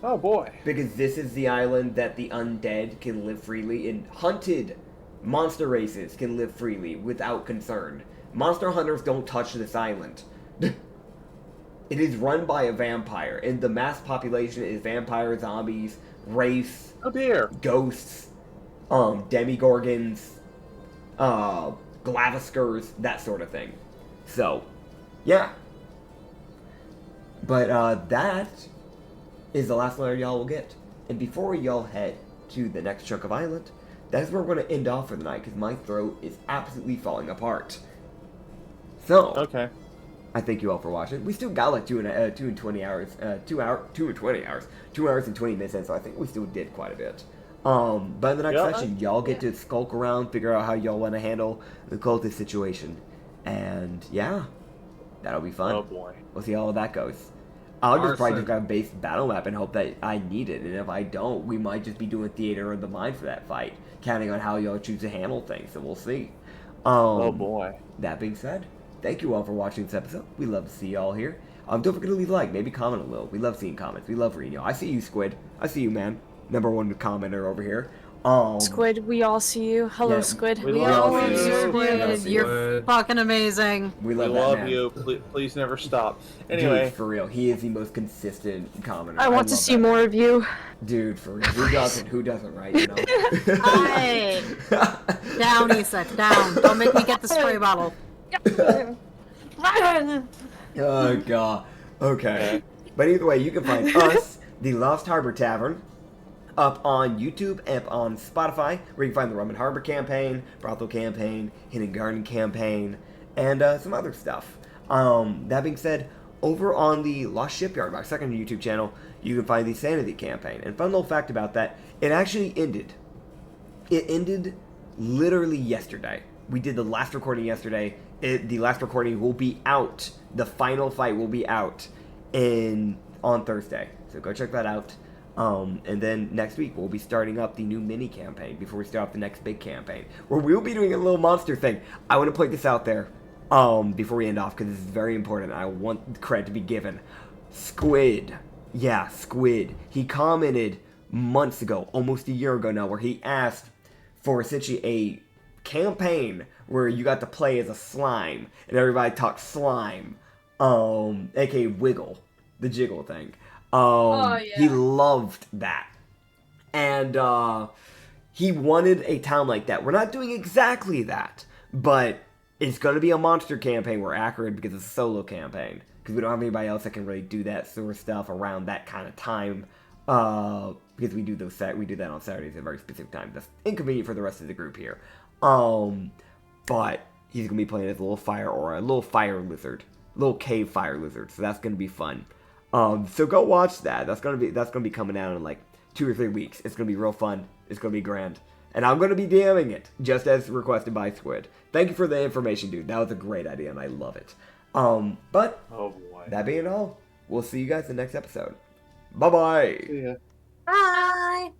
Oh boy. Because this is the island that the undead can live freely, and hunted monster races can live freely without concern. Monster hunters don't touch this island. It is run by a vampire, and the mass population is vampire, zombies, wraiths, Oh dear. ghosts, demigorgons, glavaskers, that sort of thing. So, yeah. But that is the last letter y'all will get. And before y'all head to the next chunk of island, that is where we're going to end off for the night, because my throat is absolutely falling apart. So, Okay. I thank you all for watching. We still got like 2 and 20 hours, 2 and 20 hours, 2 hours and 20 minutes in, so I think we still did quite a bit. But in the next Yeah. session, y'all get to skulk around, figure out how y'all want to handle the cultist situation. And yeah, that'll be fun. Oh boy. We'll see how that goes. I'll just probably Arson. just got a base battle map and hope that I need it, and if I don't, we might just be doing theater of the mind for that fight, counting on how y'all choose to handle things, so we'll see. Oh boy. That being said, thank you all for watching this episode. We love to see y'all here. Don't forget to leave a like, maybe comment a little. We love seeing comments. We love reading y'all. I see you, Squid. I see you, man. #1 commenter over here. Squid, we all see you. Hello, Yeah, Squid. we We love all you. love you, Yeah, Squid. You're Squid. fucking amazing. We We love that love man. you. Please never stop. Anyway. Dude, for real, he is the most consistent commenter. I want to love see that more man. of you. Dude, for real. Who doesn't? Who doesn't, right? You know? Hey. Down, Issa, down. Don't make me get the spray bottle. Oh, God. Okay. But either way, you can find us, the Lost Harbor Tavern, up on YouTube, up on Spotify, where you can find the Rum and Harbor campaign, Brothel campaign, Hidden Garden campaign, and some other stuff. That being said, over on the Lost Shipyard, my second YouTube channel, you can find the Sanity campaign. And fun little fact about that, it actually ended. It ended literally yesterday. We did the last recording yesterday. The last recording will be out. The final fight will be out on Thursday. So go check that out. And then next week we'll be starting up the new mini campaign before we start off the next big campaign, where we'll be doing a little monster thing. I want to put this out there before we end off, because this is very important. I want credit to be given. Squid. Yeah, Squid. He commented months ago, almost a year ago now, where he asked for essentially a campaign where you got to play as a slime and everybody talks slime, aka Wiggle, the jiggle thing. He loved that, and he wanted a town like that. We're not doing exactly that, but it's going to be a monster campaign where Acrid, because it's a solo campaign, because we don't have anybody else that can really do that sort of stuff around that kind of time, because we do that on Saturdays at a very specific time. That's inconvenient for the rest of the group here. But he's gonna be playing as a little fire aura, a little fire lizard, a little cave fire lizard. So that's gonna be fun. So go watch that. That's gonna be coming out in like 2 or 3 weeks. It's gonna be real fun. It's gonna be grand. And I'm gonna be DMing it, just as requested by Squid. Thank you for the information, dude. That was a great idea, and I love it. But Oh boy. that being all, we'll see you guys in the next episode. Bye bye. See ya. Bye.